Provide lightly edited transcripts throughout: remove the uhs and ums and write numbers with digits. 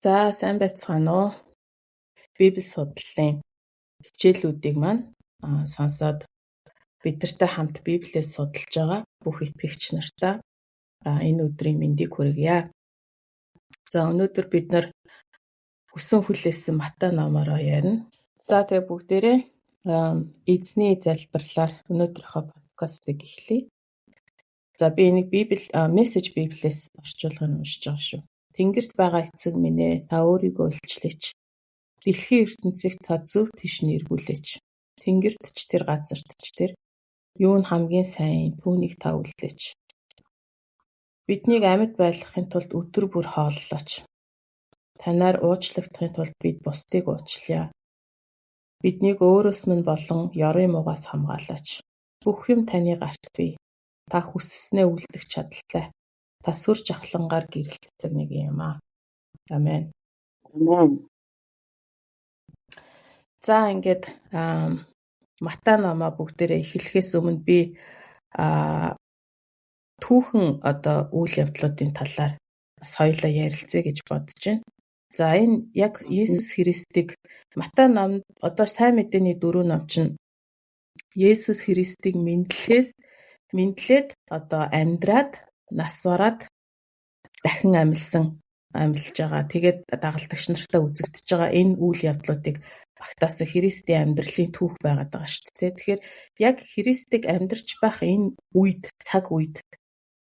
За сайн байцгаана уу? Библи судлалын хичээлүүдийг маань сонсоод бидэртэй хамт Библиэд судалж байгаа бүх итгэгч нартаа энэ өдрийн мэндийг хүргье. За өнөөдөр бид нар хүсэн хүлээсэн Матай номороо ярина. За тэгээ бүгдээрээ эзний залбирлаар өнөөдрийнхөө подкастыг эхлэе. За би энийг мессеж Библиэс орчуулгыг уншиж байгаа шүү. Тэнгэрт байгаа эцэг минь ээ, та өөрийгөө илчлээч. Дэлхийн ертөнцийг та зөв тийш нэргүүлээч. Тэнгэрт ч тэр газарт ч тэр юу нь хамгийн сайн түүнийг та үлдээч. Биднийг амьд байлгахын тулд өдөр бүр хооллооч. Танаар уучлагдахын тулд бид бусдыг уучлая. Биднийг өөрөөс минь болон ёрын муугаас хамгаалаач. Бүх юм таны гарт бий. Та хүсснээ үлдэх чадaltaй. Та сүр жавхлангаар гэрэлтдэг нэг юм аа. Амен. Амен. За ингээд Матай номоо бүгдээрээ эхлэхээс өмнө би түүхэн үйл явдлуудын талаар бас хоёулаа ярилцъя гэж бодож байна. За энэ яг Есүс Христийг Матай номд сайн мэдээний 4 ном чинь Есүс Христийг мэдлээд амьдраад нас бараад дахин амьлж байгаа. Тэгээд дагалдагч нартаа үзэгдэж байгаа энэ үйл явдлуудыг багтаасан Христийн амьдралын түүх байгаад байгаа шүү дээ. Тэгэхээр яг Христийг амьдарч байх энэ цаг үед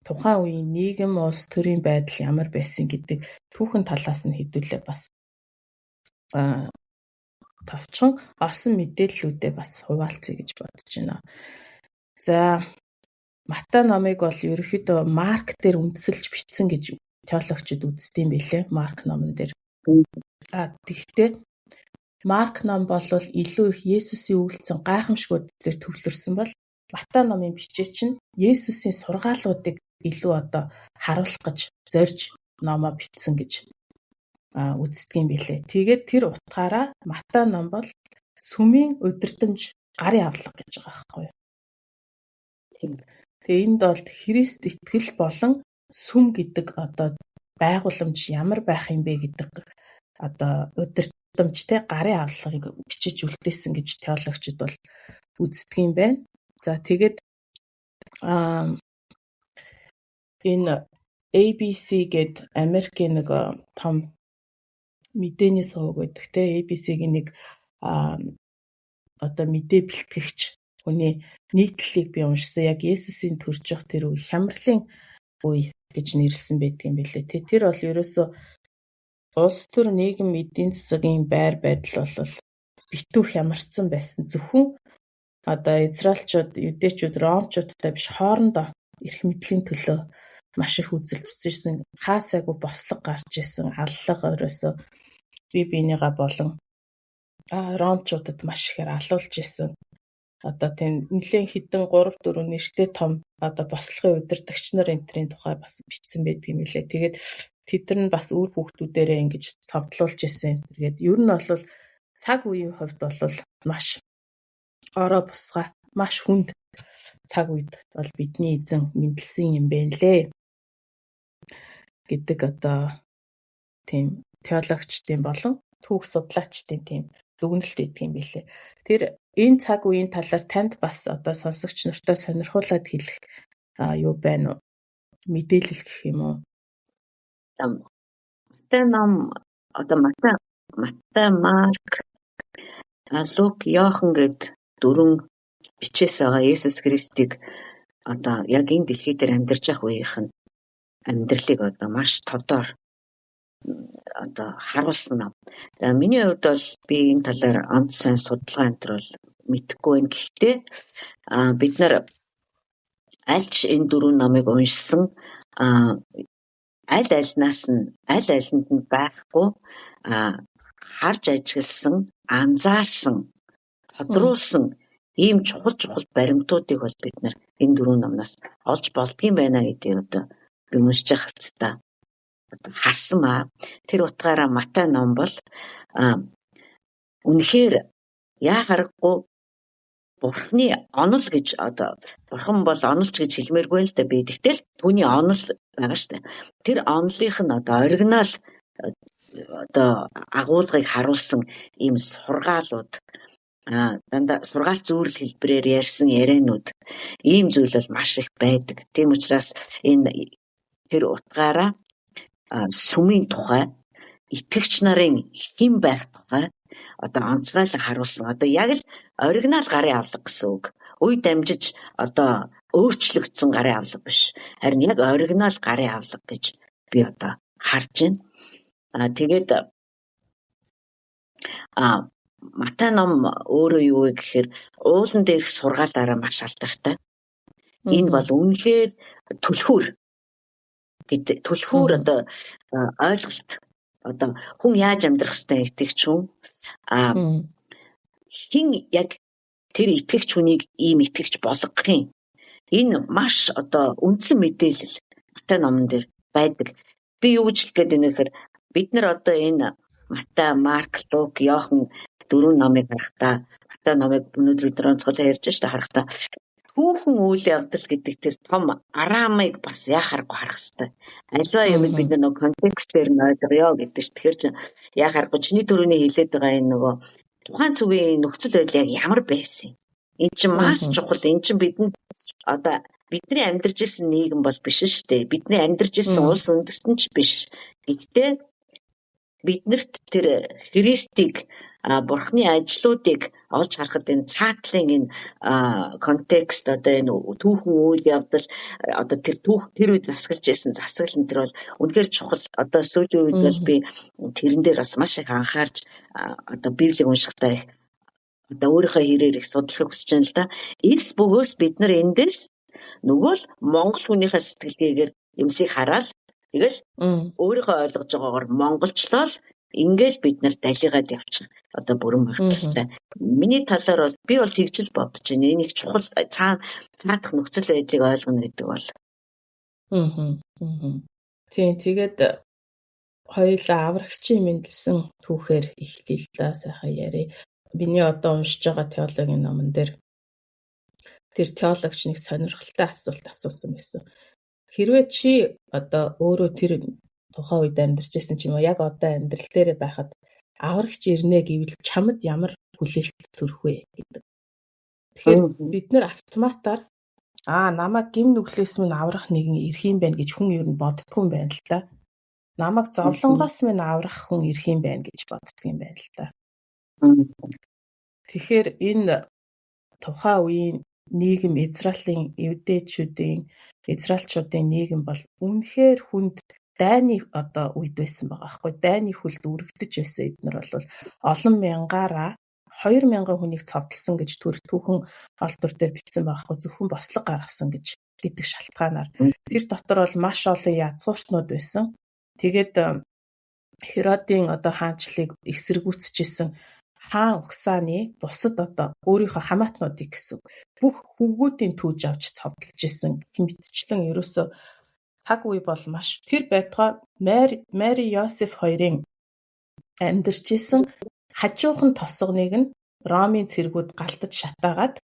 тухайн үеийн нийгэм, улс төрийн байдал ямар байсан гэдэг түүхэн талаас нь хэдүүлээ бас товчхон олсон мэдээллүүдээ бас хуваалцъя гэж бодож байна. За Матай номыг бол ерөнхийдөө Марк дээр үндэслэж бичсэн гэж теологчид үздэг юм билээ. Марк номон дээр. Тэгэхдээ Марк ном бол илүү их Есүсийн үйлдэл гайхамшгууд дээр төвлөрсөн бол Матай номын бичээ чинь Есүсийн сургаалуудыг илүү харуулах гэж зорж номоо бичсэн гэж үздэг юм билээ. Тэгээд тэр утгаараа Матай ном бол сүмийн удирдамж гарын авлага гэж байгаа байхгүй юу? Тэгээ энд бол Христ итгэл болон сүм гэдэг байгууламж ямар байх юм бэ гэдэг удирдамжтай гарын авлагыг бичиж үлдээсэн гэж теологчид бол үздэг юм байна. За тэгээд энэ ABC гээд Америкийн нэг том мэдээний сувг байдаг те. ABC-ийн нэг мэдээ бэлтгэгч хүний нийтлэлийг би уншсан. Яг Есүсийн төрж явах тэр үе хямралын үе гэж нэрлсэн байдаг юм билээ. Тэр бол ерөөсөө улс төр нийгэм эдийн засгийн байр байдал бол битүү хямарсан байсан. Зөвхөн Израильчууд, Юдэчүүд, Ромчуудтай биш хоорондоо эрх мэдлийн төлөө маш их үзэлцсэн. Хаасайгүй бослог гарч исэн. Аллага ерөөсөө бие биенийгаа болон Ромчуудад маш ихээр алуулж исэн. Тийм нэлээд хідэн 3-4 нэртэй том бослогын удирдагч нар энтрийн тухай бас бичсэн байдаг юм лээ. Тэгээд тэд нар бас үр хүүхдүүдээрээ ингэж цовдлуулж исэн. Тэгээд ер нь бол цаг үеийн хувьд бол маш ороо бусгай, маш хүнд цаг үед бол бидний эзэн мэндэлсэн юм байна лээ гэдэг тийм теологчдын болон түүх судлаачдын тийм дүгнэлт өгдөг юм билээ. Тэр энэ цаг үеийн талаар танд бас сонсогч нартай сонирхуулаад хэлэх юу байна уу? Мэдээлэл гэх юм уу? Матай ном Матай, Марк, Лук, Иохан гэд 4 бичээс байгаа Есүс Христийг яг энэ дэлхий дээр амьдарч байх үеийнх нь амьдралыг маш тодор харуулсан ном. За миний хувьд бол би энэ талаар онц сайн судалгаа энэ бол мэдэхгүй байна. Гэхдээ бид нар альч энэ 4 номыг уншсан аль альнд нь байхгүй харж ажигласан, анзаарсан, тодруулсан ийм чухал баримтуудыг бол бид нар энэ 4 номноос олж болдгийм байна гэдгийг би уншиж байгаа хэвчээ харсан ба тэр утгаараа Матай ном бол үнэхээр яахаргүй Бурхны онол гэж Бурхан бол онолч гэж хэлмээргүй л да би. Тэгтэл түүний онол байгаа шүү дээ. Тэр онолынх нь оригинал одоо агуулгыг харуулсан ийм сургаалууд дандаа сургаал зүйрэл хэлбэрээр ярьсан ярианууд ийм зүйл бол маш их байдаг. Тийм учраас энэ тэр утгаараа сүмийн тухай, итгэгч нарын хэн байх тухай одоо онцгойлон харуулсан. Одоо яг л оригинал гарын авлага гэсэн үг. Үе дамжиж одоо өөрчлөгдсөн гарын авлага биш. Харин яг оригинал гарын авлага гэж би одоо харж байна. Тэгээд Матай ном өөрөө юу вэ гэхээр уулан дээрх сургаалаараа маш алдартай. Энэ бол үнэхээр түлхүүр одоо ойлголт. Одоо хүн яаж амьдрах ёстой итгэгч хүн хин яг тэр итгэгч хүнийг ийм итгэгч болгохын энэ маш одоо үндсэн мэдээлэл Матай номон дээр байдаг. Би юу гэж хэлэх гээд байна гэхээр бид нар одоо энэ Матай, Марк, Лук, Иохан 4 номыг харахтаа Матай номыг өнөөдөр бид онцгойлон ярьж штэ харахтаа түүхэн үйл явдал гэдэг тэр том арамыг бас яхааргүй харах хэрэгтэй. Альва юмыг бид нэг контекстээр нь ойлгоё гэдэг чинь тэгэхээр яхааргүй чиний төрөний хэлээд байгаа энэ нөгөө тухайн цагийн нөхцөл байдал яг ямар байсан юм. Энэ чинь маш чухал. Энэ чинь бидэнд одоо бидний амьдарч исэн нийгэм бол биш шүү дээ. Бидний амьдарч исэн улс үндэстэн ч биш. Гэхдээ биднэрт тэр Христийг Бурхны ажлуудыг олж харахад энэ цаатлын энэ контекст одоо энэ түүхэн үйл явдал одоо тэр үе засаглаж байсан засаглал энэ төр бол үнэхээр чухал. Одоо сүүлийн үед бол би тэрэн дээр бас маш их анхаарч одоо Библийг уншихтаа их одоо өөрийнхөө хэрээр их судлахыг хүсэж байна л да. Эс бөгөөс бид нар эндээс нөгөө л Монгол хүнийхээ сэтгэлгээгээр юмсыг хараад тэгэл өөрийнхөө ойлгож байгаагаар монголчлол ингээл бид нар далигаад явчих. Одоо бүрэн багталтай. Миний талаар бол би бол тэгжил бодож байна. Энэ их чухал цаадах нөхцөл байдлыг ойлгоно гэдэг бол. Тийм тэгээд хоёулаа аврагчийн мэндэлсэн түүхээр эхлэе л да сайхан яри. Биний одоо уншиж байгаа теологийн номон дээр тэр теологч нэг сонирхолтой асуулт асуусан байсан. Хэрвээ чи одоо өөрөө тэр тухайн үед амьдарч байсан ч юм уу яг одоо амьдрал дээр байхад аврагч ирнэ гэвэл чамд ямар хүлээлт төрөх вэ гэдэг. Тэгэхээр бид нэр автоматар намайг гим нүглээс минь аврах нэгэн ирэх юм байна гэж хүн ер нь боддгүй юм байна л та. Намайг зовлонгоос минь аврах хүн ирэх юм байна гэж боддөг юм байна л та. Тэгэхээр энэ тухайн үеийн нийгэм Израилийн Израильчуудын нийгэм бол үнэхээр хүнд дайны одоо үед байсан байгаа байхгүй. Дайны хүлд үргэлдэж байсан эднэр бол олон мянгаараа 2000 хүнийг цовдлсон гэж түүхэн олдвор дээр бичсэн байгаа байхгүй. Зөвхөн бослог гаргасан гэдэг шалтгаанаар тэр дотор бол маш олон язгууртнууд байсан. Тэгээд Херодын одоо хаанчлыг эсэргүүцчихсэн хаан Ухсаны бусад одоо өөрийнхөө хамаатнуудыг гэсэн бүх хүүгүүдийн түүж авч цовдлж исэн хэмтчлэн ерөөсөө цаг үе бол маш тэр байтугай Мари Йосеф хоёрын амьдарч исэн хажуухан тосгоныг нь Ромын цэргүүд галтаж шатаагаад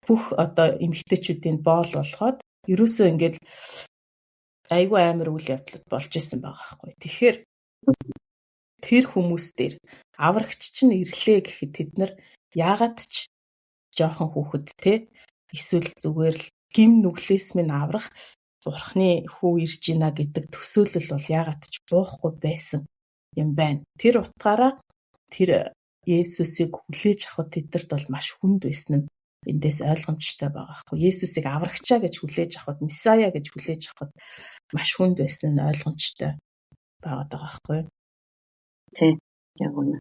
бүх одоо эмэгтэйчүүдийн боол болгоод ерөөсөө ингээд айгүй амар үйл явдлууд болж исэн байгаа байхгүй. Тэгэхээр тэр хүмүүс дээр аврагч чинь ирлээ гэхэд тэд нар яагаад ч жоохон хүүхэд те эсвэл зүгээр л гим нүглээс минь аврах Бурхны хүү ирж гинэ гэдэг төсөөлөл бол яагаад ч буухгүй байсан юм байна. Тэр утгаараа тэр Есүсийг хүлээж авахд тэдэрт бол маш хүнд байсан нь эндээс ойлгомжтой байгаа хгүй. Есүсийг аврагчаа гэж хүлээж авахд, Месая гэж хүлээж авахд маш хүнд байсан нь ойлгомжтой байгаа хгүй. Тийм. Яг үнэ.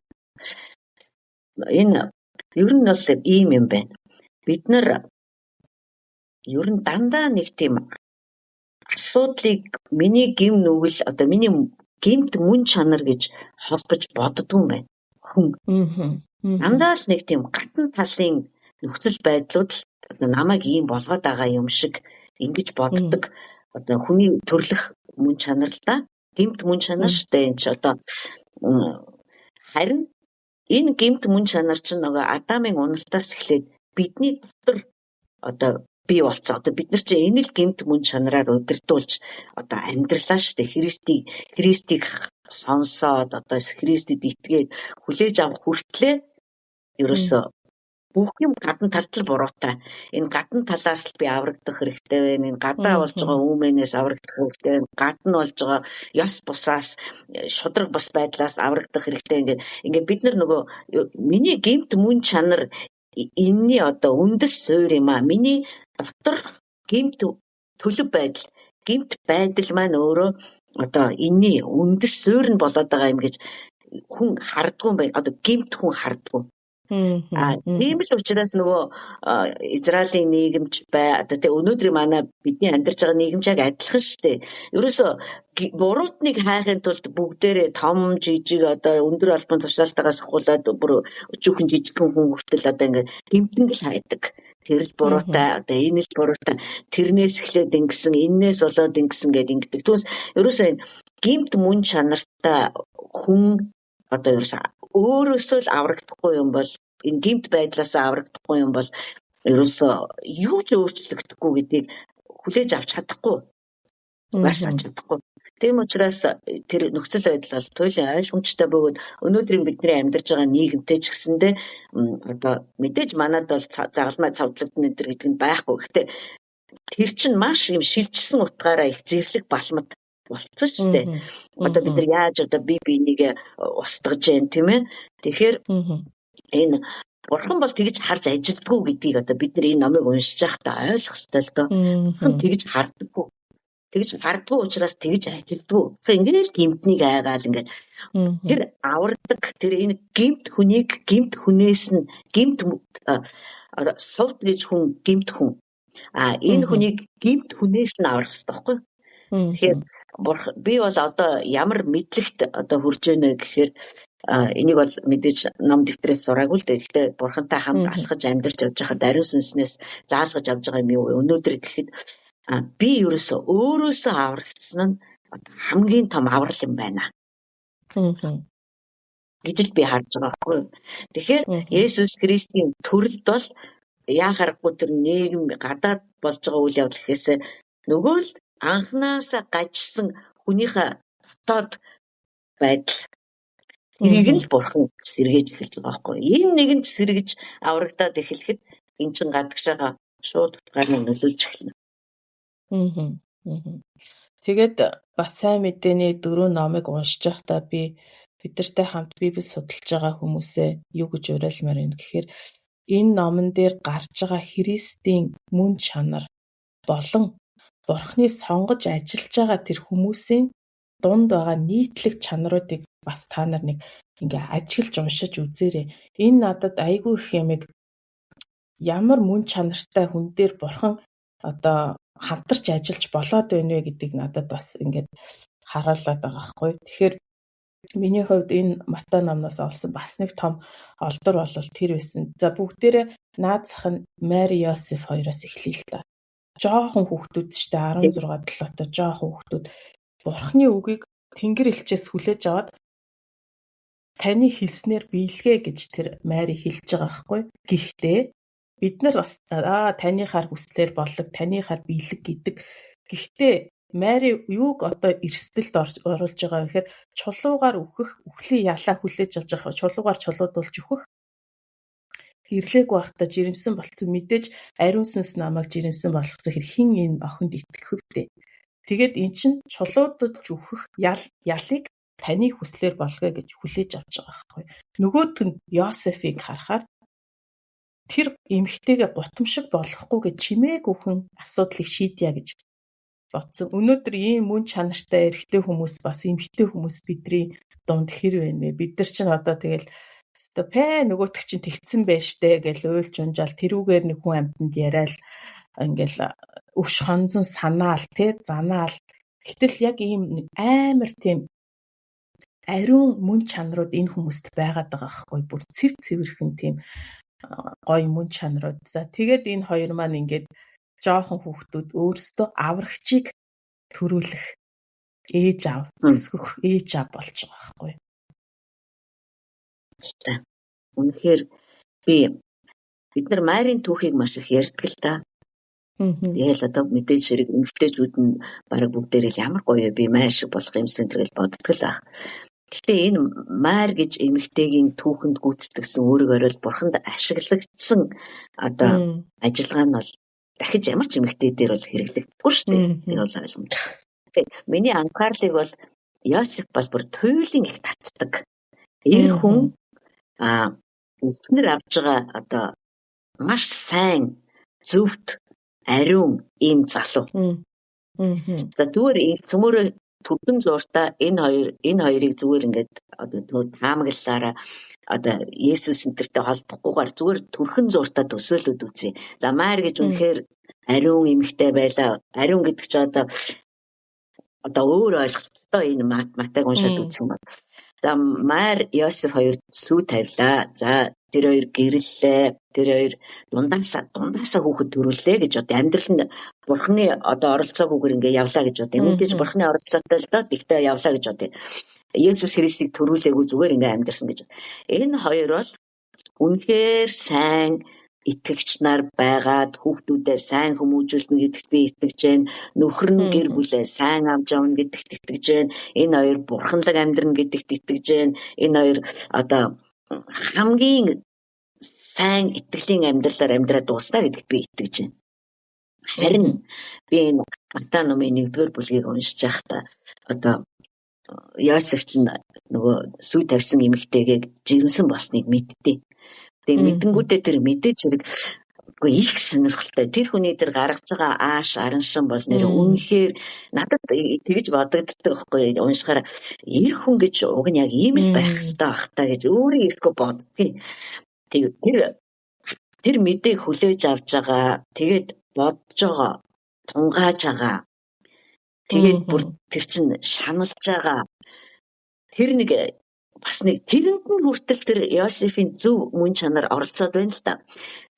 Энэ ер нь бол ийм юм байна. Бид нар ер нь дандаа нэг тийм асуудлыг миний гим нүгэл одоо миний гимт мөн чанар гэж холбож боддгүй юм байна. Хүн. Дандаа л нэг тийм гадна талын нөхцөл байдлууд одоо намайг ийм болгоод байгаа юм шиг ингэж боддог. Одоо хүний төрлөх мөн чанар л да. Гимт мөн чанар штэ энэ ч одоо харин энэ гимт мөн чанар чинь нөгөө Адамын уналтаас эхлээд бидний дотор одоо бий болцоо. Одоо бид нар чинь энэ л гимт мөн чанараар удирдуулж одоо амьдралаа штэ Христийг сонсоод одоо Христэд итгээд хүлээж авах хүртлээр ерөөсөө бүх юм гадна талд л буруутай. Энэ гадна талаас л би аврагдах хэрэгтэй байна. Энэ гадаа болж байгаа үүмэнээс аврагдах хэрэгтэй байна. Гадна болж байгаа ёс бусаас шудраг бус байдлаас аврагдах хэрэгтэй. Ингээд бид нар нөгөө миний гэмт мөн чанар энэний одоо үндэс суурь юм аа. Миний дотор гэмт төлөв байдал, гэмт байдал маань өөрөө одоо энэний үндэс суурь нь болоод байгаа юм гэж хүн хардггүй бай. Одоо гэмт хүн хардггүй. Тийм л учраас нөгөө Израилийн нийгэмч одоо тэг өнөөдрийн манай бидний амьдарч байгаа нийгэмч яг адилхан шүү дээ. Ерөөсө буруутныг хайхын тулд бүгдээрээ том жижиг одоо өндөр албан тушаалтаагаас ахуулаад бүр өчүүхэн жижигхэн хүн хүртэл одоо ингээд гэмтэн л хайдаг. Тэр л буруутай одоо энэ л буруутай тэрнээс эхлээд ингэсэн энээс болоод ингэсэн гэд ингэдэг. Түүнээс ерөөсөө энэ гэмт мөн чанартай хүн одоо ерөөсөө өөрөөсөө л аврагдахгүй юм бол энэ гэмт байдлаас аврагдахгүй юм бол ерөөсөө юу ч өөрчлөгдөхгүй гэдгийг хүлээж авч чадахгүй. Бас чадахгүй. Тийм учраас тэр нөхцөл байдал бол туйлын ойлгомжтой бөгөөд өнөөдрийн бидний амьдарч байгаа нийгэмтэй ч гэсэндээ одоо мэдээж манад бол загалмай цавдлагдана гэдэг нь байхгүй. Гэхдээ тэр чинь маш юм шилжсэн утгаараа их зэрлэг балмад болцсон шүү дээ. Одоо бид нар яаж одоо бие бинийгээ устгаж जैन тийм ээ. Тэгэхээр энэ бурхан бол тэгж харж ажилдгүй гэдгийг одоо бид нар энэ номыг уншиж байхдаа ойлгох хэрэгтэй л доо. Бурхан тэгж хардаггүй. Тэгж хардаггүй учраас тэгж ажилдгүй. Ингээд гэмтнийг айгаал ингээд тэр авардаг тэр энэ гэмт хүнийг гэмт хүнээс нь гэмт сувд гэж хүн гэмт хүн. Энэ хүнийг гэмт хүнээс нь аврах хэрэгтэй байхгүй. Тэгэхээр би бол одоо ямар мэдлэгт одоо хүрж ийнэ гэхээр энийг бол мэдээж ном дэвтрээс сураагүй л дээ. Гэхдээ бурхантай хамт алхаж амьдарч явж байхад ариун сүнснээс заалгаж авж байгаа юм юу өнөөдөр гэхэд би ерөөсөө өөрөөсөө аврагдсан нь хамгийн том аврал юм байна. гэж л би харж байгаа байхгүй. Тэгэхээр Есүс Христийн төрөлд бол яахааргүй тэр нийгэм гадаад болж байгаа үйл явдал гэхээс нөгөө л анхнаасаа гажсан хүнийхээ дотоод байдал тэрийг нь бурхан сэргээж эхэлж байгаа байхгүй. Энэ нэгэнд сэргэж аврагдаад эхлэхэд эн чин гадагшаага шууд утгаар нь нөлөөлж эхэлнэ. Тэгээд бас сайн мэдээний 4 номыг уншиж байхдаа би бидэртэй хамт Библийг судалж байгаа хүмүүсээ юу гэж уриалмаар юм гэхээр энэ номон дээр гарч байгаа Христийн мөн чанар болон Бурхны сонгож ажиллаж байгаа тэр хүмүүсийн дунд байгаа нийтлэг чанаруудыг бас та нар нэг ингээ ажиглаж уншиж үзээрэй. Энэ надад айгүй их юмыг ямар мөн чанартай хүн дээр Бурхан одоо хамтарч ажиллаж болоод байна вэ гэдгийг надад бас ингээд харуулад байгаа байхгүй. Тэгэхээр миний хувьд энэ Матай номноос олсон бас нэг том олдор бол тэр байсан. За бүгдээрээ наазах нь Мари Йосеф хоёроос эхлэе л та. Жоохон хүүхдүүд ч дээ 16 7-той жоохон хүүхдүүд Бурхны үгийг Тэнгэр элчээс хүлээж аваад таны хэлснээр биелгээ гэж тэр Мари хэлж байгаа байхгүй. Гэхдээ бид нар бас таныхаар хүслээр боллог, таныхаар биелэг гэдэг. Гэхдээ Мари юуг одоо эрсдэлд оруулж байгаа вэ гэхээр чулуугаар үхлийн ялаа хүлээж авч байгаа. Чулуугаар чулуудуулж өөхөх. Ирлээг байхдаа жирэмсэн болцсон мэдээж ариун сүнс намайг жирэмсэн болгосон хэрхэн энэ охинд итгэх вүдээ. Тэгээд эн чинь чулуудж өөхөх ялыг таны хүслээр болгоё гэж хүлээж авч байгаа байхгүй. Нөгөөт нь Йосефийг харахаар тэр эмэгтэйгээ гутамшиг болгохгүй гэж чимээг өхөн асуудлыг шийдъя гэж бодсон. Өнөөдөр ийм мөн чанартай эрэгтэй хүмүүс бас эмэгтэй хүмүүс бидний дунд хэр байна вэ? Бид нар чинь одоо тэгэл нөгөөтг чинь тэгцэн байж штэ гэж уйлж унжаал тэрүүгээр нэг хүн амьтанд яриад ингээл өш хонзон санаал занаал. Гэтэл яг ийм нэг амар тийм ариун мөн чанарууд энэ хүмүүст байгаад байгаа байхгүй. Бүр цэвэрхэн тийм гоё мөн чанарууд. За тэгээд энэ хоёр маань ингээд жоохон хүүхдүүд өөрсдөө аврагчийг төрүүлэх ээж аав өсгөх ээж аав болж байгаа байхгүй. Үнэхээр бид нар Марийн түүхийг маш их ярьдаг л та. Тэгэл одоо мэдээж хэрэг эмэгтэйчүүд нь бараг бүгдээрээ ямар гоё би майр шиг болох юмсан тэргээл боддог л ах. Гэхдээ энэ майр гэж эмэгтэйгийн түүхэнд гүйцэтгсэн өөрөөр орол бурханд ашиглагдсан одоо ажиллагаа нь бол дахиж ямар ч эмэгтэй дээр бол хэрэглэгдэхгүй шүү дээ. Тэр бол ойлгомжтой. Миний анхаарлыг бол Йосеф бол бүр туйлын их татдаг. Энэ хүн өснөр авж байгаа одоо маш сайн зөвхт ариун ийм залуу. За зүгээр цөмөрөө түргэн зууртаа энэ хоёрыг зүгээр ингээд одоо таамаглалаараа одоо Есүс энтертэй холбохгүйгээр зүгээр түрхэн зууртаа төсөөлөд үзье. За Мари гэж үнэхээр ариун эмэгтэй байлаа. Ариун гэдэг чи одоо өөр ойлголттой энэ математик уншаад үзсэн байна. За Мари Йосеф хоёр сүү тавилаа. За тэр хоёр гэрлэлээ. Тэр хоёр дундаасаа хүүхэд төрүүлээ гэж одоо амьдралд бурхны одоо оролцоогүйгээр ингээ явлаа гэж одоо мэдээж бурхны оролцоотой л доо тэгтээ явлаа гэж одоо Есүс Христийг төрүүлээгүй зүгээр ингээ амьдрсан гэж. Энэ хоёр бол үнэхээр сайн итгэгч нар байгаад хүүхдүүдээ сайн хүмүүжүүлнэ гэдэгт би итгэж байна. Нөхөр нь гэр бүлээ сайн авч явна гэдэгт итгэж байна. Энэ хоёр бурханлаг амьдрна гэдэгт итгэж байна. Энэ хоёр одоо хамгийн сайн итгэлийн амьдралаар амьдраад дуустаа гэдэгт би итгэж байна. Харин би энэ Матай номын 1-р бүлгийг уншиж байхдаа одоо Йосеф ч нөгөө сүү тавьсан эмэгтэйгээ жирэмсэн болсныг мэдтээ. Тэгээ мэдэнгүүтээ тэр мэдээж хэрэг их сонирхолтой. Тэр хүний тэр гаргаж байгаа ааш араншин бол нэр үнэхээр надад тэгж бодогддог байхгүй уншихаараа эр хүн гэж уг нь яг ийм л байх хэрэгтэй бах та гэж өөрөө ирэхгүй боддгийг. Тэр мэдээг хүлээж авч байгаа. Тэгээд бодож байгаа. Тунгааж байгаа. Тэгээд бүр тэр чин шаналж байгаа. Тэр нэг бас нэг тэрэнд нь хүртэл тэр Йосефийн зөв мөн чанар оролцоод байна л та.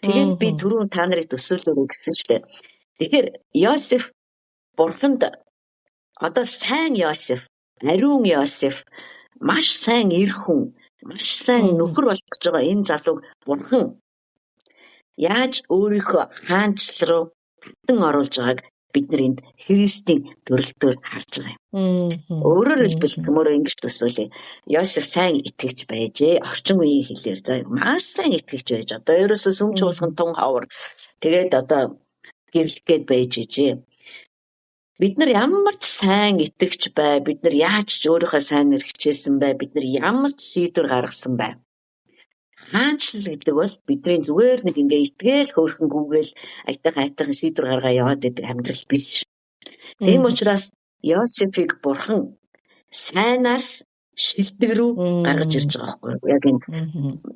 Тэгээд би түрүүн та нарыг төсөөлөөрэй гэсэн штэ. Тэгэхээр Йосеф бурханд одоо сайн Йосеф, ариун Йосеф, маш сайн эр хүн, маш сайн нөхөр болох гэж байгаа энэ залууг бурхан яаж өөрийнхөө хаанчлал руу татан оруулж байгааг бид нар энд Христийн төрөлтөөр харж байгаа юм. Өөрөөр хэлбэл төмөрөө ингэж төсөөлье. Йосеф сайн итгэж байжээ. Орчин үеийн хэлээр за маш сайн итгэж байж. Одоо ерөөсөө сүмч уулган тун хавар. Тэгээд одоо гэвлэхэд байж ижээ. Бид нар ямар ч сайн итгэж бай. Бид нар яаж ч өөрийнхөө сайн хичээсэн бай. Бид нар ямар ч шийдвэр гаргасан бай. Хаанчлал гэдэг бол бидний зүгээр нэг ингээ итгээл хөөрхөнгүүгээл айтайхан шийдвэр гаргаа яваад байдаг амьдрал биш. Тийм учраас Йосефийг бурхан сайнаас шилдэг рүү гаргаж ирж байгаа байхгүй юу? Яг энэ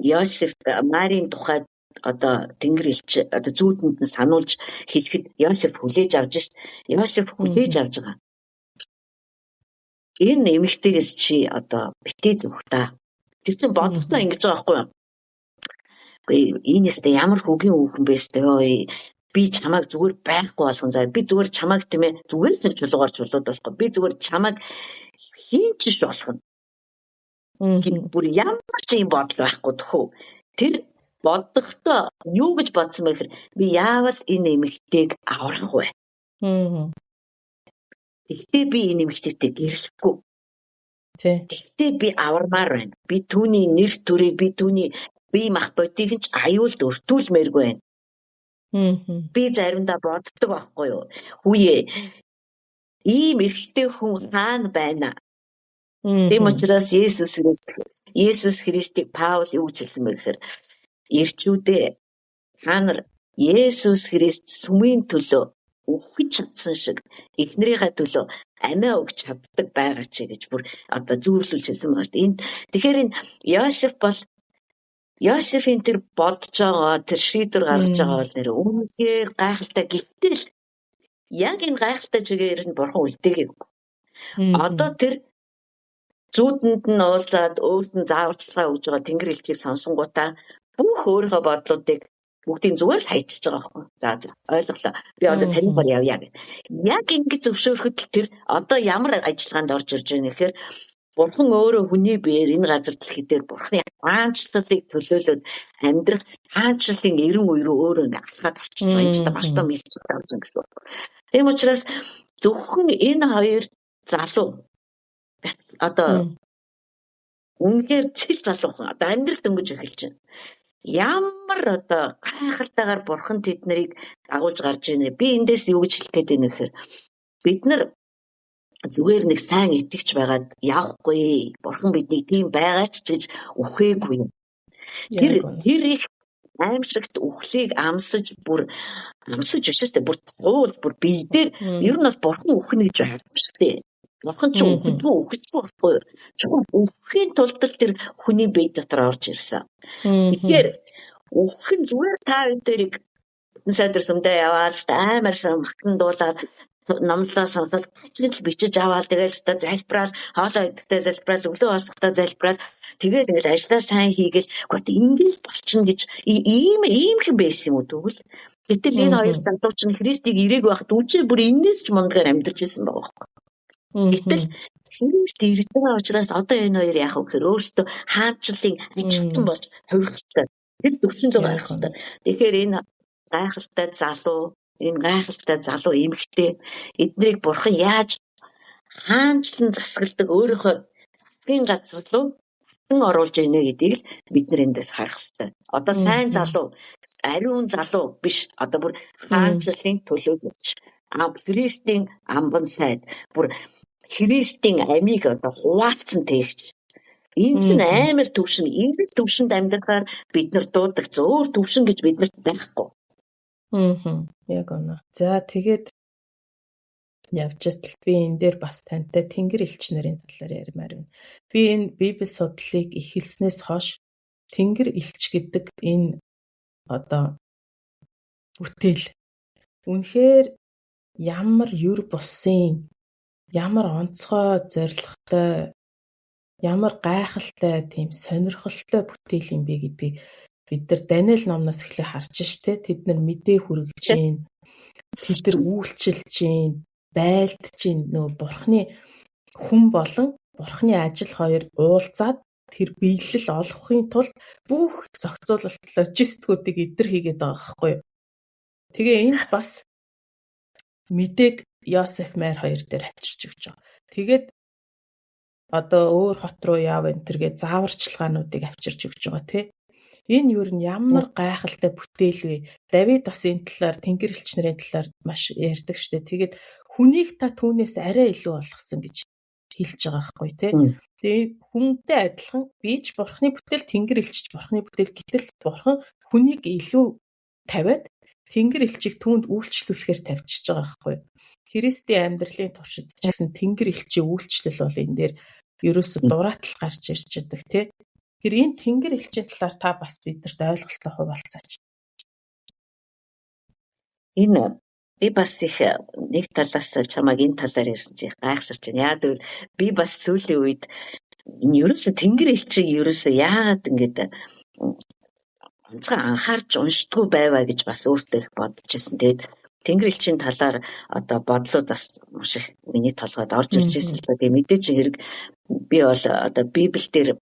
Йосеф Марийн тухайд одоо Тэнгэр элч одоо зүүдэнд нь сануулж хэлэхэд Йосеф хүлээж авч шít. Йосеф хүлээж авж байгаа. Энэ эмэгтэйгээс чи одоо битээ зүх та. Тэр чинь бодготой ингэж байгаа байхгүй юу? Энэстэй ямар хөгийн хүүхэн байстэй ой би чамайг зүгээр байхгүй болгон заа би зүгээр чамайг тийм ээ зүгээр л чулуугаар чулууд болохгүй би зүгээр чамайг хинч болгоно бүр ямар ч юм бодол байхгүй төхөө тэр боддохдоо юу гэж бодсон бэ гэхээр би яавал энэ эмэгтэйг аврах вэ гэхдээ би энэ эмэгтэйтэй гэрлэхгүй гэхдээ би авармаар байна би түүний нэр төрийг би түүний би мах бодгийг нь аюулд өртүүлмээргүй байна. Би заримдаа боддог байхгүй юу? Хүүе. Ийм эрэгтэй хүн хаана байна? Тийм учраас Есүс Христийг Паул юу гэж хэлсэн бэ гэхээр ирчүүдээ та нар Есүс Христ сүмийн төлөө үхэж чадсан шиг эхнэрийнхээ төлөө амиа өгч чаддаг байгаа ч гэж бүр одоо зүйрлүүлж хэлсэн байна. Тэгэхээр энэ Йосеф бол Йосефийн тэр бодож байгаа, тэр шийдвэр гаргаж байгаа бол нэр үнэхээр гайхалтай гэхдээ яг энэ гайхалтай чигээр нь бурхан үлдээгээгүй. Одоо тэр зүүдэнд нь уулзаад өөрт нь зааварчилгаа өгж байгаа Тэнгэр элчийг сонсонгуудаа бүх өөрийнхөө бодлуудыг бүгдийг зүгээр л хайчилж байгаа байхгүй. За ойлголоо. Би одоо таны бор явъя гэх. Яг ингэж зөвшөөрөхөд тэр одоо ямар ажиллагаанд орж ирж байгаа нэхэр Бурхан өөрөө хүний биеэр энэ газар дэлхий дээр Бурханы хаанчлалыг төлөөлөөд амьдрах хаанчлалын 90 үе рүү өөрөө ингээ алхаад орчиж байгаа. Энэ ч бас том хэлцэл тавьсан гэсэн үг. Тийм учраас зөвхөн энэ хоёр залуу одоо үнэхээр цэл залуухан одоо амьдралд өнгөж эхэлж байна. Ямар одоо гайхалтайгаар Бурхан тэднийг дагуулж гарч ийнэ. Би эндээс юу гэж хэлэх гээд байна гэхээр бид нар зүгээр нэг сайн итгэж байгаад явахгүй. Бурхан биднийг тийм байгаач гэж үхээгүй. Тэр их аимшигт үхлийг амсаж өшөөтэй бүр туул бүр бидээр ер нь бол Бурхан үхнэ гэж ойлгомжтой. Бурхан ч үхэдгүй үхэхгүй байхгүй. Чухал үхэхийн тулд тэр хүний бие дотор орж ирсэн. Тэгэхээр үхэн зүгээр та өдөрийг сайдэр сүмдээ яваад амарсан магтан дуулаад номлоо сонсоод хичээл бичиж аваад тэгэл залбираад хоолоо идэхдээ залбираад өглөө босохдоо залбираад тэгэл ингээл ажиллаа сайн хийгээл гот ингээл болчихно гэж ийм хэн байсан юм уу тэгвэл гэтэл энэ хоёр залуу чинь Христийг ирээг байхад үжи бүр энэс ч мундагаар амьдарч ирсэн байгаа байхгүй. Гэтэл Христ ирж байгаа учраас одоо энэ хоёр яах вэ гэхээр өөрсдөө хаанчлалын ажилтан болж хувирах хэрэгтэй. Тэр төвшөнд гарах хэрэгтэй. Тэгэхээр энэ гайхалтай залуу эмэгтэй эднийг Бурхан яаж хаанчлан засгалдаг өөрийнхөө засгийн газар руу оруулж ийнэ гэдгийг бид нар эндээс харах хэрэгтэй. Одоо сайн залуу, ариун залуу биш. Одоо бүр хаанчлалын төлөөлөгч. Христийн амбан сайд. Бүр Христийн амийг одоо хуваалцсан тээгч. Энэ чинь амар төвшин. Энэ төвшөнд амьдрахаар бид нар дуудагц. Өөр төвшин гэж биднэрт байхгүй. Яг оноо. За тэгээд явж тал би энэ дээр бас тантай Тэнгэр элчнэрийн талаар ярмаар байна. Би энэ Библи судлалыг эхэлснээс хойш Тэнгэр элч гэдэг энэ одоо бүтээл үнэхээр ямар юр бусын, ямар онцгой зоригтой, ямар гайхалтай тийм сонирхолтой бүтээл юм бэ гэдгийг бид нар Даниэл номноос эхлээ харж штэ. Тэд нар мэдээ хүргэж гин, тэд нар үйлчилж гин, байлдж гин. Нөгөө Бурханы хүн болон Бурханы ажил хоёр уулзаад тэр биелэл олохын тулд бүх зохицуулалт логистикуудыг эдгэр хийгээд байгаа байхгүй юу. Тэгээ энд бас мэдээг Йосеф Майр хоёр дээр авчирч өгч байгаа. Тэгээд одоо өөр хот руу яав энэ төргээ зааварчилгаануудыг авчирч өгч байгаа тий. Энэ юу нь ямар гайхалтай бүтээл вэ? Давид бас энэ талаар Тэнгэр элчнэрийн талаар маш ярьдаг штэ. Тэгээд хүнийг та түүнээс арай илүү болгосон гэж хэлж байгаа байхгүй тий. Тэгээд хүнтэй адилхан бич Бурханы бүтээл, Тэнгэр элчч Бурханы бүтээл гэтэл Бурхан хүнийг илүү тавиад Тэнгэр элчийг түүнд үйлчлүүлэхээр тавьчихж байгаа байхгүй. Христийн амьдралын туршид ч гэсэн Тэнгэр элчийн үйлчлэл бол энэ дээр ерөөсө дураатал гарч ирж байгаа тий. Тэр энэ Тэнгэр элчийн талаар та бас бидэрт ойлголтоо хуваалцаач. Энэ би бас их нэг талаас чамайг энэ талаар ярьсан чи гайхсарч байна. Яа гэвэл би бас сүүлийн үед энэ ерөөсө Тэнгэр элчийг ерөөсө яагаад ингэж онцгой анхаарч уншдаггүй байваа гэж бас өөртөө их бодчихсон. Тэгээд Тэнгэр элчийн талаар одоо бодлууд бас маш их миний толгойд орж ирж ирсэн л ба. Тэгээд мэдээч хэрэг би бол одоо Библиэлд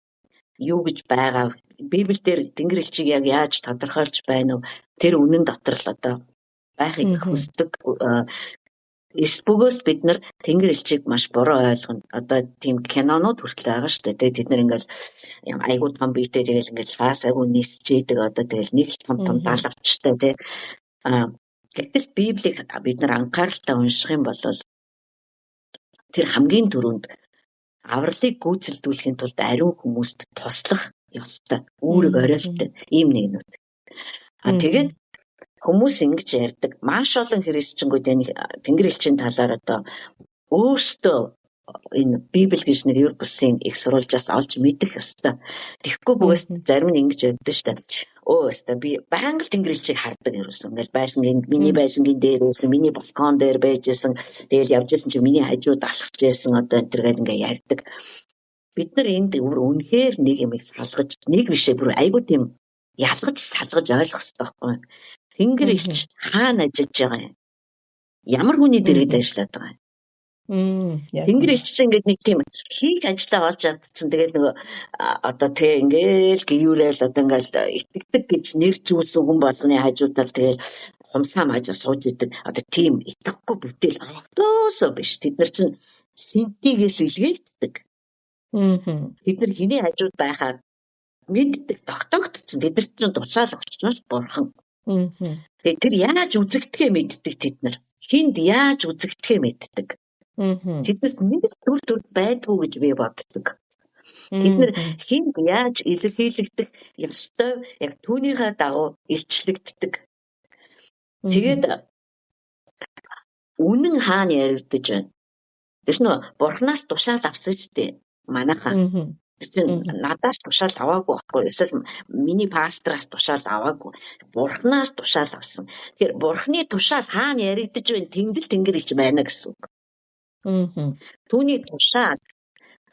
юу гэж байгаа, Библиэлд Тэнгэр элчийг яг яаж тодорхойлж байна вэ? Тэр үнэн дотор л одоо байхыг хүсдэг. Эсбөгөөс бид нар Тэнгэр элчийг маш буруу ойлгоно. Одоо тийм кинонууд хүртэл байгаа шүү дээ. Тэгээд тэд нар ингээл айгуу том бие дээр ингээл хаасаагүй нийсчээдэг. Одоо тэгэл нэг том далавчтай тий. Гэтэл Библийг бид нар анхааралтай унших юм бол тэр хамгийн түрүүнд авралыг гүйцэлдүүлэхийн тулд ариун хүмүүст туслах ёстой. Үүрэг оройлтой ийм нэгнүүд. Тэгээд хүмүүс ингэж ярьдаг. Маш олон христчингүүд энэ Тэнгэр элчийн талаар одоо өөрсдөө энэ Библи гэж нэг юр бусын их сурвалжаас олж мэдэх ёстой. Тэгэхгүй бүгээс зарим нь ингэж ярьдаг шүү дээ. Өөстө би байнга Тэнгэр элчийг хардаг ерөөсөн. Ингээл байшингийн миний байшингийн дээрээс миний балкон дээр байжсэн. Тэгэл явж исэн чи миний хажууд алхаж байсан одоо энэ төргээд ингээ ярьдаг. Бид нар энд үнэхээр нэг юм салгаж, нэг бишээ бүр айгуу тийм ялгаж салгаж ойлгох хэрэгтэй байхгүй. Тэнгэр элч хаана ажиллаж байгаа юм? Ямар хүний дэргэд ажиллаад байгаа юм? Тэнгэр элч чинь ингээд нэг тийм хийх ажлаа олж чадсан. Тэгээд нөгөө одоо тэг ингээл гүйрэл одоо ингээл итгэдэг гэж нэр зүүсэн хүн болгоны хажуудаар тэгээд хумсаа мажаа сууж идэг. Одоо тийм итгэхгүй бүтээл огтоосоо биш. Тэд нар чинь синтигээс илгээдэг. Тэд нар хиний хажууд байхад мэддэг, тогтоогдсон. Тэд нар чинь тушаал өгч бурхан. Тэгээд тэр яаж үзэгдэхээ мэддэг тэд нар. Хинд яаж үзэгдэхээ мэддэг. Тэднэрт нэг төр байдгүй гэж би боддог. Тэд нар хинд яаж илэрхийлэгдэх ёстой яг түүнийхээ дагуу илчлэгддэг. Тэгээд үнэн хаана яригдаж байна. Тэр нь бурхнаас тушаал авсан шүү дээ. Манайхаа. Надаас тушаал аваагүй байхгүй. Эсвэл миний пастораас тушаал аваагүй. Бурхнаас тушаал авсан. Тэгэхээр бурхны тушаал хаана яригдаж байна? Тэнгэр илч байна гэсэн үг. Түүний тушаал,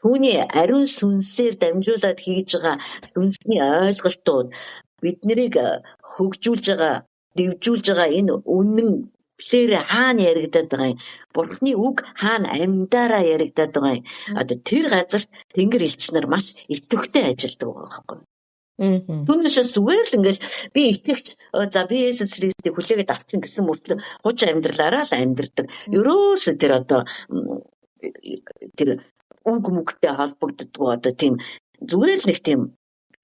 түүний ариун сүнсээр дамжуулаад хийж байгаа сүнсний ойлголтууд бид нарыг хөгжүүлж байгаа, дэвжүүлж байгаа энэ үнэн плээр хаана яригдаад байгаа юм? Бурхны үг хаана амьдаараа яригдаад байгаа юм? Одоо тэр газарт тэнгэр элч нар маш идэвхтэй ажилладаг байгаа байхгүй. Түүнээс зүгээр л ингээл би итгэвч за би Есүс Христийг хүлээгээд авсан гэсэн мөртлөө хуч амьдралаараа л амьдрдаг. Ерөөсөө тэр одоо тэр үг мөгтэй холбогддгоо одоо тийм зүгээр л нэг тийм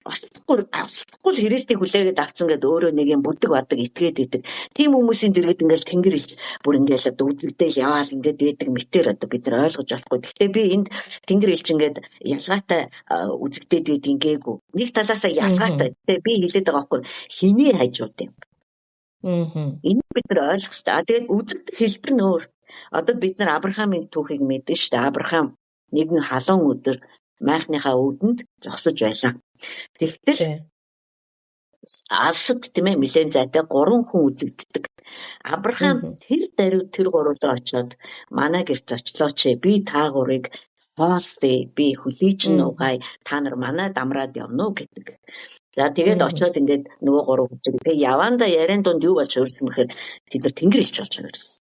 Авсахгүй Христийг хүлээгээд авсан гэдэг өөрөө нэг юм бүдэг бадаг итгээд идэг. Тийм хүмүүсийн дэргэд ингээл тэнгэр илч бүр ингээл одоо үзэгдээл яваал ингээд байдаг мэтэр одоо бид нар ойлгож болохгүй. Гэхдээ би энд тэнгэр илч ингээд ялгаатай үзэгдээд байдгийн гээгүй. Нэг талаасаа ялгаатай. Тэгээ би хэлээд байгаа байхгүй хиний хажууд юм. Энэ бид нар ойлгох хэрэгтэй. Тэгээд үзэгдэх хэлбэр нь өөр. Одоо бид нар Авраамийн түүхийг мэдэн шүү дээ. Авраам нэгэн халуун өдөр майхныхаа өвдөнд зогсож байлаа. Тэгтэл алсад тийм ээ нэлээд зайтай 3 хүн үзэгддэг. Авраам тэр даруй тэр гурлаа очиод манай гэрт очлооч би та гурыг хооллъя би хүлээж нугай та нар манай дамраад явна уу гэдэг. За тэгээд очиод ингээд нөгөө 3 хүчтэй. Тэгээ яванда ярен дунд юу болж хуурсан бэхээр тэд нар тэнгэр илч болж хуурсан.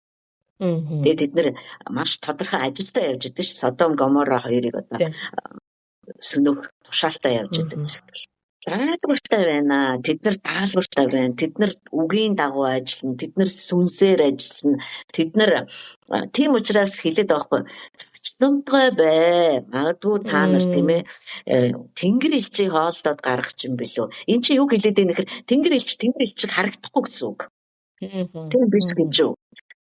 Тэгээд тэд нар маш тодорхой ажилдаа явж идэв ш. Содом Гомора хоёрыг одоо сүнөх тушаалтаа явж идэв. Айлгууртай байна. Тэд нар таалгууртай байна. Тэд нар үгийн дагуу ажиллана. Тэд нар сүнсээр ажиллана. Тэд нар тийм учраас хэлээд байхгүй зочдонтой бай. Магадгүй та нар тийм ээ тэнгэр элчийг хооллоод гаргах юм билүү. Энд чи юу хэлээд байна гэхээр тэнгэр элчиг харагдахгүй гэсэн үг. Тийм биш гэж юу?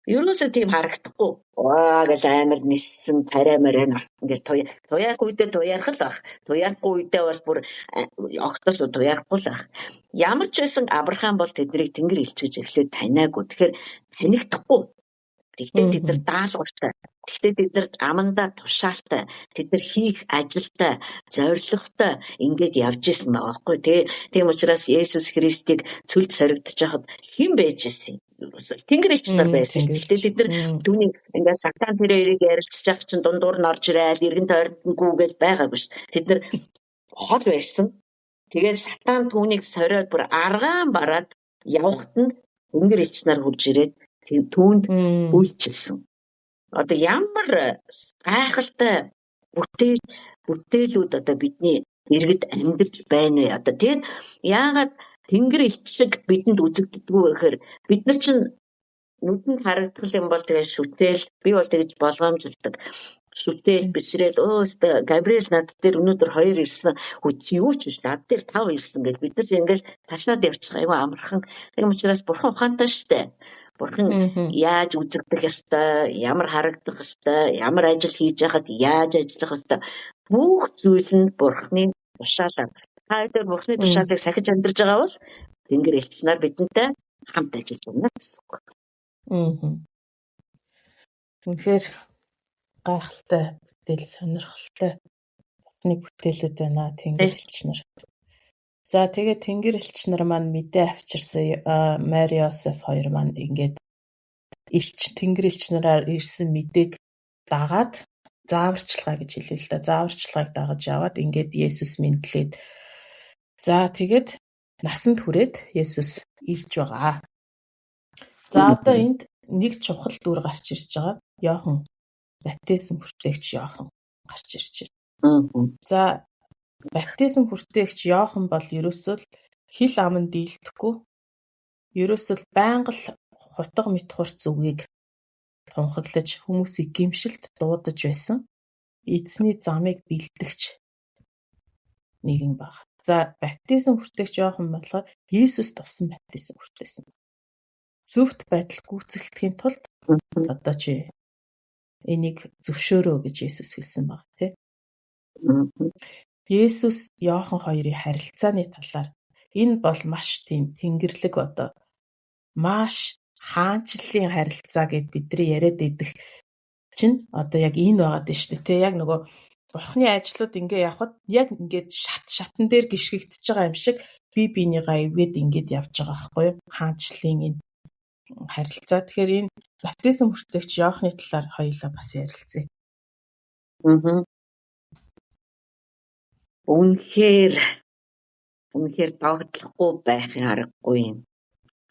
Ерөөсөө тийм харагдахгүй. Гэл амар ниссэн тариамаар байна. Ингээл туяарах үедээ туяарах л бах. Туяарахгүй үедээ бол бүр огтос туяарахгүй л бах. Ямар ч байсан Авраам бол тэднийг тэнгэр элч гэж эхлээд таниагүй. Тэгэхээр танигдахгүй. Тэгтээ тэд нар даалгавартай. Тэгтээ тэд нар амандаа тушаалтай. Тэд нар хийх ажилтай, зоригтой ингээд явж исэн байгаа байхгүй. Тийм учраас Есүс Христийг цөлд соригдож хахад хэн байж исэн? Тэнгэр элч нар байсан. Тэгтээ тэд нар түүнийг ингээд сатан тэрийг ярилцж байгаа чинь дундуур нь орж ирээл эргэн тойронгүйгээл байгаагүй ш. Тэд нар хол байсан. Тэгээд сатан түүнийг сориод бүр аргаан бараад явхад нь тэнгэр элч нар хурж ирээд түүнд үйлчилсэн. Одоо ямар гайхалтай бүтээлүүд одоо бидний иргэд амьдарч байна вэ? Одоо тэгээд яагаад тэнгэр элч шиг бидэнд үзэгддэггүй гэхээр бид нар чинь нүдэнд харагдах юм бол тэгээд шүтэл би бол тэгж болгоомжлдог. Шүтэл бичрээд өөстө Габриэл над дээр өнөөдөр 2 ирсэн. Хүч юу ч биш над дээр 5 ирсэн гэж бид нар ингээл ташаад явчих айгүй амархан. Тийм учраас бурхан ухаантай штэ. Бурхан яаж үзэгдэх ёстой, ямар харагдах ёстой, ямар ажил хийж яхад яаж ажиллах ёстой бүх зүйл нь бурханы тушаалаар. Хайдаа бурханы тушаалыг сахиж амьдарч байгаа бол тэнгэр элч нар бидэнтэй хамт ажиллаж байна гэсэн үг. Үнэхээр гайхалтай бүтээл сонирхолтой бурханы бүтээлүүд байна тэнгэр элч нар. За тэгээд тэнгэр элч нар маань мэдээ авчирсан Мари Йосеф хоёр маань ингээд тэнгэр элч нараар ирсэн мэдээг дагаад зааварчилгаа гэж хэлээ л да. Зааварчилгааг дагаж яваад ингээд Есүс мэдлээд за тэгээд насанд хүрээд Есүс ирж байгаа. За одоо энд нэг чухал дүр гарч ирж байгаа. Йохан баптизм хүртээгч Иохан гарч ирж байна. За баптизм хүртээгч Иохан бол ерөөсөө хил аман дийлдэхгүй, ерөөсөө байнга л хутга мэт хурц үгийг тунхаглаж хүмүүсийг гимшилт дуудаж байсан эзний замыг бэлтгэж нэгэн баг. За баптизм хүртээгч Иохан болохоор Есүс туссан баптизм хүртээсэн. Зөвхт байдал гүйцэтгэхийн тулд одоо чи энийг зөвшөөрөө гэж Есүс хэлсэн баг тий. Есүс Иохан хоёрын харилцааны талаар энэ бол маш тийм тэнгэрлэг одоо маш хаанчлалын харилцаа гэд бидний яриад идэх чинь одоо яг энэ байгаад нь шүү дээ тий. Яг нөгөө Бурхны ажлууд ингээ явхад яг ингээд шатн дээр гიშгэгдэж байгаа юм шиг бие биенийгаа эвгээд ингээд явж байгаа байхгүй юу? Хаанчлалын энэ харилцаа. Тэгэхээр энэ баптизм хүртээгч Иохны талаар хоёулаа бас ярилцъя. Үнэхээр догтлохгүй байхын аргагүй юм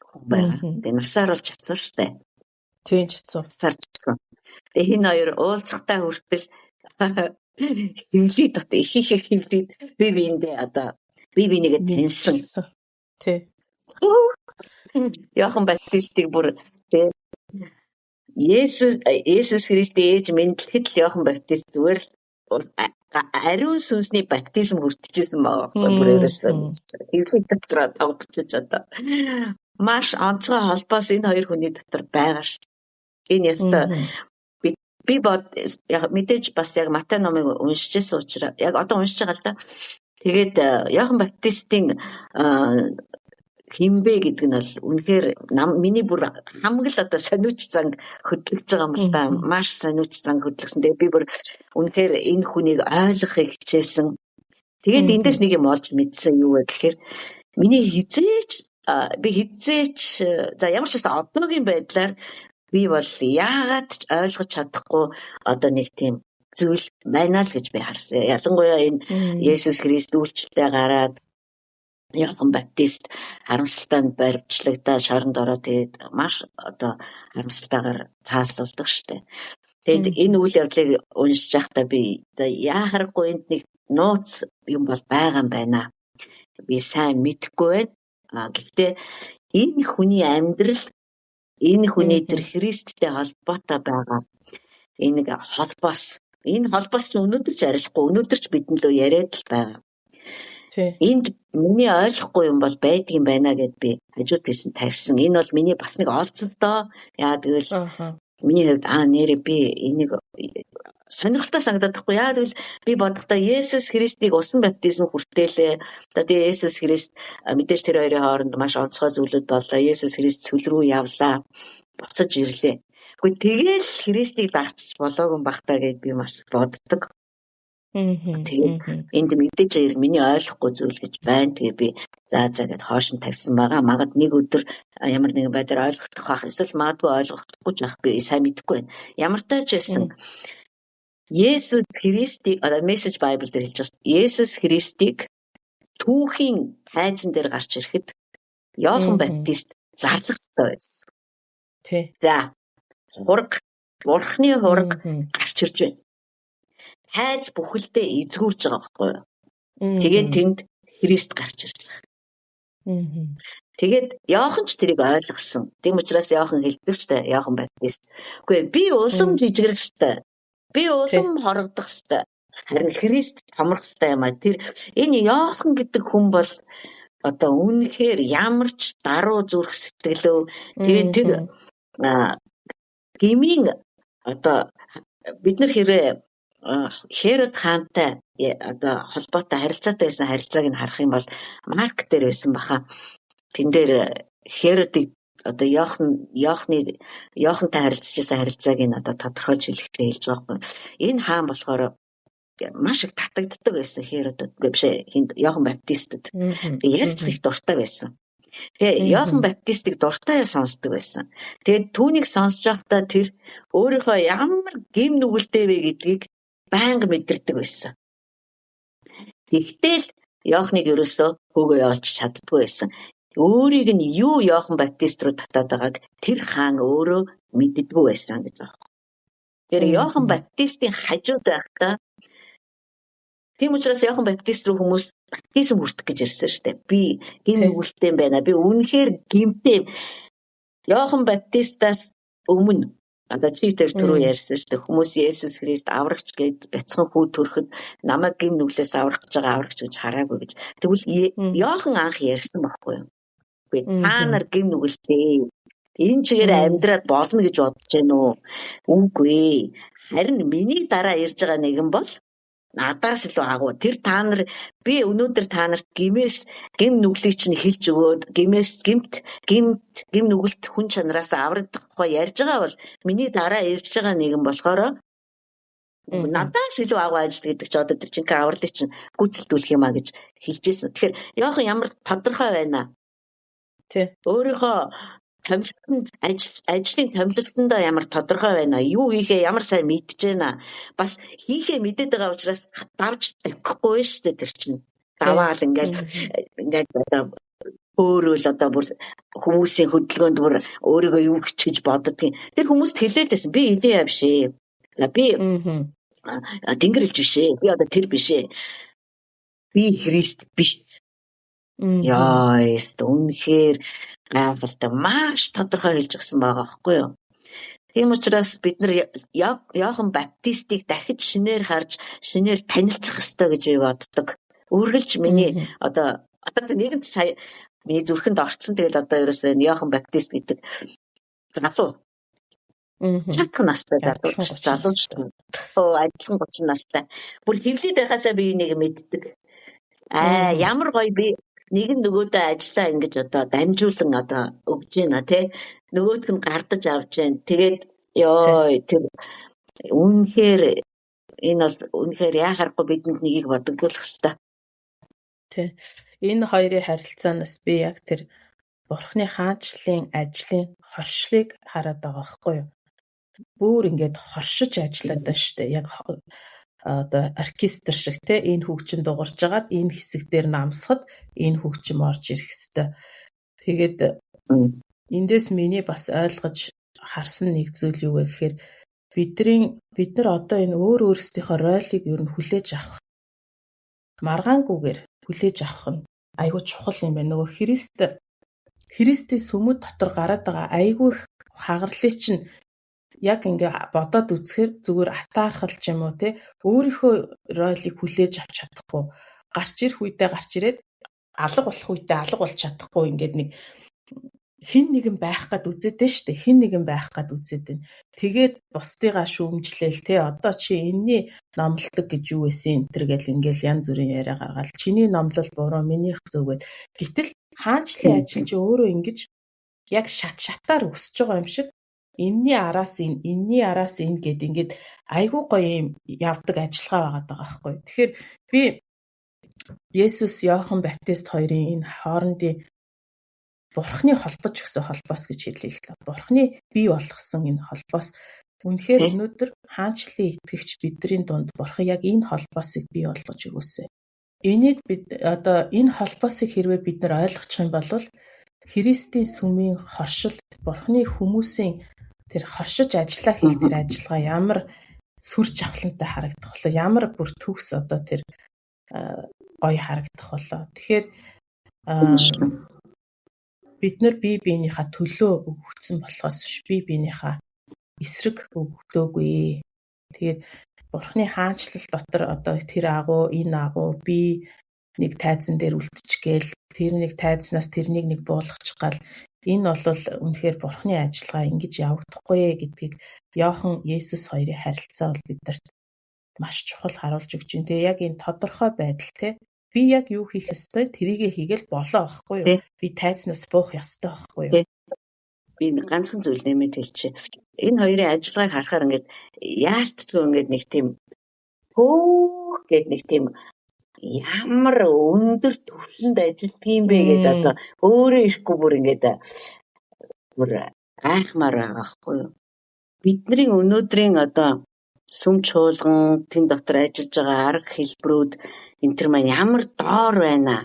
хүн байгаа. Тэгээ насаар бол чадсан шүү дээ. Тийм чадсан. Насаар чадсан. Тэгээ энэ хоёр уулзахтаа хүртэл хөвлөд одоо их хөвлөд бие биендээ одоо бие бинийгээ таньсан. Тий. Иохан Баптистыг бүр Есүс Христийн ээж мэдлэхэд л Иохан Баптист зүгээр ариун сүнсний баптизм хүртэжсэн байгаа байхгүй бүр ерөөсөө хэвлэх дотроо тавгачиж одоо маш онцгой холбоос энэ хоёр хүний дотор байгаа ш. Энэ яста би бод яг мэдээж бас яг Матай номыг уншижсэн учраас яг одоо уншиж байгаа л да. Тэгээд Иохан Баптистийн химбэ гэдэг нь бол үнэхээр миний бүр хамаг л одоо сониуч занг хөдлөж байгаа юм л да. Маш сониуч занг хөдлөсөн. Тэгээд би бүр үнэхээр энэ хүнийг ойлгохыг хичээсэн. Тэгээд эндээс нэг юм олж мэдсэн юу вэ гэхээр миний хизээч за ямар ч байсан одоогийн байдлаар би бол яагаад ч ойлгож чадахгүй одоо нэг тийм зүйл байна л гэж би харсан. Ялангуяа энэ Есүс Христ үйлчлэлээ гараад Иохан Баптист харамсалтанд баримтлагдаад шоронд ороод тэгээд маш одоо харамсалтайгаар цааслуулдаг штэ. Тэгээд энэ үйл явдлыг уншиж байхдаа би яахаргүй энд нэг нууц юм бол байгаа юм байна. Би сайн мэдэхгүй байна. Гэхдээ энэ хүний амьдрал энэ хүний тэр Христтэй холбоотой байгаа энэ холбоос ч өнөөдөр ч арилахгүй өнөөдөр ч бидэн лөө яриад л байгаа. Энд миний ойлгохгүй юм бол байдгийн байна гэд би хажууд тийш тавьсан. Энэ бол миний бас нэг олцолдоо. Яа тэгвэл миний хувьд нэрээ би энийг сонирхолтой санагдаад байхгүй. Яа тэгвэл би бодохдоо Есүс Христийг усан баптизм хүртээлээ. Одоо тэгээ Есүс Христ мэдээж тэр хоёрын хооронд маш онцгой зүйлүүд боллоо. Есүс Христ сүл рүү явлаа. Буцаж ирлээ. Гэхдээ тэгэл Христийг дагч болоогүй бахтаа гэд би маш боддог. Тэгээд энд мэдээж миний ойлгохгүй зүйл гэж байна. Тэгээ би за гэд хоош нь тавьсан байгаа. Магад нэг өдөр ямар нэгэн байдлаар ойлгох байх. Эсвэл магадгүй ойлгохгүй ч байх би сайн мэдэхгүй байна. Ямар ч байсан Есүс Христийг Message Bible дээр хэлж байгаа. Есүс Христийг түүхийн тайзан дээр гарч ирэхэд Иохан Баптист зарлах хэрэгтэй байсан. Тий. За Бурхны хураг гарч ирж байна. Хайз бүхэлдээ эзгүүрж байгаа байхгүй юу? Тэгээд тэнд Христ гарч ирж байгаа. Тэгээд Иохан ч тэрийг ойлгосон. Тийм учраас Иохан хэлдэг ч дээ Иохан Баптист. Үгүй би улам жижигрэх хэвээр. Би улам хорогдох хэвээр. Харин Христ томрох хэвээр юм а. Тэр энэ Иохан гэдэг хүн бол одоо үнэхээр ямар ч даруй зүрх сэтгэлөө тэгээд тэр гмийн одоо бид нар хэрэг Херод хаантай одоо холбоотой харилцаатай байсан харилцааг нь харах юм бол Марк дээр байсан баха. Тэн дээр Херодыг одоо Иохантай харилцажсэн харилцааг нь одоо тодорхойлж хэлэхдээ хэлж байгаа байхгүй. Энэ хаан болохоор маш их татагддаг байсан Херодод. Биш Иохан Баптистд. Ярилцах их дуртай байсан. Тэгээ Иохан Баптистыг дуртай сонсдог байсан. Тэгээд түүнийг сонсож байхдаа тэр өөрийнхөө ямар гим нүгэлтэй вэ гэдгийг байнга мэдэрдэг байсан. Тэгтэл Иоханыг ерөөсөө хөөгөө олж чаддгүй байсан. Өөрийг нь юу Иохан Баптист руу татаад байгааг тэр хаан өөрөө мэддэггүй байсан гэж байна. Тэр Иохан Баптистийн хажууд байхдаа тийм учраас Иохан Баптист руу хүмүүс баптизм хүртэх гэж ирсэн шүү дээ. Би гин нүгэлтэй юм байна. Би үнэхээр гимтэй. Иохан Баптистаас өмнө одоо чи тэр түрүү ярьсан шүү дээ. Хүмүүс Есүс Христ аврагч гэж бяцхан хүү төрөхөд намайг гин нүглээс аврагч байгаа аврагч гэж хараагүй гэж. Тэгвэл Иохан анх ярьсан байхгүй юу? Би та нар гин нүгэлтэй. Энэ чигээр амьдраад болно гэж бодож байна уу? Үгүй. Харин миний дараа ирж байгаа нэгэн бол надаас илүү агуу. Тэр та нар би өнөөдөр та нарт гим нүглийг чинь хэлж өгөөд гим нүгэлт хүн чанараас аврагдах тухай ярьж байгаа бол миний дараа ирж байгаа нэгэн болохоор надаас илүү агуу ажил гэдэг чи одоо тэр чинь авралыг чинь гүйцэлдүүлэх юм а гэж хэлжсэн. Тэгэхээр Иохан ямар тодорхой байна. Тэ. Өөрийнхөө ажлын томилолтондоо ямар тодорхой байна. Юу хийхээ ямар сайн мэдж байна. Бас хийхээ мэдээд байгаа учраас давж тавихгүй шүү дээ тэр чинь. Даваал ингээд одоо өөрөөл одоо бүр хүмүүсийн хөдөлгөөнд бүр өөрийгөө юу гэж боддгийг. Тэр хүмүүст хэлээлсэн. Би Илия биш ээ. За би Тэнгэрлэгч биш ээ. Би одоо тэр биш ээ. Би Христ биш. Яа, үнэхээр гайхалтай маш тодорхой хэлж өгсөн байгаа байхгүй юу? Тийм учраас бид нар Иохан Баптистыг дахиж шинээр харж, шинээр танилцах ёстой гэж би боддог. Үргэлж миний одоо нэгэнт сая миний зүрхэнд орцсон. Тэгэл одоо ерөөсөө Иохан Баптист гэдэг залуу. Чатах настай залуу шүү дээ. Адилхан 30 настай. Бүр хэвлээд байхасаа би энийг мэддэг. Ямар гоё би нэг нөгөөдөө ажиллаа ингэж одоо дамжуулан одоо өгж байна тий. Нөгөөдг нь гардаж авч байна. Тэгээд ёо тэр үнэхээр энэ бол үнэхээр яхахгүй бидэнд нэгийг бодогдуулах хэрэгтэй. Тий. Энэ хоёрын харилцаанаас би яг тэр Бурхны хаанчлалын ажлын хоршлыг хараад байгаа байхгүй юу? Бүр ингээд хоршиж ажиллаад байна шүү дээ. Яг одоо оркестр шиг те энэ хөгжим дуурж агаад энэ хэсэг дээр намсахад энэ хөгжим орж ирэх хэвээр. Тэгээд эндээс миний бас ойлгож харсан нэг зүйл юу вэ гэхээр бид нар одоо энэ өөрсдийнхөө ройлыг ер нь хүлээж авах маргаангүйгээр хүлээж авах нь айгүй чухал юм байна. Нөгөө Христийн сүмэд дотор гараад байгаа айгүй хагарлыг чинь яг ингээ бодоод үзэхээр зүгээр атаархал ч юм уу те өөрийнхөө ройлыг хүлээж авч чадахгүй гарч ирэх үедээ гарч ирээд алга болох үедээ алга болж чадахгүй ингээд нэг хин нэгэн байх гад үзээдэн штэ хин нэгэн байх гад үзээдэн тэгээд бусдыгаа шүүмжлээл те одоо чи энэний номлодог гэж юу байсан энэ төр гэл ингээл янз бүрийн яриа гаргаал чиний номлол буруу минийх зөвгээд гэтэл хаанчлалын ажил чи өөрөө ингэж яг шатаар өсөж байгаа юм шиг энэний араас энэ гэд ингээд айгүй гоё юм явдаг ажиллагаа байгаа байхгүй. Тэгэхээр би Есүс Иохан Баптист хоёрын энэ хоорондын Бурхны холбож өгсөн холбоос гэж хэлээ л та. Бурхны бий болгосон энэ холбоос үнэхээр өнөөдөр хаанчлалын итгэгч бидний дунд Бурхан яг энэ холбоосыг бий болгож өгөөсэй. Энийг бид одоо энэ холбоосыг хэрвээ бид нар ойлгочих юм бол Христийн сүмийн хоршил Бурхны хүмүүсийн тэр хоршиж ажиллаа хийх тэр ажиллагаа ямар сүр жавхлантай харагдах вэ? Ямар бүр төгс одоо тэр гоё харагдах болоо. Тэгэхээр бид нар бие биенийхээ төлөө өгөгдсөн болохоос бие биенийхээ эсрэг өгдөөгүй. Тэгээд Бурхны хаанчлал дотор одоо тэр агуу энэ агуу би нэг тайзан дээр үлдчихгээл тэр нэг тайзнаас тэрнийг нэг буулгачих гал энэ бол үнэхээр Бурхны ажиллагаа ингэж явагдахгүй гэдгийг Иохан Есүс хоёрын харилцаа бол бидэрт маш чухал харуулж өгч байна. Тэгээ яг энэ тодорхой байдал те би яг юу хийх ёстой тэрийгэ хийгээл болоо байхгүй юу? Би тайзнаас буух ёстой байхгүй юу? Би ганцхан зүйл нэмээд хэлчихье. Энэ хоёрын ажиллагааг харахаар ингээд яалтчгүй ингээд нэг тийм хөөх гэдэг нэг тийм ямар өндөр түвшинд ажилтг юм бэ гэдэг одоо өөрөө ирэхгүй бүр ингээд бүр гайхмаар байгаа байхгүй юу? Бидний өнөөдрийн одоо сүм чуулган тэн дотор ажиллаж байгаа арга хэлбэрүүд энэ төр маань ямар доор байна.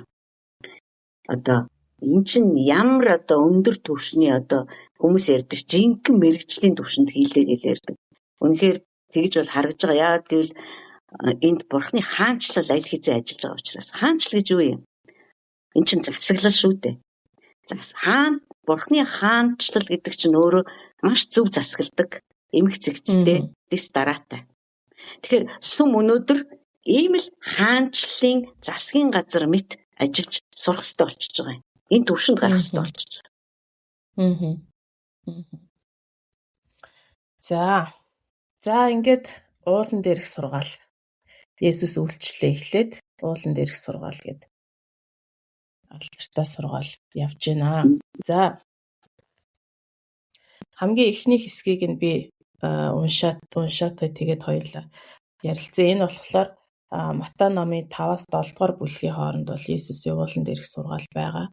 Одоо эн чинь ямар одоо өндөр түвшний одоо хүмүүс ярьдаг жинхэнэ мэрэгжлийн түвшинд хийлээ гэж ярьдаг. Үнэхээр Тэгж бол харагдж байгаа. Яагаад гэвэл энд Бурхны хаанчлал аль хэзээ ажиллаж байгаа учраас. Хаанчлал гэж юу юм? Эн чинь засаглал шүү дээ. Бурхны хаанчлал гэдэг чинь өөрөө маш зөв засагладаг, эмх цэгцтэй, дэс дараатай. Тэгэхээр сүм өнөөдөр ийм л хаанчлалын засгийн газар мэт ажиллаж сурах хэрэгтэй болчихж байгаа юм. Энэ төвшөнд гарах хэрэгтэй болчихж байгаа. За ингээд уулан дээрх сургаал. Есүс үйлчлээ эхлээд уулан дээрх сургаал гээд алдартай сургаал явж байна. За хамгийн эхний хэсгийг нь би уншаад тэгээд хоёулаа ярилцсан. Энэ болохоор Матай номын 5-7 дугаар бүлгийн хооронд бол Есүсийн уулан дээрх сургаал байгаа.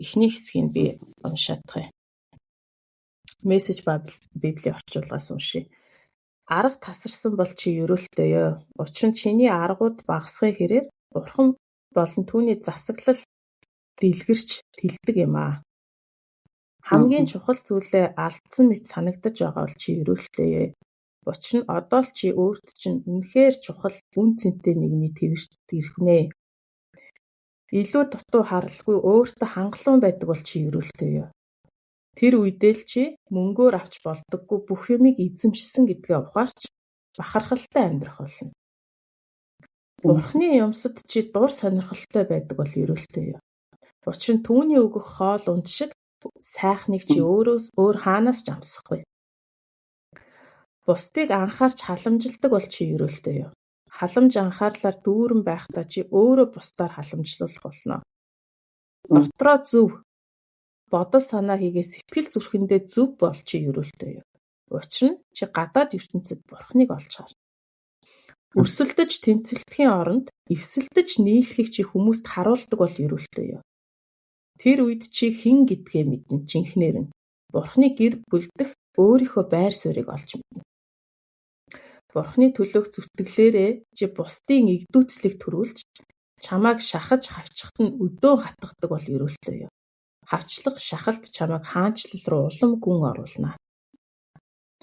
Эхний хэсгийг би уншаадах юм. Мессеж Библийн орчуулгаас уншия. Арга тасарсан бол чи ерөөлтэй ёо. Учир нь чиний аргууд багасхын хэрээр Бурхан болон түүний засаглал дэлгэрч тэлдэг юм аа. Хамгийн чухал зүйлээ алдсан мэт санагдаж байгаа бол чи ерөөлтэй. Учир нь одоо л чи өөрт чинь үнэхээр чухал үн цэнтэй нэгний тэрэгт ирхнэ. Илүү дутуу харалгүй өөртөө хангалуун байдаг бол чи ерөөлтэй. Тэр үедээ л чи мөнгөөр авч болдоггүй бүх юмыг эзэмшсэн гэдгээ ухаарч бахархалтай амьдрах болно. Бурхны юмсад чи дур сонирхолтой байдаг бол ерөөлтэй. Учир нь түүний өгөх хоол унд шиг сайхныг чи өөрөө хаанаас ч амсахгүй. Бусдыг анхаарч халамжилдаг бол чи ерөөлтэй. Халамж анхаарлаар дүүрэн байхдаа чи өөрөө бусдаар халамжлуулах болно. Дотроо зөв бодол санаа хийгээ сэтгэл зүрхэндээ зөв бол чи ерөөлтэй. Учир нь чи гадаад ертөнцид Бурхныг олж хар. Өрсөлдөж тэмцэлтэхийн оронд эвсэлдэж нийлхийг чи хүмүүст харуулдаг бол ерөөлтэй. Тэр үед чи хэн гэдгээ мэднэ жинхнээр нь. Бурхны гэр бүлдэх өөрийнхөө байр суурийг олж мэднэ. Бурхны төлөөх зүтгэлээрээ чи бусдын игдүүцлийг төрүүлж чамайг шахаж хавчихт нь өдөө хатгадаг бол ерөөлтэй. Хавчлах шахалт чамайг хаанчлал руу улам гүн оруулна.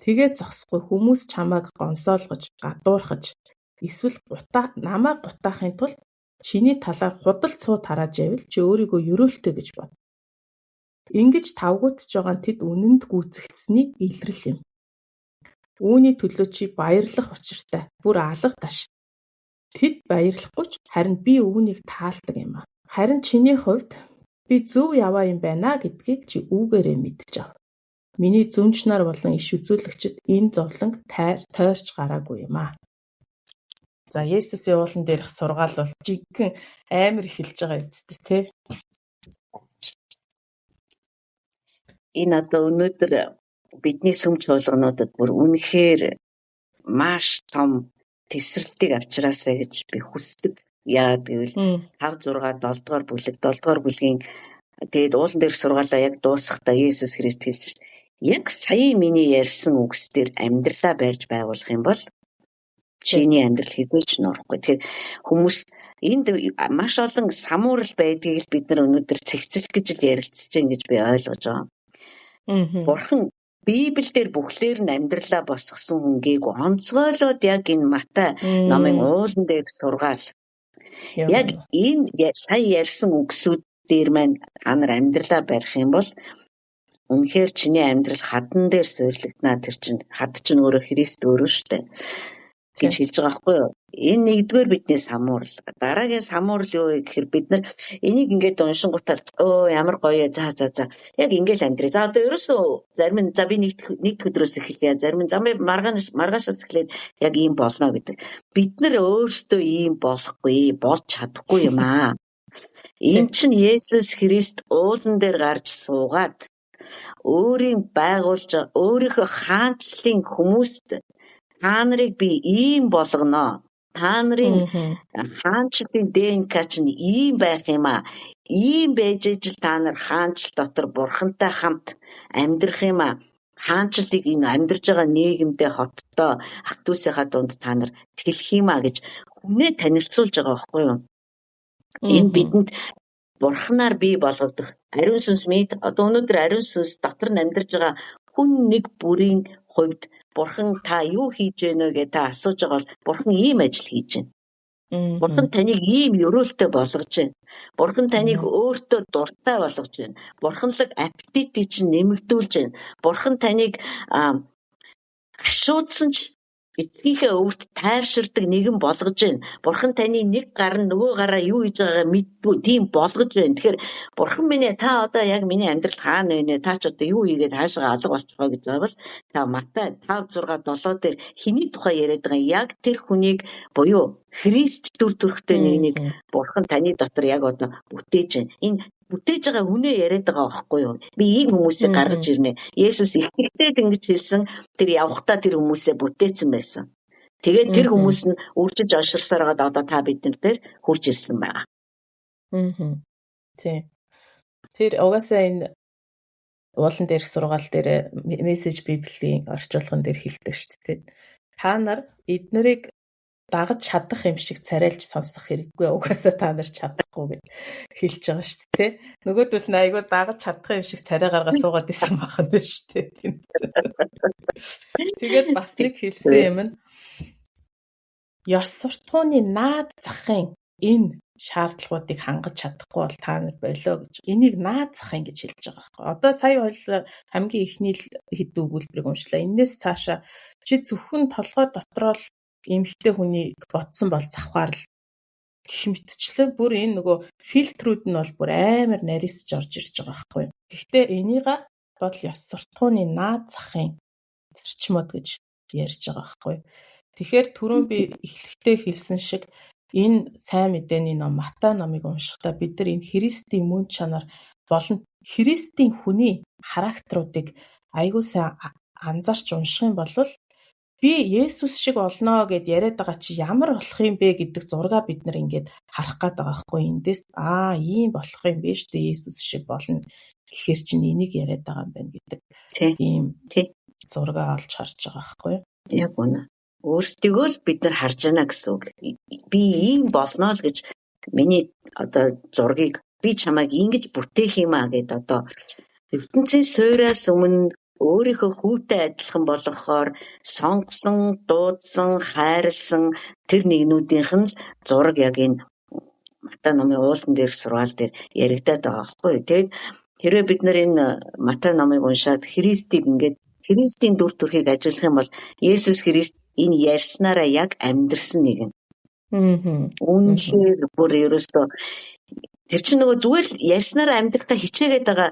Тэгээд зогсохгүй хүмүүс чамайг гонсоолгож, гадуурхаж, эсвэл намайг гутаахын тулд чиний талаар худал цуу тарааж байвал чи өөрийгөө ерөөлтэй гэж бод. Ингэж тавгуутж байгаа нь тэд үнэнд гүйцэгдсэний илрэл юм. Үүний төлөө чи баярлах учиртай, бүр алга таш. Тэд баярлахгүй ч харин би үүнийг таалдаг юм аа. Харин чиний хувьд би зөв яваа юм байна гэдгийг чи үүгээрээ мэдж ав. Миний зүмж нар болон иш үзүүлэгчид энэ зовлонг тойрч гараагүй юм аа. За Есүсийн уулан дээрх сургаал бол жинхэнэ амар эхэлж байгаа үстэй тий. Энэ одоо өнөөдөр бидний сүм чуулгануудад бүр үнэхээр маш том тесрэлтийг авчраасаа гэж би хүсдэг. Яагаад гэвэл 5, 6, 7 дугаар бүлэг, 7 дугаар бүлгийн тэгээд уулан дээрх сургаалаа яг дуусгахдаа Есүс Христ хэлсэн. Яг сая миний ярьсан үгсээр амьдралаа барьж байгуулах юм бол чиний амьдрал хэвэж нурахгүй. Тэгэхээр хүмүүс энд маш олон самуурал байдгийг л бид нар өнөөдөр цэгцэлэх гэж л ярилцж байгаа гэж би ойлгож байгаа. Бурхан Библиэлд бүхлээр нь амьдралаа босгосон хүнгийг онцгойлоод яг энэ Матай номын уулан дээрх сургаал яг энэ сая ярьсан үгсүүд дээр маань та нар амьдралаа барих юм бол үнэхээр чиний амьдрал хадан дээр суйрлагдана. Тэр чинь хад чинь өөрөө Христ өөрөө штэ гэж хэлж байгаа байхгүй юу? Энэ нэгдүгээр бидний самуурал. Дараагийн самуурал юу вэ гэхээр бид нар энийг ингээд уншингуудаа ямар гоё за. Яг ингээд амьдрий. За одоо ерөөсөө зарим нь би нэг өдрөөс эхэлье. Зарим нь маргаашаас эхлээд яг ийм болно гэдэг. Бид нар өөрсдөө ийм болохгүй, болж чадахгүй юм аа. Энэ чинь Есүс Христ уулан дээр гарч суугаад өөрийн байгуулж өөрийнхөө хаанчлалын хүмүүст та нарыг би ийм болгоно. Та нарын хаанчлалын ДНК чинь ийм байх юм аа. Ийм байж ижил та нар хаанчлал дотор Бурхантай хамт амьдрах юм аа. Хаанчлалыг энэ амьдарж байгаа нийгэмдээ хоттой ах дүүсийнхаа дунд та нар тэлэх юм аа гэж хүнээ танилцуулж байгаа байхгүй юу? Энэ бидэнд Бурханаар бий болгогдох ариун сүнс мэд одоо өнөөдөр ариун сүнс дотор нь амьдарж байгаа хүн нэг бүрийн хувьд Бурхан та юу хийж байна вэ гэж та асууж байгаа бол Бурхан ийм ажил хийж байна. Бурхан таныг ийм ёроолтой болгож байна. Бурхан таныг өөртөө дуртай болгож байна. Бурханлаг аппетитийг чинь нэмэгдүүлж байна. Бурхан таныг гашуудсан ч эцгийнхээ өвөрт тайвширдаг нэгэн болгож байна. Бурхан таны нэг гар нь нөгөө гараа юу хийж байгаагаа мэддгүй тийм болгож байна. Тэгэхээр Бурхан минь ээ та одоо яг миний амьдрал хаана вэ? Та ч одоо юу хийгээд хаашаа алга болчих вэ гэж байвал та Матай 5:6-7 дээр хэний тухай яриад байгаа яг тэр хүнийг буюу Христ дүр төрхтэй нэг Бурхан таны дотор яг одоо бүтээж байна. Энэ бүтээж байгаа хүнээ яриад байгаа байхгүй юу? Би ийм хүмүүсийг гаргаж ирнэ. Есүс ихтэй ингэж хэлсэн тэр явхдаа тэр хүмүүсээ бүтээсэн байсан. Тэгээд тэр хүмүүс нь үржиж онширсаар байгаа одоо та биднэр дээр хурж ирсэн байгаа. Тийм. Тэр угаасаа энэ уулан дээрх сургаал дээр мессеж библийн орчуулган дээр хэлдэг шүү дээ. Та нар эднэрийг дагаж чадах юм шиг царайлж сонсох хэрэггүй. Угаасаа та нар чадахгүй гэж хэлж байгаа шүү дээ. Нөгөөдөл нь айгүй дагаж чадах юм шиг царай гаргаа суугаад исэн бахан байна шүү дээ. Тэгээд бас нэг хэлсэн юм нь ёс суртахууны наад захын энэ шаардлагуудыг хангаж чадахгүй бол та нар болоо гэж. Энийг наад захын гэж хэлж байгаа байхгүй. Одоо сая хоёул хамгийн ихний хэд өгүүлбэрийг уншлаа. Энээс цаашаа чи зөвхөн толгой дотроо л эмэгтэй хүнийг бодсон бол завхаар л гэх мэтчлэн бүр энэ нөгөө фильтрүүд нь бол бүр амар нарийсж орж ирж байгаа байхгүй. Гэхдээ энийг бол ёс суртахууны наад захын зарчмууд гэж ярьж байгаа байхгүй. Тэгэхээр түрүүн би эхлэхдээ хэлсэн шиг энэ сайн мэдээний ном Матай номыг уншихдаа бид нар энэ Христийн мөн чанар болон Христийн хүний характеруудыг аягүй сайн анзаарч унших юм бол би Есүс шиг олноо гэд яриад байгаа чи ямар болох юм бэ гэдэг зургаа бид нар ингээд харах гээд байгаа хгүй. Эндээс ийм болох юм биш үү Есүс шиг болно гэхэр чинь энийг яриад байгаа юм байна гэдэг ийм зургаа олж харж байгаа хгүй. Яг үнэ. Өөрсдөө л бид нар харж байна гэсэн үг. Би ийм болно л гэж миний одоо зургийг би чамайг ингэж бүтээх юм гэд одоо ертөнцийн суйраас өмнө өөрийнхөө хүүтэй адилхан болгохоор сонгосон, дуудсан, хайрлсан тэр нэгнүүдийнх нь зураг яг энэ Матай номын уулан дээрх сургаал дээр яригадаад байгаа байхгүй юу. Тэгээд хэрвээ бид нар энэ Матай номыг уншаад Христийг ингээд Христийн дүр төрхийг ажиллах юм бол Есүс Христ энэ ярьснараа яг амьдрсан нэгэн. Үнэхээр бүр ерөөсөө тэр чинь нөгөө зүгээр л ярьснараа амьдрахтаа хичээгээд байгаа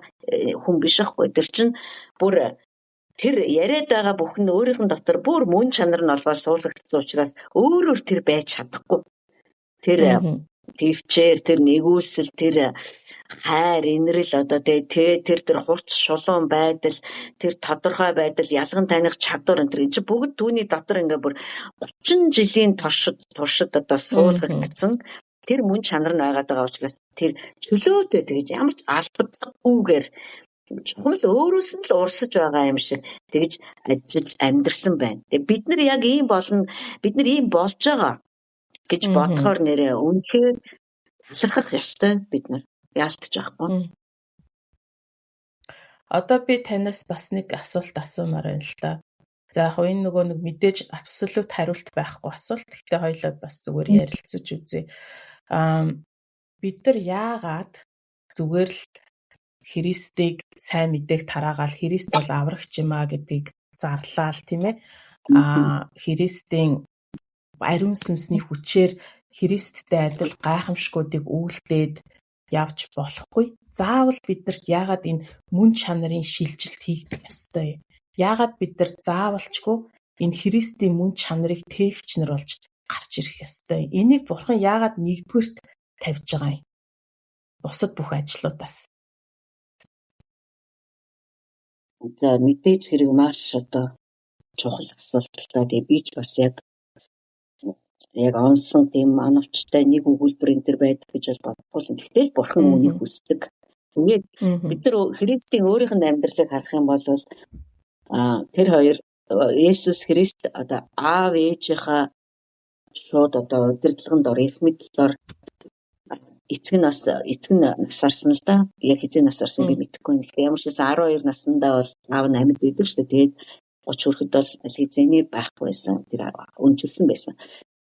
хүн биш байхгүй. Тэр чинь бүр тэр яриад байгаа бүхэн өөрийнх нь дотор бүр мөн чанар нь олгож суулгагдсан учраас өөрөөр тэр байж чадахгүй. Тэр төвчээр тэр нэгүүлсэл тэр хайр инрэл одоо тэр хурц шулуун байдал тэр тодорхой байдал ялган таних чадвар энэ чи бүгд түүний дотор ингээ бүр 30 жилийн туршид одоо суулгагдсан тэр мөн чанар нь байгаад байгаа учраас тэр чөлөөтэй тэгж ямар ч албадгүйгээр чухал өөрөөс нь л урсаж байгаа юм шиг тэгж ажиллаж амьдрсан байна. Тэгээ бид нар яг ийм болно бид нар ийм болж байгаа гэж бодохоор нэрээ үнэхээр талархах ёстой бид нар яалтж байхгүй. Одоо би танаас бас нэг асуулт асуумаар байна л да. За яг энэ нөгөө нэг мэдээж абсолют хариулт байхгүй асуулт. Гэхдээ хоёулаа бас зүгээр ярилцаж үзье. Бид нар яагаад зүгээр л Христийг сайн мэдээг тараагаал Христ бол аврагч юм гэдгийг зарлаа л тийм ээ. Христийн ариун сүнсний хүчээр Христтэй адил гайхамшгуудыг үйлдээд явж болохгүй. Заавал биднэрт яагаад энэ мөн чанарын шилжилт хийгдэх ёстой юм? Яагаад бид нар заавалчгүй энэ Христийн мөн чанарыг тээгчнэр болж гарч ирэх ёстой юм? Энийг Бурхан яагаад нэгдүгээрт тавьж байгаа юм? Бусад бүх ажлуудаас. За мэдээж хэрэг маш одоо чухал асуулт л та. Тэгээ би ч бас яг онсон тийм оновчтой нэг өгүүлбэр энэ төр байдаг гэж бодохгүй л. Гэтэл Бурхан үүнийг хүсдэг. Тэгээд бид нар Христийн өөрийнх нь амьдралыг харах юм бол тэр хоёр Есүс Христ одоо аав ээжийнхаа шууд одоо удирдлагын дор эрх мэдлэлээр эцэг нь насарсан л да. Яг хэзээ насарсан би мэдэхгүй. Гэхдээ ямар ч байсан 12 наснда бол аав нь амьд байдаг шүү дээ. Тэгээд хүрэхэд бол хизээний байхгүй байсан. Тэр өнчилсөн байсан.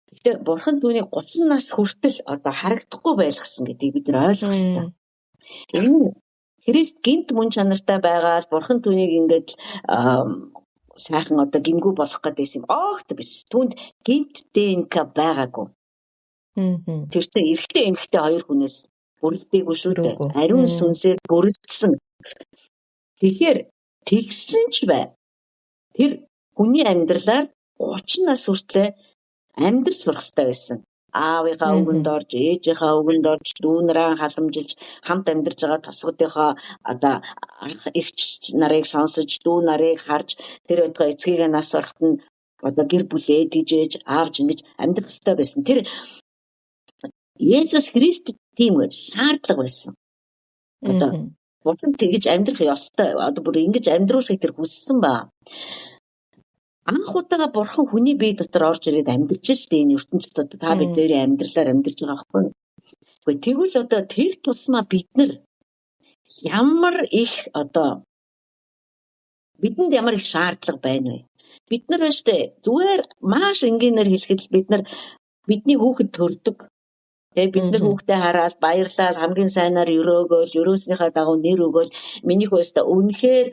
Гэхдээ бурхан түүний 30 нас хүртэл одоо харагдахгүй байлгасан гэдгийг бид нар ойлгох хэрэгтэй. Энэ Христ гинт мөн чанартай байгаа л бурхан түүнийг ингээд сайхан одоо гимгүү болох гэдээсэн огт биш. Түүнд гинт ДНК байгаагүй. Тэр чинь эрэгтэй эмэгтэй хоёр хүнээс бүрэлдээгүй шүү дээ. Ариун сүнсээр бүрэлдсэн. Тэгэхээр тэгсэн ч бай. Тэр хүний амьдралаар 30 нас хүртлээр амьдрал сурах хэрэгтэй байсан. Аавынхаа үгэнд орж, ээжийнхаа үгэнд орж, дүүнрээ халамжилж, хамт амьдарч байгаа тусгадынхаа одоо эгч нарыг сонсож, дүү нарыг харж, тэр өдгөө эцгийгээ нас орохт нь одоо гэр бүлээ дижээж, аавж ингэж амьдрах хэрэгтэй байсан. Тэр Есүс Христ тийм шаардлага байсан. Одоо бурхан тэгж амьдрах ёстой. Одоо бүр ингэж амьдруулахыг тэр хүссэн ба. Анх удаага бурхан хүний бие дотор орж ирээд амьдарч л дээ энэ ертөнцид одоо та бидний амьдралаар амьдарч байгаа байхгүй. Тэгвэл одоо тэр тусмаа бид нар ямар их одоо бидэнд ямар их шаардлага байна вэ? Бид нар ба штэ зүгээр маш энгийнээр хэлэхэд бид нар бидний хүүхэд төрдөг. Тэгээ бид нар хүүхдээ хараад баярлал хамгийн сайнаар өрөөгөөл, өрөөснийхаа дагуу нэр өгөөл минийх өстө үнэхээр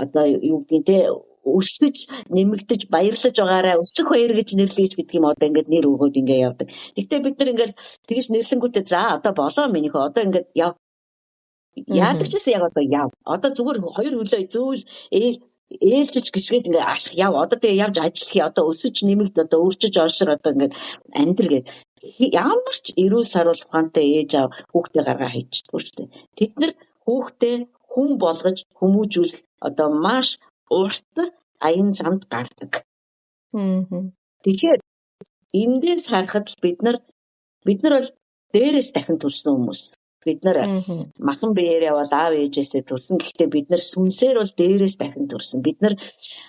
одоо юу гэдгийг те өсөж нэмэгдэж баярлаж байгаараа өсөх баяр гэж нэрлэж гэдэг юм одоо ингээд нэр өгөөд ингээд явдаг. Гэхдээ бид нар ингээд тэгж нэрлэнгүүтээ за одоо болоо минийхөө одоо ингээд яв. Яадаг ч гэсэн яг одоо яв. Одоо зүгээр хоёр хөлөө зөөл ээлжиж гисгээд ингээд алах яв. Одоо тэгээ явж ажиллах одоо өсөж нэмэгд одоо өрчөж оншир одоо ингээд амьдр гээд ямар ч эрүүл саруул ухаантай ээж аав хүүхдээ гаргаа хийчихдэг шүү дээ. Тэд нар хүүхдээ хүн болгож хүмүүжүүлэх одоо маш урт аян замд гардаг. Тэгэхээр эндээс харахад бид нар бол дээрээс дахин төрсөн хүмүүс. Бид нар махан биеэрээ бол аав ээжээсээ төрсөн. Гэхдээ бид нар сүнсээр бол дээрээс дахин төрсөн. Бид нар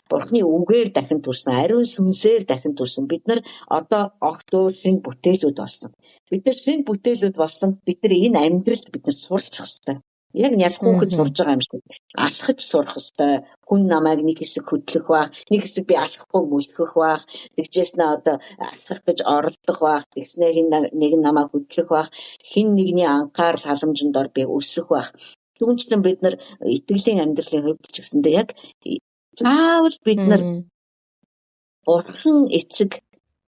бурхны үгээр дахин төрсөн. Ариун сүнсээр дахин төрсөн. Бид нар одоо огт өөр шинэ бүтээлүүд болсон. Бид нар шинэ бүтээлүүд болсон. Бид нар энэ амьдралд бид нар суралцах хэрэгтэй. Яг ялах хүүхэд сурж байгаа юм шиг. Алхаж сурах хэрэгтэй. Хүн намайг нэг хэсэг хөдлөх бах, нэг хэсэг би алхахгүй мүлхэх бах, тэгжээснээ одоо алхах гэж оролдох бах, тэгснээ хин нэг намайг хөдлөх бах, хин нэгний анхаарал халамжинд ор би өсөх бах. Түүнчлэн бид нар итгэлийн амьдралын хувьд ч гэсэндээ яг заавал бид нар бурхан эцэг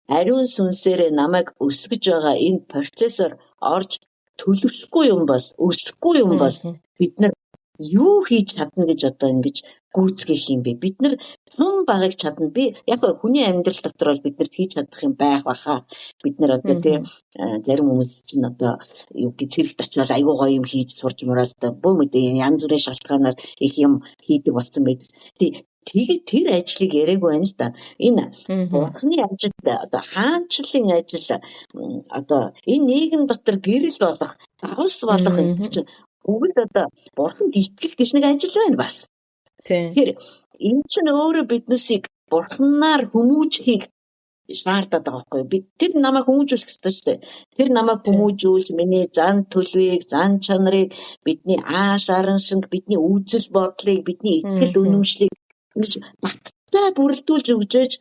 ариун сүнсээр намайг өсгөж байгаа энэ процессор орж төлөвшгүй юм бол, өсөхгүй юм бол бид нар юу хийж чадна гэж одоо ингэж гүйцгэх юм бэ? Бид нар тун багыг чадна. Би яг хүний амьдрал дотор бол бид нарт хийж чадах юм байх баха. Бид нар одоо тийм зарим хүмүүс чинь одоо юу гэдэг зэрэгт очивол айгуу гоё юм хийж сурж мураад бөө мэдээ янз бүрийн шалтгаанаар их юм хийдэг болсон байдаг. Тэгээд тэр ажлыг яриаггүй байна л да. Энэ бурхны ажил одоо хаанчлалын ажил одоо энэ нийгэм дотор гэрэл болох, давс болох юм чинь бүгд одоо бурханд итгэх гэж нэг ажил байна бас. Тэгэхээр энэ чинь өөрөө биднээсийг бурханаар хүмүүжихийг шаардаад байгаа байхгүй. Бид тэр намайг хүмүүжүүлэх ёстой шүү дээ. Тэр намайг хүмүүжүүлж миний зан төлөвийг, зан чанарыг, бидний ааш араншинг, бидний үзэл бодлыг, бидний итгэл үнэмшлийг ингэж баттай бүрэлдүүлж өгчөөж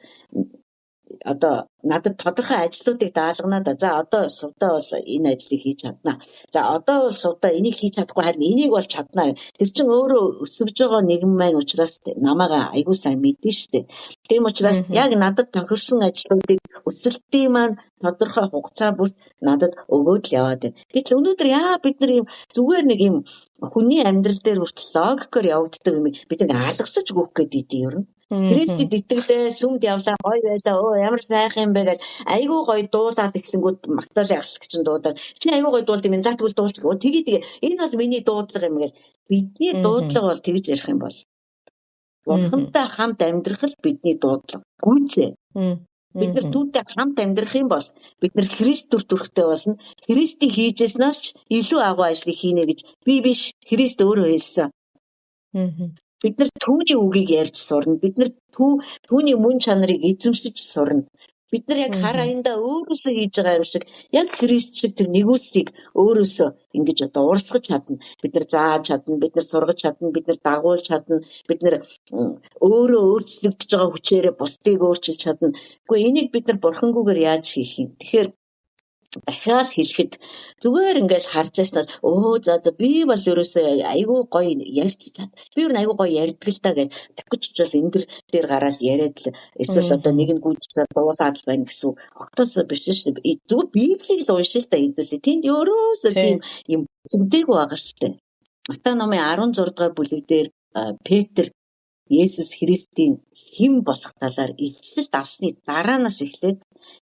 одоо надад тодорхой ажлуудыг даалгана да. За одоо сувдаа бол энэ ажлыг хийж чадна. За одоо бол сувдаа энийг хийж чадахгүй харин энийг бол чадна. Тэр чинь өөрөө өсөж байгаа нэгэн маань учраас намайг айгуу сайн мэднэ шүү дээ. Тийм учраас яг надад тохирсон ажлуудыг өсөлтийн маань тодорхой хугацаа бүр надад өгөөд л яваад байна. Гэтэл өнөөдөр бид нар юм зүгээр нэг юм хүний амьдрал дээр хүртэл логикоор явагддаг юм бид нэг алгасаж өгөх гэдэг юм ер нь. Христэд итгэлээ, сүмд явлаа, гоё байлаа, ямар сайхан юм бэ гэж айгүй гоё дуулаад эхлэнгүүд Магдалины ахлагч нь дуудаад чи айгүй гоё дуулд юм, за тэгвэл дуулж тэгээ энэ бол миний дуудлага юм гэж бидний дуудлага бол тэгж ярих юм бол бурхантай хамт амьдрах л бидний дуудлага. Гүйцээ. Бид нар түүнтэй хамт амьдрах юм бол бид нар Христ дүр төрхтэй болно. Христийн хийжсэнээс ч илүү агуу ажлыг хийнэ гэж би биш Христ өөрөө хэлсэн. Бид нар түүний үгийг ярьж сурна. Бид нар түүний мөн чанарыг эзэмшиж сурна. Бид нар яг хар аяндаа өөрөөсөө хийж байгаа юм шиг яг Христ шиг тэр нэгүслийг өөрөөсөө ингэж одоо урсгаж чадна. Бид нар зааж чадна, бид нар сургаж чадна, бид нар дагуулж чадна, бид нар өөрөө өөрчлөгдөж байгаа хүчээрээ бусдыг өөрчилж чадна. Гэхдээ энийг бид нар бурхангүйгээр яаж хийх юм? Тэгэхээр дахиад хэлэхэд зүгээр ингээл харж яснаас за би бол ерөөсөө айгүй гоё ярьж чад. Би юу айгүй гоё ярьдаг л та гэж тахиж очвол энэ дээр гараад яриад л эсвэл одоо нэг нь гүйцэд дуусаад л байна гэсэн огтос биш шүү дээ. Зүгээр Библийг л уншиж та хэдүүлээ. Тэнд ерөөсөө тийм юм зүгдээгүй байгаа шүү дээ. Матай номын 16 дугаар бүлэг дээр Петр Есүс Христийн хэн болох талаар илчлэлт авсны дараанаас эхлээд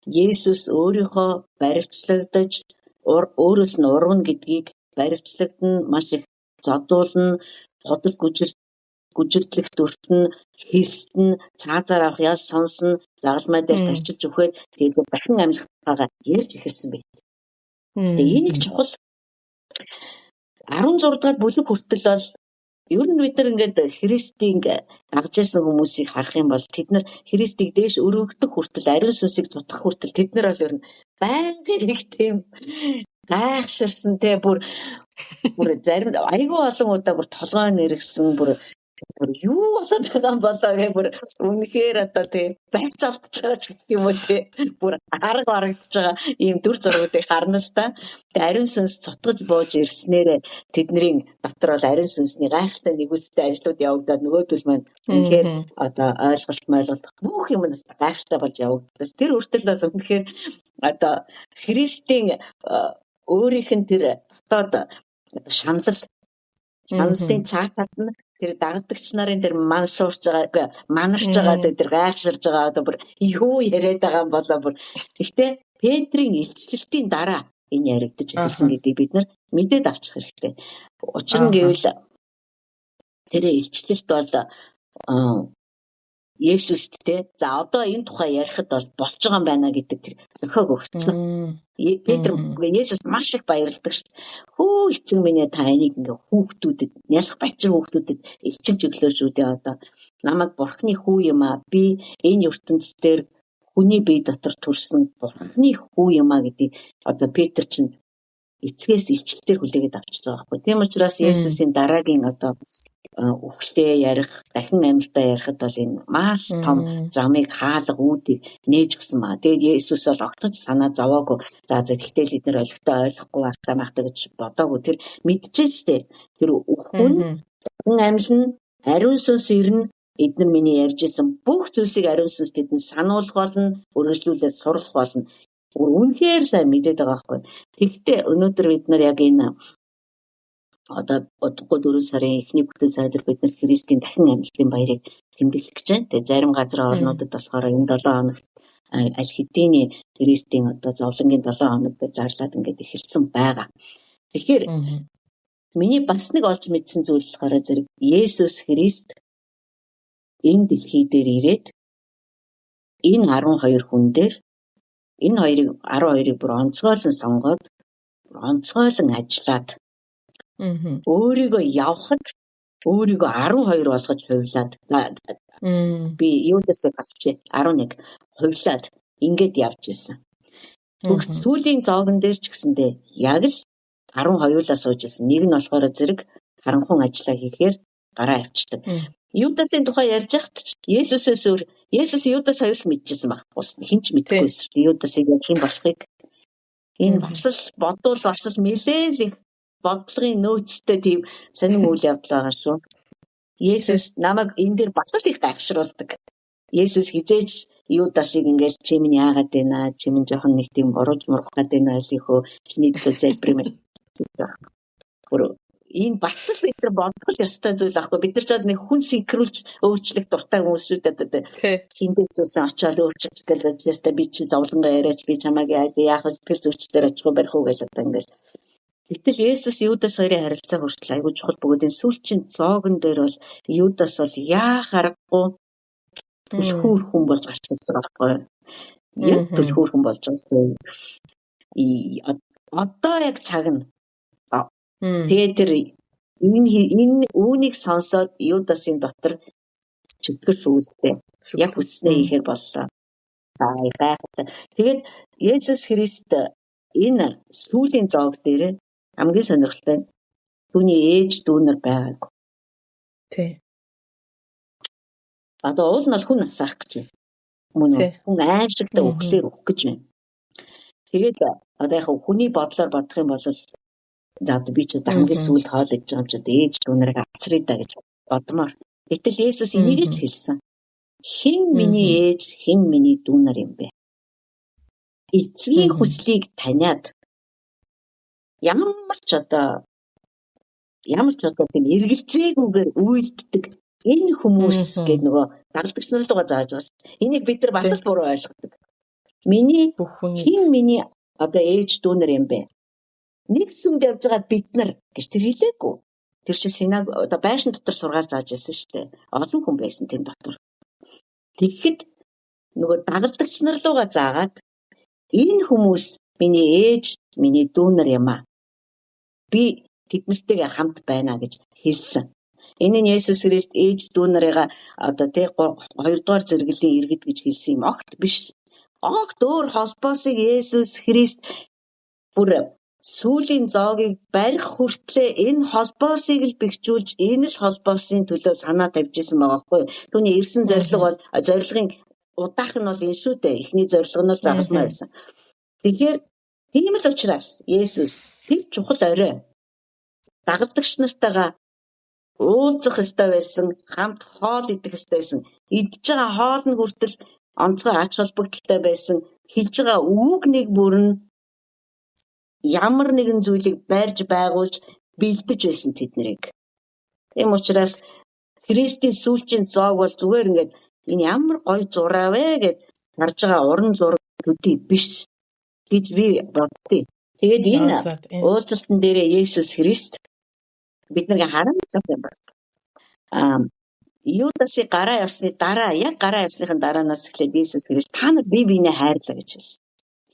Есүс өөрийнхөө баривчлагдаж өөрөөс нь урвна гэдгийг баривчлагдана, маш их зодуулна, бодол гүжирдлэх дүртэн, хэлсэн, цаазаар авах яс сонсно, загалмай дээр тарчилж өгөхөд тэгээд дахин амьлах байгаа ярьж эхэлсэн байт. Тэгээд энийг чухал 16 дугаар бүлэг хүртэл бол ер нь бид нар ингээд Христийг дагж байсан хүмүүсийг харах юм бол тэд нар Христийг дээш өргөгдөх хүртэл, ариун сүнсийг цутгах хүртэл тэд нар бол ер нь байнгын нэг тийм гайхширсан те бүр зарим айгүй олон удаа бүр толгой нэргсэн бүр юу болоод байгаа юм болоо гэх бүр үнэхээр одоо тийм байц алдчихж байгаа ч гэх юм уу те бүр арга барагдж байгаа ийм дүр зургуудыг харна л та. Тэгээ ариун сүнс цутгаж бууж ирснээр тэдний дотор бол ариун сүнсний гайхалтай нэгүстэй ажлууд явагдаад нөгөөдөл маань үнэхээр одоо ойлголт бүх юм гайхалтай болж явагдав. Тэр үртэл бол үнэхээр одоо Христийн өөрийнх нь тэр дотоод шаналлын цаатаад нь тэр дагдагч нарын тэр манарч байгаа тэр гайхширж байгаа одоо бүр юу яриад байгаа юм болоо бүр. Гэхдээ Петрийн илчлэлтийн дараа энэ яригдаж эхэлсэн гэдгийг бид нар мэдээд авчих хэрэгтэй. Учир нь гэвэл тэр илчлэлт бол Есүст те за одоо энэ тухай ярихад бол болж байгаа юм байна гэдэг тэр зохиог өгсөн. Петр Есүс маш их баярлдаг шүү. Хөө эцэг минь та энийг ингээ хүүхдүүдэд нялх бачир хүүхдүүдэд илчилж өглөө шүү дээ одоо. Намайг бурхны хүү юм аа. Би энэ ертөнцийн хүний бие дотор төрсөн бурхны хүү юм аа гэдгийг одоо Петр чинь эцгээс илчлэлтээр хүлээгээд авчиж байгаа байхгүй. Тийм учраас Есүсийн дараагийн одоо үхлээ ярих, дахин амьлтаа ярихад бол энэ маш том замыг хаалга үүдийг нээж өгсөн маа. Тэгээд Есүс бол огтж санаа зовоогүй. За тэгтэл эдгээр ойлгохгүй байхтаа гэж бодоогүй. Тэр мэдчихэж штэ. Тэр үхэн дахин амьлна, ариун сүнс ирнэ. Эдгээр миний ярьж исэн бүх зүйлсийг ариун сүнс тэдэнд сануулах болно, үргэлжлүүлээд сурах болно. Үнэхээр сайн мэдээд байгаа байхгүй. Тэгэхдээ өнөөдөр бид нар яг энэ одоо 4 сарын эхний бүтээл сайдэр бид нар Христийн дахин амьлтын баярыг тэмдэглэх гэж байна. Тэгээ зарим газар орнуудад болохоор энэ 7 хоногт аль хэдийн Христийн одоо зовлонгийн 7 хоногт зарлаад ингээд эхэлсэн байгаа. Тэгэхээр миний бас нэг олж мэдсэн зүйл болохоор зэрэг Есүс Христ энэ дэлхий дээр ирээд энэ 12 хүн дээр энэ 12-ыг бүр онцгойлон сонгоод онцгойлон ажиллаад өөрийгөө явхад өөрийгөө 12 болгож хувилаад би юудаас басчих 11 хувилаад ингээд явж исэн. Бүх сүүлийн зоогон дээр ч гэсэндээ яг л 12-аас сууж исэн. Нэг нь болохоор зэрэг харанхуй ажиллаа хийхээр гараа авчдаг. Юудасын тухай ярьж байхад ч Есүс Юдас хоёр л мэдчихсэн баг. Бус хинч мэдэхгүй байсан. Юдасыг яг хэн болохыг энэ бас л бодвол бас л нэлээл бодлогын нөөцтэй тийм сонин үйл явдал байгаа шүү. Есүс намайг энэ дээр бас л их гайхшруулдаг. Есүс хизээж Юдасыг ингээл чи минь яагаад байна? Чи минь жоохон нэг тийм бурууж мурах гэдэг байна лихөө. Чиний төлөө залбирмэл. Энэ бас л бид нар бодох ёстой зүйл аахгүй. Бид нар ч нэг хүн синхруулж өөрчлөх дуртай хүмүүс шүү дээ. Хиндээ зүйлсэн очиад өөрчлөж гэлээ. Би чи зовлонгоо яриач би чамайг яах вэ? Сэтгэл зүйчдэр очихгүй барих уу гэж одоо ингээл. Гэтэл Есүс Юдас хоёрын харилцаа хүртэл айгүй чухал бөгөөд энэ сүүлчийн зоогон дээр бол Юдас бол яах аргагүй түлхүүр хүн болж гарч ирж байгаа байхгүй. Яг түлхүүр хүн болж байгаа шүү. Одоо яг цаг нь тэгээд тэр энэ үүнийг сонсоод Юдасын дотор чөтгөр шүүлтэй яг үтснээ хийхээр боллоо. гайхалтай. Тэгээд Есүс Христ энэ сүүлийн зоог дээр хамгийн сонирхолтой нь түүний ээж дүүнэр байгаагүй. Тий. Одоо уул нь бол хүн насаарах гэж байна. Мөн үү? Хүн аимшигтай өгөхлөөр өгөх гэж байна. Тэгээд одоо яг хүний бодлоор бодох юм бол за би ч одоо хамгийн сүүлд хоол идэж байгаа юм чи ээж дүүнэрийг авцрыг да гэж бодмоор. Гэтэл Есүс энийг ч хэлсэн. Хэн миний ээж, хэн миний дүүнэр юм бэ? Эцгийн хүслийг таниад ямар ч одоо тийм эргэлзээгүйгээр үйлддэг энэ хүмүүс гэдэг нөгөө дагалдагч нар л зааж байгаа шүү. Энийг бид нар бас л буруу ойлгодог. Хэн миний одоо ээж дүүнэр юм бэ? Нэг сүмд явж байгаа бид нар гэж тэр хэлээгүй. Тэр чинь синаг одоо байшин дотор сургаал зааж байсан шүү дээ. Олон хүн байсан тэнд дотор. Тэгэхэд нөгөө дагалдагч нар руугаа заагаад энэ хүмүүс миний ээж, миний дүүнэр юм аа. Би тэднэртэйгээ хамт байна гэж хэлсэн. Энэ нь Есүс Христ ээж дүүнэрээ одоо тэг 2 дугаар зэрэглэлийн иргэд гэж хэлсэн юм огт биш. Огт өөр холбоосыг Есүс Христ бүр сүүлийн зоогийг барих хүртлээр энэ холбоосыг л бэхжүүлж энэ л холбоосын төлөө санаа тавьж исэн байгаа байхгүй. Түүний ирсэн зорилго бол зорилгын удаах нь бол энэ шүү дээ. Эхний зорилго нь л загалмай байсан. Тэгэхээр тийм л учраас Есүс тэр чухал орой дагалдагч нартайгаа уулзах ёстой байсан, хамт хоол идэх ёстой байсан. Идж байгаа хоол нь хүртэл онцгой ач холбогдолтой байсан. Хэлж байгаа үг нэг бүр нь ямар нэгэн зүйлийг барьж байгуулж бэлдэж байсан тэднийг. Тийм учраас Христийн сүүлчийн зоог бол зүгээр ингээд энэ ямар гоё зураа вэ гэд харж байгаа уран зураг төдий биш гэж би боддیں۔ Тэгээд энэ уулзалтан дээр Есүс Христ биднийг харамж авсан байна. Юдасын гараа явсны дараа, яг гараа явсныхын дараанаас эхлээд Есүс Христ та нар бие биенээ хайрлаа гэж хэлсэн.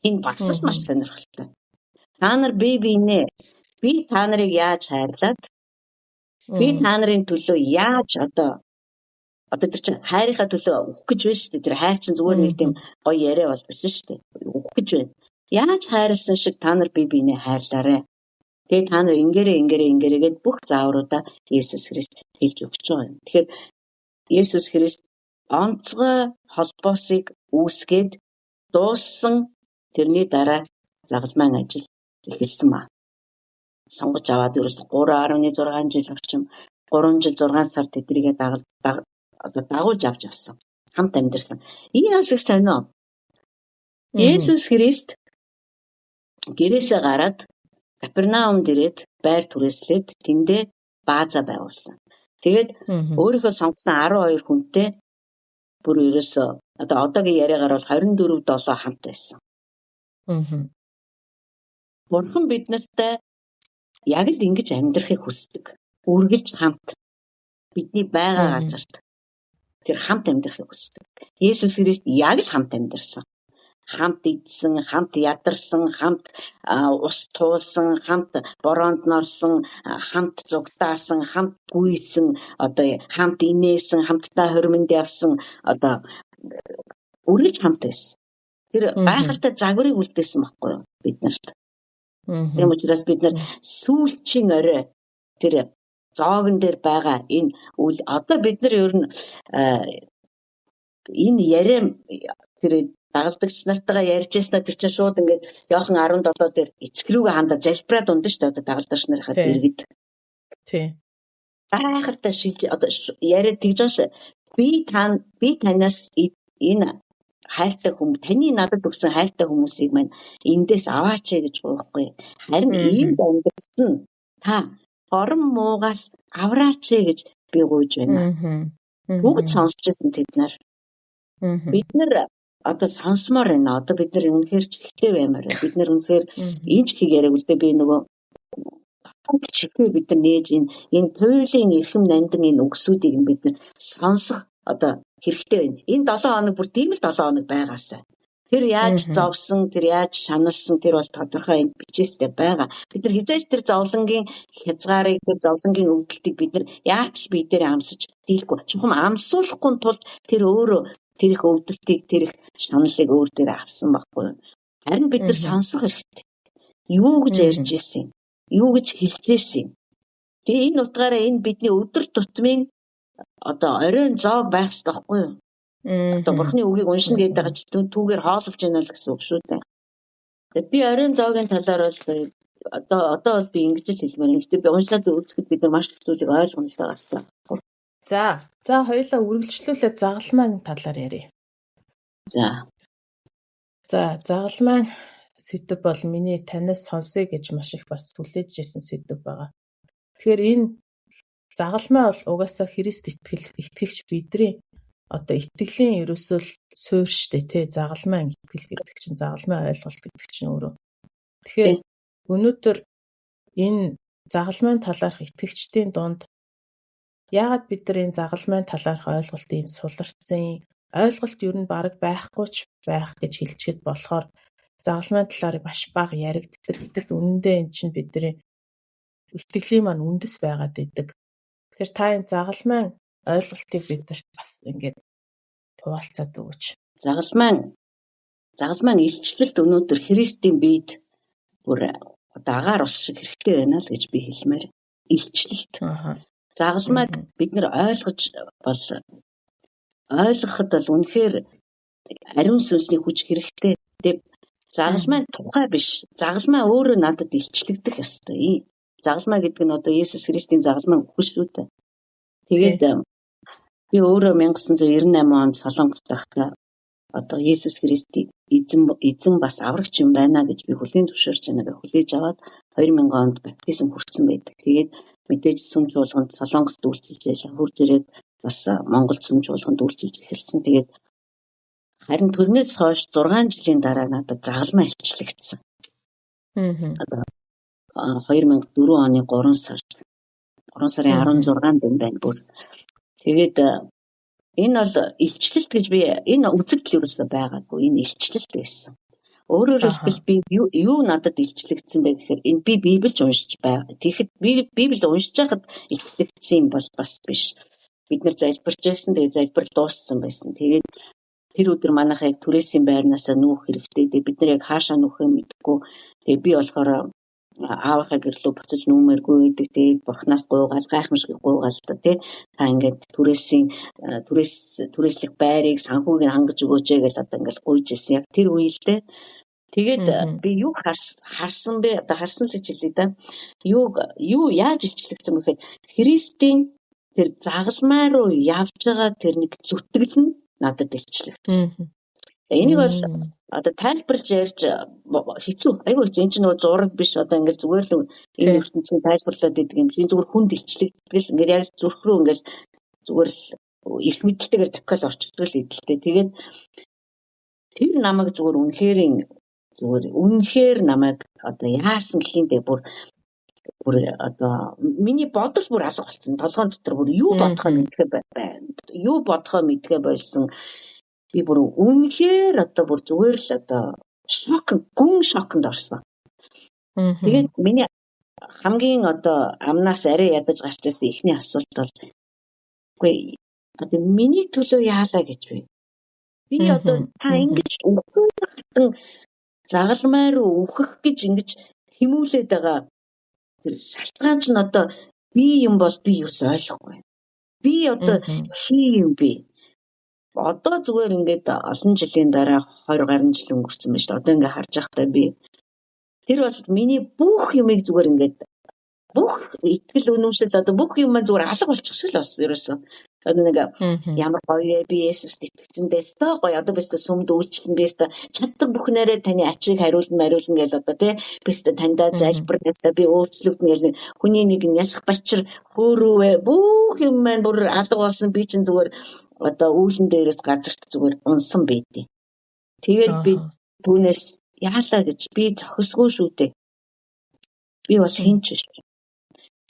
Энэ бас л маш сонирхолтой. Та нар бие биенээ би та нарыг яаж хайрлаад би та нарын төлөө яаж одоо тэр чинь хайрынхаа төлөө өгөх гэж байна шүү дээ. Тэр хайр чинь зүгээр нэг тийм гоё яриа бол биш шүү дээ. Өгөх гэж байна. Яаж хайрлсан шиг та нар бие биенээ хайрлаарай. Тэгээд та нар ингэрээ бүх заавруудаа Есүс Христ хэлж өгч байгаа юм. Тэгэхээр Есүс Христ онцгой холбоосыг үүсгээд дууссан тэрний дараа загалмайн ажил эхэлсэн ба. Сонгож аваад ерөөс 3.6 жил орчим 3 жил 6 сар тэдрийгээ дагуулж авч явсан. Хамт амьдэрсэн. Энэ бас их сонио. Есүс Христ гэрээсээ гараад Капернаумд ирээд байр түрээслээд тэндээ бааза байгуулсан. Тэгээд өөрийнхөө сонгосон 12 хүнтэй бүр ерөөсөө одоо одоогийн яриагаар бол 24/7 хамт байсан. Бурхан бид нартай яг л ингэж амьдрахыг хүсдэг. Үргэлж хамт бидний байгаа газарт тэр хамт амьдрахыг хүсдэг. Есүс Христ яг л хамт амьдарсан. Хамт идсэн, хамт ядарсан, хамт ус туулсан, хамт бороонд норсон, хамт зугтаасан, хамт гүйсэн, одоо хамт инээсэн, хамтдаа хоримонд явсан, одоо үргэлж хамт байсан. Тэр гайхалтай загварыг үлдээсэн байхгүй юу бид нарт. Тийм учраас бид нар сүүлчийн орой тэр зоогон дээр байгаа энэ одоо бид нар ер нь энэ яриа тэр дагалдагч нартайгаа ярьж яснаа тэр чинь шууд ингээд Иохан 17 дээр эцэг рүүгээ хандаа залбираад ундаг шүү дээ одоо дагалдагч нарынхаа дэргэд. Тий. Гайхалтай шилж одоо яриад тэгж байгаа ш. Би танаас энэ хайртай хүмүүс таны надад өгсөн хайртай хүмүүсийг маань эндээс аваач гэж гоохгүй. Харин ийм амьдсан та хорон муугаас авраач гэж би гуйж байна. Бүгд сонсч байсан тэд нар. Бид нар одоо сонсомоор байна. Одоо бид нар үнэхээр чихтэй баймаар. Бид нар үнэхээр энэ чихийг яриаг үлдээ би нөгөө чихээ бид нар нээж энэ туйлын эрхэм нандин энэ үгсүүдийг бид нар сонсох одоо хэрэгтэй байна. Энэ 7 хоног бүр тийм л 7 хоног байгаасаа. Тэр яаж зовсон, тэр яаж шаналсан тэр бол тодорхой энэ бичээстэй байгаа. Бид нар хизээж тэр зовлонгийн хязгаарыг, тэр зовлонгийн өвдөлтийг бид нар яаж бие дээр амсаж дийлэхгүй. Чухам амсуулахгүй тулд тэр өөрөө тэр их өвдөлтийг, тэр их шаналлыг өөр дээр авсан байхгүй. Харин бид нар сонсох хэрэгтэй. Юу гэж ярьж ирсэн, юу гэж хэлж ирсэн. Тэгээ энэ утгаараа энэ бидний өдөр тутмын одоо оройн зоог байх хэрэгтэй байхгүй юу? Одоо Бурхны үгийг уншина гэдэг байгаа ч түүгээр хооллож байна л гэсэн үг шүү дээ. Тэгээ би оройн зоогийн талаар бол одоо бол би ингэж л хэлмээр юм. Гэхдээ би уншаад үзэхэд бид нар маш их зүйлийг ойлгоно л байгаа. За хоёулаа үргэлжлүүлээд загалмайн талаар ярив. За загалмайн сэдв бол миний танаас сонсъё гэж маш их бас хүлээж ирсэн сэдв байгаа. Тэгэхээр энэ загалмай бол угаасаа Христ итгэгч бидний одоо итгэлийн ерөөсөө суурь штэ тий, загалмайн итгэл гэдэг чинь, загалмайн ойлголт гэдэг чинь өөрөө. Тэгэхээр өнөөдөр энэ загалмайн талаарх итгэгчдийн дунд яагаад бид нар энэ загалмайн талаарх ойлголт ийм суларцсан, ойлголт ер нь бараг байхгүй ч байх гэж хэлчихэд болохоор загалмайн талаар маш бага яригддаг. Гэтэл үнэндээ эн чинь бидний итгэлийн маань үндэс байгаад идэг. Тэгэхээр та энэ загалмайн ойлголтыг бидэрт бас ингээд хуваалцаад өгөөч. Загалмайн илчлэлт өнөөдөр Христийн биед бүр агаар ус шиг хэрэгтэй байна л гэж би хэлмээр. Илчлэлт. Загалмайг бид нар ойлгоход бол үнэхээр ариун сүнсний хүч хэрэгтэй. Тэгээд загалмайн тухай биш. Загалмай өөрөө надад илчлэгдэх ёстой. Загалмай гэдэг нь одоо Есүс Христийн загалмай үгүй шүү дээ. Тэгээд би өөрөө 1998 онд Солонгос байхдаа одоо Есүс Христийг эзэн бас аврагч юм байна гэж би хүлээн зөвшөөрч байгааг хүлээж аваад 2000 онд баптизм хүртсэн байдаг. Тэгээд мэдээж сүм чуулганд Солонгост үйлчилж хурж ирээд бас Монголд сүм чуулганд үйлчилж эхэлсэн. Тэгээд харин төрнөөс хойш 6 жилийн дараа надад загалмай илчлэгдсэн. 2004 оны 3 сарын 16-нд байна бүр. Тэгээд энэ бол илчлэлт гэж би энэ үзэгдэл ерөөсөө байгаагүй. Энэ илчлэлт гэсэн. Өөрөөр хэлбэл би юу надад илчлэгдсэн бэ гэхээр энэ би Библийг уншиж байгаа. Тэгэхэд Библийг уншиж байхад илчлэгдсэн юм бол бас биш. Бид нэр залбирч байсан. Тэгээд залбир дууссан байсан. Тэгээд тэр өдөр манайхаа яг түрээсийн байрнаасаа нүүх хэрэгтэй. Тэгээд бид нар яг хаашаа нүүхээ мэдэхгүй. Тэгээд би болохоор аавынхаа гэрлөө буцаж нүүмээргүй гэдэг. Тэгээд бурхнаас гуйгаал гайхамшиг гуйгаал та тий. Та ингээд түрээслэх байрыг санхүүг нь хангаж өгөөч гэж одоо ингээд гуйж ирсэн. Яг тэр үеэлдээ. Тэгээд би юу харсан бэ? Одоо харсан л гэж хэлээ да. Юу яаж илчлэгдсэн бэ гэхээр Христийн тэр загалмай руу явж байгаа тэр нэг зүтгэл нь надад илчлэгдсэн. Энийг бол одоо тайлбарлаж ярьж хэцүү. Айгүй хэцүү. Энэ чинь нөгөө зураг биш. Одоо ингээд зүгээр л энэ ертөнцийн тайлбарлаад идэг юм. Энэ зүгээр хүнд илчлэгддэг л ингээд яг зүрх рүү ингээд зүгээр л их мэдлэлтэйгээр дахиад орчдөг л идэлтэй. Тэгээд тэр намайг зүгээр үнэхээр намайг одоо яасан гэхиндээ бүр одоо миний бодол бүр алга болсон. Толгойн дотор бүр юу бодохоо мэдгээ байсан. Би бүр үнэхээр одоо бүр зүгээр л одоо гүн шокнд орсон. Тэгээд миний хамгийн одоо амнаас арай ядаж гарч ирсэн эхний асуулт бол үгүй одоо миний төлөө яалаа гэж би. Би одоо та ингэж хатан загалмай руу үхэх гэж ингэж хэмүүлээд байгаа тэр шалтгаан ч нь одоо би юм бол би юу ч ойлгохгүй. Би одоо хий юм бэ? Одоо зүгээр ингээд олон жилийн дараа 20 гаруй жил өнгөрцөн байна шүү дээ. Одоо ингээд харж байхдаа би тэр бол миний бүх юмыг зүгээр ингээд бүх итгэл үнэмшил одоо бүх юм зүгээр алга болчих шиг л болсон ерөөсөө. Одоо нэг ямар гоё би Есүст итгэцэндээ өстой гоё одоо бистэ сүмд үйлчлэн бистэ чаддаг бүхнээрээ таны ачийг хариулна гэж одоо тий бистэ таньдаа залбирнасаа би өөрчлөгдөн гэж хүний нэг ялах бачир хөөрөвөө бүх юм маань бүр алга болсон би чинь зүгээр одоо үүлэн дээрээс газарт зүгээр унсан байдیں۔ Тэгээд би түүнээс яалаа гэж би зохисгүй шүү дээ. Би бол хинч биш.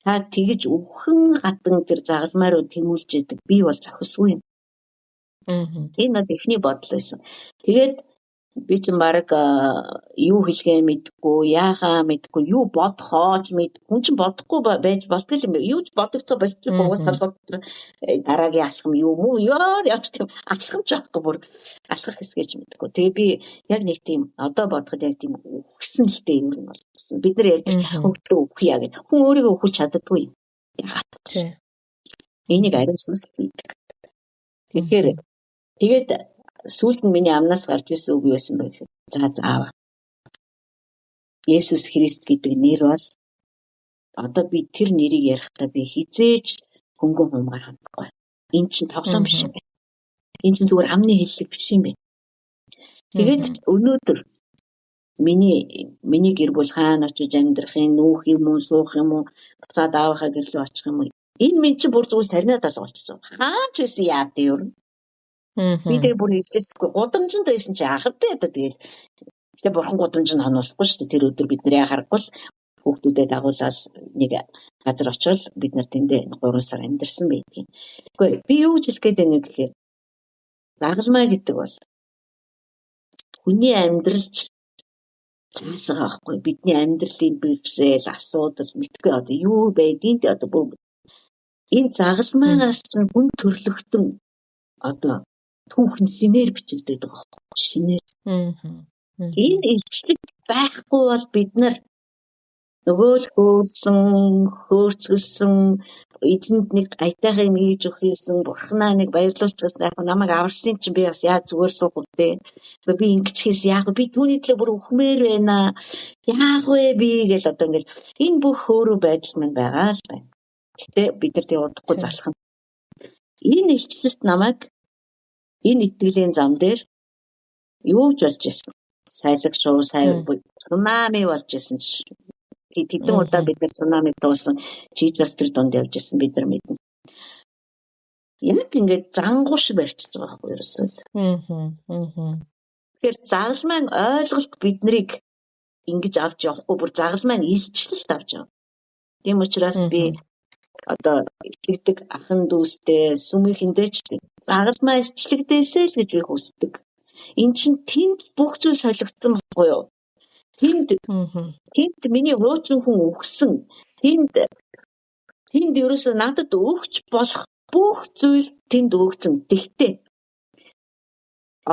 Та тэгж өвхөн хатан тэр загалмай руу тэмүүлж идэг би бол зохисгүй юм. Энэ бол эхний бодол байсан. Тэгээд Би ч баг юу хэлгээ мэдгүй, яахаа мэдгүй, юу бодохооч мэдгүй. Хүн чинь бодохгүй байж болтгол юм бэ. Юу ч бодогдох болчихгүй уус толгой дотор дараагийн алхам юу мүү ямар тийм алхам ч авахгүй бүр алхах хэсгэж мэдгүй. Тэгээ би яг нэг тийм одоо бодоход яг тийм үхсэн л дээ юу нь болсон. Бид нар ярьж хөвгтөө үхье гэж. Хүн өөрийгөө өхүүлж чаддаггүй. Яагаад ч. Энийг ариун сүнс хийдэг. Тэгэхээр тэгээд сүүлд нь миний амнаас гарч ирсэн үг юу байсан бэ гэхээр зааваа. Есүс Христ гэдэг нэр бол одоо би тэр нэрийг ярихдаа би хизээж хөнгөн хумгаар хандахгүй. Энэ чинь тоглоом биш юм байна. Энэ чинь зүгээр амны хэллэг биш юм байна. Тэгээд өнөөдөр миний гэр бүл хаана очиж амьдрах юм, нүүх юм уу, суух юм уу, буцаад аавынхаа гэрлөө очих юм уу? Энэ минь чинь бүр зүгээр сарнаа толгой болчихсон. Хаан ч гэсэн яа дээ юу? Би тэр бүр хэлчихсэхгүй гудамжинд байсан чи ахавтай одоо тэгэл бурхан гудамжинд хонуулахгүй шүү дээ. Тэр өдөр бид нарыг харахгүй л хүүхдүүдэд дагуулаад нэг газар очивол бид нар тэндээ 3 сар амьдэрсэн байдгийг. Гэхдээ би юу гэж хэлэх гээд байна гэхээр загалмай гэдэг бол хүний амьдралч цаашаа байхгүй. Бидний амьдралын бэрхшээл, асуудал мэдгүй одоо юу байдгийг одоо бүр энэ загалмайгаас чинь хүн төрлөختөн одоо түүхэн шинээр бичигдээд байгаа байхгүй. Шинээр. Энэ илчлэг байхгүй бол бид нар нөгөө л хөөрцгөлсөн эзэнд нэг аятайхыг мийж өгөхийсэн бурхнаа нэг баярлуулчихсан яг намайг аварсан чинь би бас яа зүгээр суух үстэй. Би ингэчхээс яг би түүний төлөө бүр өхмээр байна. Яг вэ би гэл одоо ингээл энэ бүх хөөрөө байдал маань байгаа л байна. Гэтэ бид нар тэг удахгүй залах юм. Энэ илчлэлт намайг энэ итгэлийн зам дээр юу ч болж ирсэн. Сайлаг шуу, цунами болж ирсэн. Тэдэн удаа бид нар цунами туулсан. Чийж бас тэр донд явж ирсэн бид нар мэднэ. Яг ингээд зангуу шиг барьчихж байгаа байхгүй ерөөсөө. Тэгэхээр загалмайн ойлголт биднийг ингэж авч явахгүй бүр загалмайн илчлэлт авч явна. Тийм учраас би одоо итгэдэг ахан дүүстэй сүмийнхэндээ ч загалмай илчлэгдээсэй л гэж би хүсдэг. Эн чинь тэнд бүх зүйл солигдсон байхгүй юу? Тэнд миний хуучин хүн өгсөн. Тэнд ерөөсөө надад өгч болох бүх зүйл тэнд өгсөн. Тэгтээ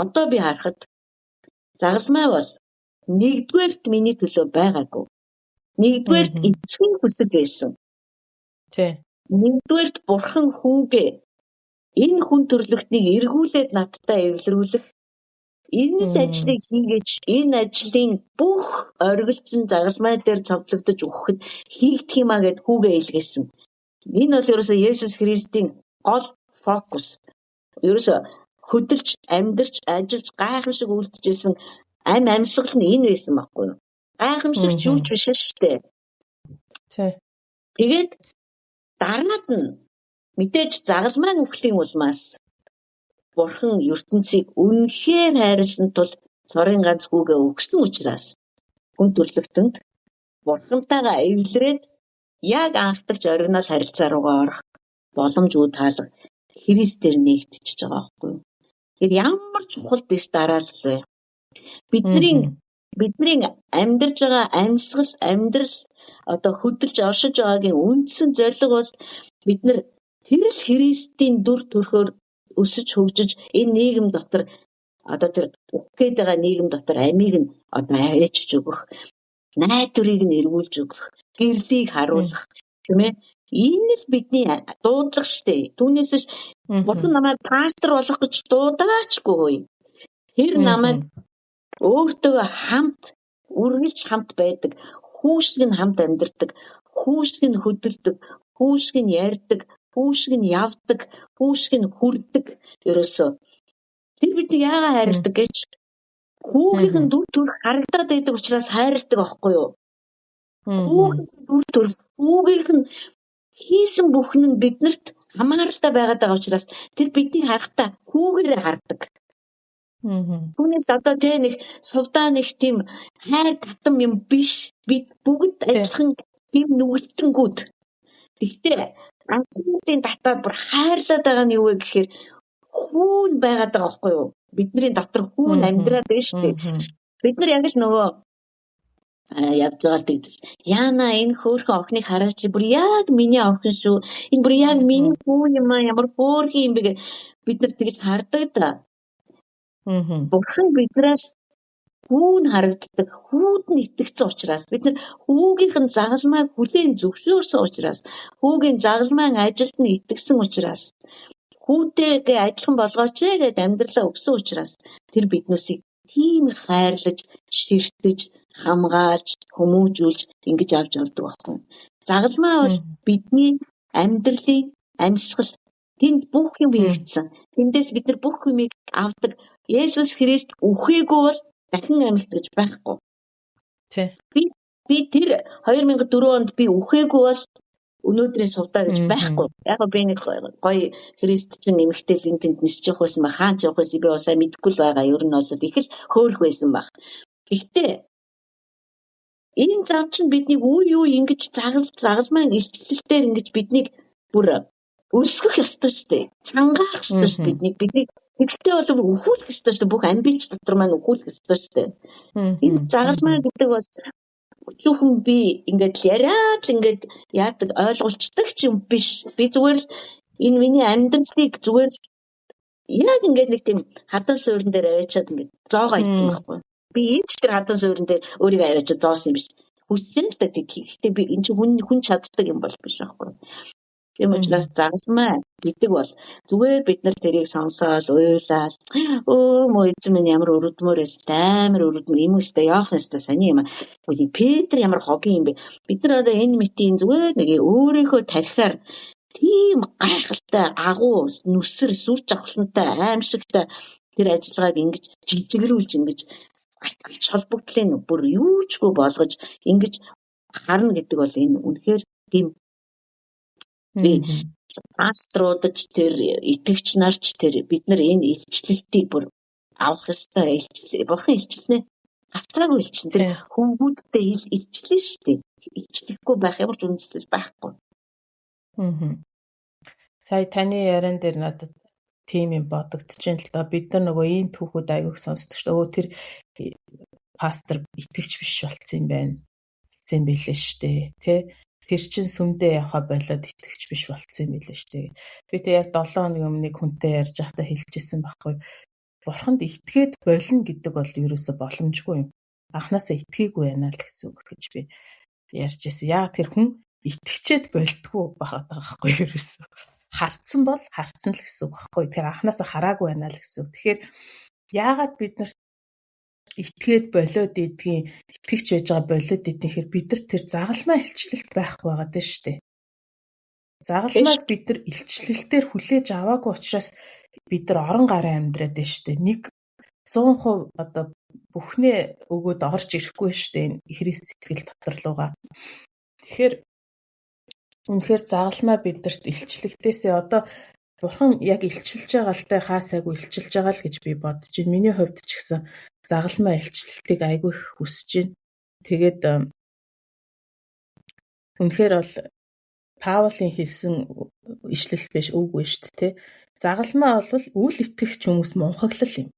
одоо би харахад загалмай бол нэгдүгээрт миний төлөө байгаагүй. Нэгдүгээрт эцгийн хүсэл байсан. Нэгдүгээрт бурхан хүүгээ энэ хүн төрлөختнийг эргүүлээд надтай эвлэрүүлэх энэ л ажлыг хийгээч энэ ажлын бүх оргилчин загалмай дээр цовдлогдож өгөхөд хийгдэх юмаа гэд хүүгээ илгээсэн. Энэ бол ерөөсөө Есүс Христийн гол фокус. Ерөөсөө хөдөлж, амьдарч, ажиллаж гайхамшиг үлдчихсэн амьсгал нь энэ байсан байхгүй юу? Гайхамшиг ч юу ч биш шүү дээ. Тэгээд дараад нь мэдээж загалмайн үхлийн улмаас бурхан ертөнцийг үнэхээр хайрлсан тул цорын ганц хүүгээ өгсөн учраас хүн төрлөختөнд бурхантайгаа эвлэрээд яг анхдагч оригинал харилцаа руугаа орох боломжгүй таалга Христээр нэгдчихэж байгаа байхгүй юу? Тэгэхээр ямар чухал дэс дараалал вэ? Бидний амьдарж байгаа амьсгал, амьдрал одоо хөдөлж оршиж байгаагийн үндсэн зорилго бол бид нар тэр л Христийн дүр төрхөөр өсөж хөгжиж энэ нийгэм дотор одоо тэр үхгээд байгаа нийгэм дотор амийг нь одоо аваачж өгөх, найдварыг нь эргүүлж өгөх, гэрлийг харуулах тийм ээ. Энэ л бидний дуудлага штэ. Түүнээс бурхан намайг пастор болох гэж дуудаачгүй. Тэр намайг өөртөө хамт үргэлж хамт байдаг, хүүшиг нь хамт амьдардаг, хүүшиг нь хөдөлдөг, хүүшиг нь ярьдаг, хүүшиг нь явдаг, хүүшиг нь хүрдэг. Ерөөсөө тэр бидний яагаад хайрладаг гэж хүүгийн дүр төрх харагдаад байдаг учраас хайрладаг аахгүй юу? Хүүгийн дүр төрх, хүүгийнх нь хийсэн бүхэн нь биднэрт хамааралтай байгаад байгаа учраас тэр биднийг харахтаа хүүгээрээ хардаг. Түүнээс одоо тэ нэг сувдаа нэг тийм хайр татам юм биш. Бид бүгд адилхан тийм нүгэлтэнгүүд. Тэгтээ анхны татаад бүр хайрлаад байгаа нь юу вэ гэхээр хүүн байгаад байгаа байхгүй юу? бидний дотор хүүн амьдраад байна шүү дээ. Бид нар яг л нөгөө явж байгаа тэгдэл яана энэ хөөрхөн охиныг хараач бүр яг миний охин шүү. Энэ бүр яг миний хүү юм аа, ямар хөөрхөн юм бэ гэж бид нар тэгж хардаг да. Бурхан биднээс хүүн харагддаг, хүүд нь итгэсэн учраас бид нар хүүгийнх нь загалмайг хүлээн зөвшөөрсөн учраас, хүүгийн загалмайн ажилд нь итгэсэн учраас, хүүтэйгээ адилхан болгооч гэд амьдралаа өгсөн учраас тэр биднүүсийг тийм хайрлаж, ширтэж, хамгаалж, хүмүүжүүлж ингэж авч явдаг байхгүй. Загалмай бол бидний амьдралын амьсгал, тэнд бүх юм хийгдсэн. Тэндээс бид нар бүх юмыг авдаг. Есүс Христ үхээгүй бол дахин амьд гэж байхгүй. Би тэр 2004 онд би үхээгүй бол өнөөдрийн сувдаа гэж байхгүй. Яг би нэг гоё христчин нэмэгтэл энэ тэнд нисэж явах байсан ба хаан ч явах байсан би усаа мэдэхгүй л байгаа. Ер нь бол их л хөөрх байсан баг. Гэхдээ энэ зам чинь биднийг юу ингэж загалмайн илчлэлээр ингэж биднийг бүр өсгөх ёстой шүү дээ. Цангаах ёстой шүү биднийг. Тэгэхдээ бол өхүүлэх ёстой шүү. Бүх амбиц дотор маань өхүүлэх ёстой шүү дээ. Энэ загалмай гэдэг бол өчүүхэн би ингээд яриад л ингээд яадаг ойлгуулцдаг ч юм биш. Би зүгээр л энэ миний амьдралыг зүгээр яг ингээд нэг тийм хатан суурин дээр аваачаад ингээд зоогоо ийцсэн байхгүй. Би энэ ч тэр хатан суурин дээр өөрийгөө аваачаад зоосон юм биш. Хүссэн л да гэхдээ би энэ чинь хүн чаддаг юм бол биш байхгүй. Тийм учраас загалмай гэдэг бол зүгээр бид нар тэрийг сонсоод уйлаад мөө эзэн минь ямар өрөвдмөр эсвэл амар өрөвдмөр юм өстэй яах нэстэ сони юм. Петр ямар хогийн юм бэ? Бид нар одоо энэ митийн зүгээр нэг өөрийнхөө тарихаар тийм гайхалтай агуу нүсэр сүр жавхлантай аимшигтай тэр ажиллагааг ингэж жижигрүүлж ингэж холбогдлын бүр юучгүй болгож ингэж харна гэдэг бол энэ үнэхээр тийм би пасторудч тэр итгэгч нарч тэр бид нар энэ илчлэлтийг бүр авах ёстой. Бурхан илчлэнэ. Хацаагүй илчлэн тэр хүмүүстээ илчлэн шүү дээ. Илчлэхгүй байх ямар ч үндэслэл байхгүй. Сая таны яриан дээр надад тийм юм бодогдчихээн л да. Бид нар нөгөө ийм түүхүүд аяг сонсдог шүү дээ. Тэр пастор итгэгч биш болцсон юм байна. Хэцэн байлээ шүү дээ. Тэ? Тэр чин сүмдээ явахаа болоод итгэгч биш болцсон юм билээ шүү дээ. Би тэг яг 7 хоногийн өмнө нэг хүнтэй ярьж байхдаа хэлчихсэн байхгүй. Бурханд итгээд болно гэдэг бол ерөөсө боломжгүй юм. Анхнаасаа итгээгүй байна л гэсэн үг гэж би ярьж ирсэн. Яа тэр хүн итгэчээд болтгүй байгаад байгаа байхгүй ерөөсө. Харцсан бол харцсан л гэсэн үг байхгүй. Тэр анхнаасаа хараагүй байна л гэсэн үг. Тэгэхээр яагаад бид нар итгээд болоод идгийн итгэгч байж байгаа болоод идэнхээр бид нар тэр загалмай илчлэлт байхгүй байгаа дээ шүү дээ. Загалмайг бид нар илчлэлтээр хүлээж аваагүй учраас бид нар орон гараа амьдраад байна шүү дээ. 100% одоо бүхнээ өгөөд орж ирэхгүй шүү дээ энэ Христ итгэл дотор лугаа. Тэгэхээр үнэхээр загалмай бидэрт илчлэгдээсээ одоо Бурхан яг илчилж байгаа л та хаасайгүй илчилж байгаа л гэж би бодож байна. Миний хувьд ч гэсэн загалмай илчлэлтийг айгүй их хүсэж байна. Тэгээд үнэхээр бол Паулийн хэлсэн ишлэл биш үгүй шүү дээ. Загалмай бол үл итгэгч хүмүүс мунхаглал юм.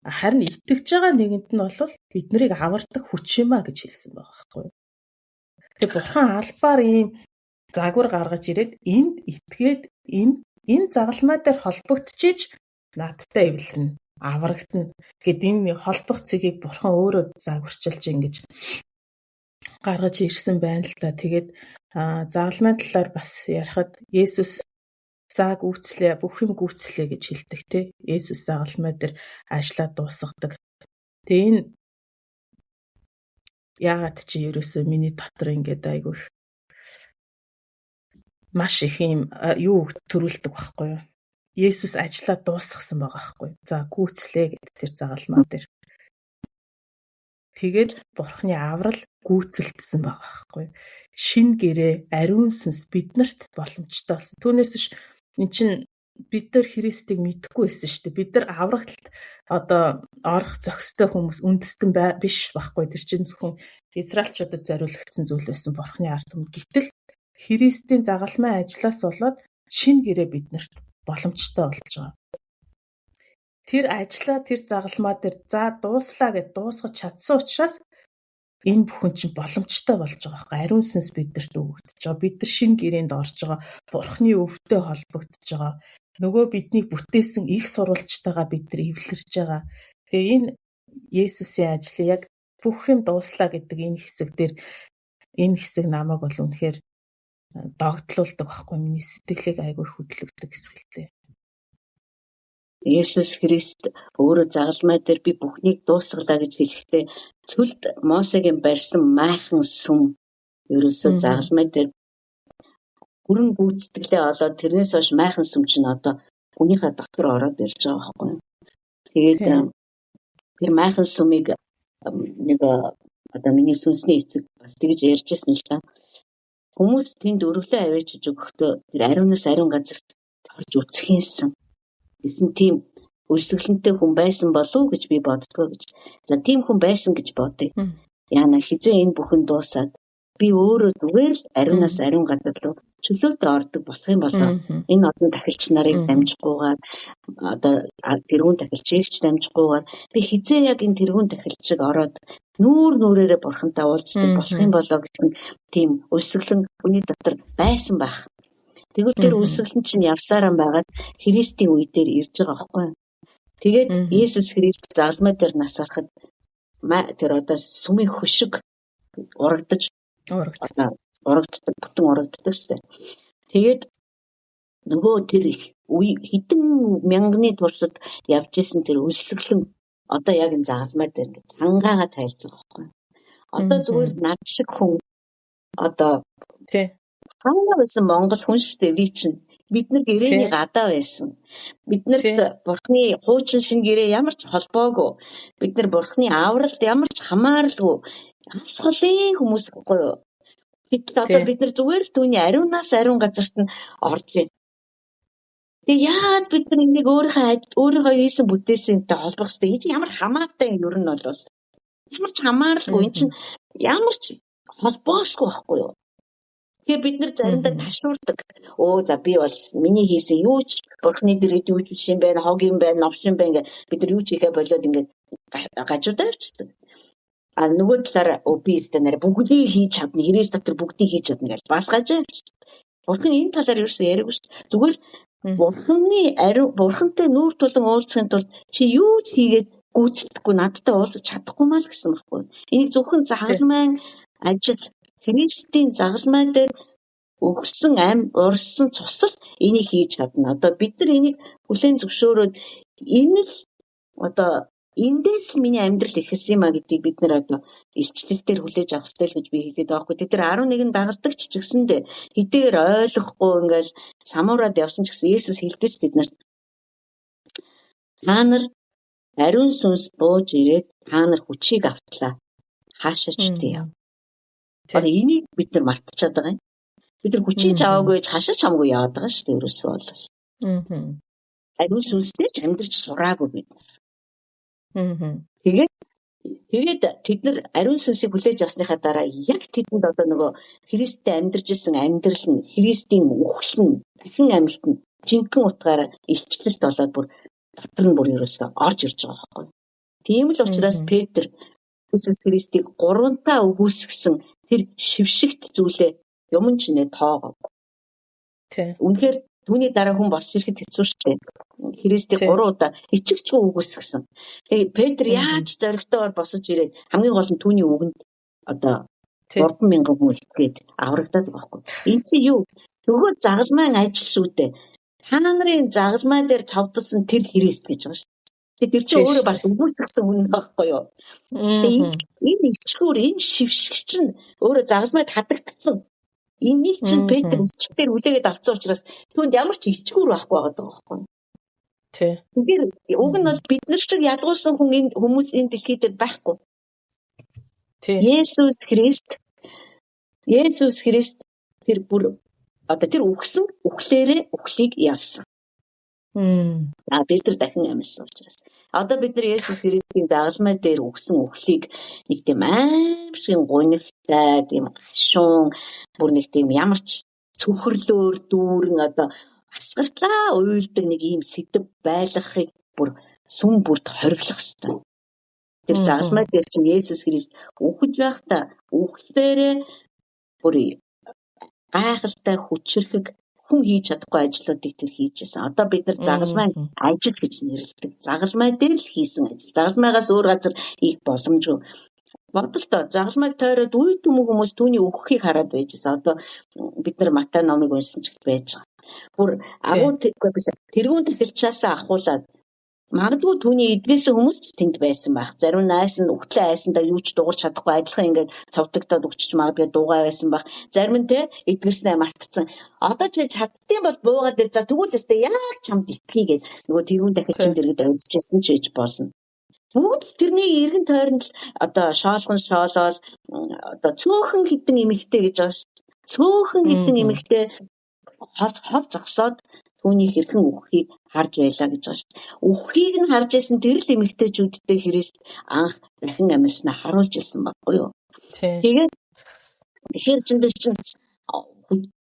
Харин итгэж байгаа нэгэнд нь бол бид нарыг авардаг хүч юм а гэж хэлсэн байгаа байхгүй юу. Тэгээд Бурхан албаар ийм загвар гаргаж ирээд энд итгээд энэ загалмай дээр холбогдчихиж надтай эвлэрнэ, аврагдана гэд энэ холбох цэгийг Бурхан өөрөө загварчилж ингэж гаргаж ирсэн байна л та. Тэгээд загалмай талаар бас ярихад Есүс зааг үүслээ, бүх юм гүйцлээ гэж хэлдэг тий. Есүс загалмай дээр ажиллаад дуусгадаг. Тэгээ энэ яагаад чи ерөөсөө миний дотор ингээд айгүй маш их юм юу төрүүлдэг байхгүй юу? Есүс ажиллаад дуусгасан байгаа байхгүй юу? За гүйцлээ гэдэг тэр загалмай дээр. Тэгээд Бурханы аврал гүйцэлдсэн байгаа байхгүй юу? Шин гэрээ, ариун сүнс биднэрт боломжтой болсон. Түүнээс биш эн чинь бид нар Христийг мэдэхгүй байсан шүү дээ. Бид нар аврагталд одоо орох зохистой хүмүүс үндэстэн биш байхгүй. Тэр чинь зөвхөн Израильчуудад зориулагдсан зүйл байсан Бурханы ард түмэнд. Гэтэл Христийн загалмай ажлаас болоод шин гэрээ биднэрт боломжтой болж байгаа. тэр ажлаа тэр загалмаа дээр за дууслаа гэд дуусгаж чадсан учраас энэ бүхэн чинь боломжтой болж байгаа байхгүй. Ариун сүнс бидэрт өгөгдөж байгаа. Бид нар шинэ гэрээнд орж байгаа. Бурхны өвдөө холбогдож байгаа. Нөгөө биднийг бүтээсэн их сурвалжтайгаа бид нар эвлэрж байгаа. Тэгээ энэ Есүсийн ажил яг бүх юм дууслаа гэдэг энэ хэсэг дээр энэ хэсэг намайг бол үнэхээр догтлуулдаг байхгүй. Миний сэтгэлийг айгүй хөдөлгдөг хэсгэлтэй. Есүс Христ өөрөө загалмай дээр би бүхнийг дуусгалаа гэж хэлэхдээ цүлд Мосегийн барьсан майхан сүм ерөөсөө загалмай дээр бүрэн гүйцэтгэлээ олоод тэрнээс хойш майхан сүм чинь одоо хүнийхээ дотор ороод ирж байгаа байхгүй. Тэгээд тэр майхан сүмийг нэг одоо миний сүнсний эцэг бас тэгж ярьжсэн л та. Хүмүүс тэнд өргөлөө аваачиж өгөхдөө тэр ариунаас ариун газарт орж үцхийнсэн. Гэсэн тийм өрсөлдөнтэй хүн байсан болов уу гэж би боддгоо гэж. За тийм хүн байсан гэж бодъё. Яна хизээ энэ бүхэн дуусаад би өөрөө зүгээр л ариунаас ариун газар руу чөлөөтэй ордог болох юм болоо энэ олон тахилч нарыг дамжихгүйгээр одоо тэрүүн тахилчийг дамжихгүйгээр би хизээ яг энэ тэрүүн тахилчиг ороод нүрээрээ бурхантай уулздаг болох юм болоо гэх тийм өрсөлдөн хүний дотор байсан байх. Тэгвэл тэр өрсөлдөн чинь явсараа байгаад Христийн үе дээр ирж байгаа байхгүй. Тэгээд Есүс Христ загалмай дээр нас харахад тэр одоо сүмийн хөшиг урагддаг, бүтэн урагддаг шүү дээ. Тэгээд нөгөө тэр үе хэдэн мянганы туршид явж исэн тэр өрсөлдөн одоо яг энэ загалмай дээр ингээд цангаагаа тайлж байгаа байхгүй. Одоо зүгээр над шиг хүн одоо ханга байсан Монгол хүн шүү дээ. Би чинь бид нар гэрээний гадаа байсан. Биднэрт бурхны хуучин шин гэрээ ямар ч холбоогүй. Бид нар бурхны авралт ямар ч хамааралгүй ас холын хүмүүс байхгүй юу? Одоо бид нар зүгээр л түүний ариунаас ариун газарт нь орж байна. Тэгээ яагаад бид нар энийг өөрийнхөө хийсэн бүтээсэнтэй холбох хэрэгтэй? Энэ ямар хамаатай юм ер нь бол ямар ч хамааралгүй. Энэ чинь ямар ч холбоосгүй байхгүй юу? Тэгээ бид нар заримдаа ташуурдаг. За би бол миний хийсэн юу ч бурхны дэргэд юу ч биш юм байна, хог юм байна, новш юм байна гэ бид нар юу ч хийхэ болоод ингээд гажуудаа явчихдаг. Нөгөө талаараа би өөртөө нэр бүгдийг хийж чадна, Христ дотор бүгдийг хийж чадна гэж бас гажаа явчихдаг. Бурхан энэ талаар ерөөсөө яриаггүй шүү дээ. Зүгээр бурхантай нүүр тулан уулзахын тулд чи юу ч хийгээд гүйцэтгэхгүй надтай уулзах чадахгүй маа л гэсэн байхгүй. Энийг зөвхөн загалмайн ажил Христийн загалмай дээр өгсөн урсан цусал энийг хийж чадна. Одоо бид нар энийг хүлээн зөвшөөрөөд энэ л одоо эндээс л миний амьдрал ихэлсэн юм а гэдгийг бид нар одоо илчлэлээр хүлээж авах хэрэгтэй л гэж би хэлээд байгаа хгүй. Тэд нар 11 дагалдаг ч гэсэндээ хэдийгээр ойлгохгүй ингээл самуураад явсан ч гэсэн Есүс хэлдэж тэд нар та нар ариун сүнс бууж ирээд та нар хүчийг автлаа. Хаашаач тийв. Одоо энийг бид нар мартчихад байгаа юм. Бид нар хүчийг аваагүй гэж хашаач хамгүй яваад байгаа шүү дээ ерөөсөө бол. Ариун сүнстэй ч амьдарч сураагүй бид нар. Тэгээд тэд нар ариун сүнсийг хүлээж авсныхаа дараа яг тэдэнд одоо нөгөө Христтэй амьдарч исэн амьдрал нь Христийн үхэл нь дахин амьлт нь жинхэнэ утгаараа илчлэлт болоод бүр дотор нь бүр ерөөсөө орж ирж байгаа байхгүй. Тийм л учраас Петр Иесус Христийг 3 таа өгүүлсгсэн тэр шившигт зүйлээ юм ч нэ тоогоо. Үнэхээр түүний дараа хүн босч ирэхэд хэцүү шүү дээ. Христийг 3 удаа ичигчгүй өгүүлсгсэн. Тэгээ Петр яаж зоригтойгоор босож ирээд хамгийн гол нь түүний үгэнд одоо 3,000 хүн үлдгээд аврагдаад байгаа байхгүй. Энд чи юу? Нөгөө загалмайн ажил шүү дээ. Та нарын загалмай дээр цовдлсон тэр Христ гэж байгаа шүү. Тэр чинь өөрөө бас өгүүлсгсэн хүн байхгүй юу? Энэ ичгүүр энэ шившиг чинь өөрөө загалмайд хадагдсан. Энийг чинь Петр ичгээр үлээгээд авсан учраас түүнд ямар ч ичгүүр байхгүй байгаа байхгүй юу? Тэгэхээр уг нь бол бид нар шиг ялгуулсан хүмүүс энэ дэлхий дээр байхгүй. Есүс Христ тэр бүр одоо тэр үхсэн үхлээрээ үхлийг ялсан. Бид нар дахин амьсан учраас. Одоо бид нар Есүс Христийн загалмай дээр үхсэн үхлийг нэг тийм аимшиг гунигтай, тийм гашуун, бүр нэг тийм ямар ч цөхрлөөр дүүрэн одоо асгартлаа уйлдаг нэг ийм сэдв байлгахыг бүр сүм бүрт хориглох ёстой. Тэр загалмай дээр чинь Есүс Христ үхэж байхдаа үхлээрээ бүр гайхалтай хүчрхэг хүн хийж чадахгүй ажлуудыг тэр хийжсэн. Одоо бид нар загалмай ажил гэж нэрлэдэг. Загалмай дээр л хийсэн ажил. Загалмайгаас өөр газар хийх боломжгүй. Бодолтой загалмайг тойроод үе түмэн хүмүүс түүний үхэхийг хараад байжсэн. Одоо бид нар Матай номыг уншсан ч гэж байж байгаа. Бүр агуу тэрүүн тахилчаасаа ахуулаад магадгүй түүний эдгээсэн хүмүүс ч тэнд байсан байх. Зарим найс нь үхтлээ айсандаа юу ч дуурч чадахгүй адилхан ингээд цовдогдоод өгчөж магадгүй дуугаа байсан байх. Зарим нь те эдгэрснээ мартцсан. Одоо ч чаддсан бол буугаад ир за тэгвэл өстэй яг чамд итгэе гэд нөгөө тэрүүн тахилчин дэргэд авчижсэн ч гэж болно. Бүгд тэрний эргэн тойронд одоо шоолгон шоолол одоо цөөхөн хитэн эмэгтэй гэж байгаа шүү. Цөөхөн хитэн эмэгтэй хов зогсоод түүний хэрхэн үххийг харж байлаа гэж байгаа шүү. Үххийг нь харж исэн тэр л эмэгтэйчүүдтэй Христ анх дахин амьснаа харуулж исэн баггүй юу. Тэгээд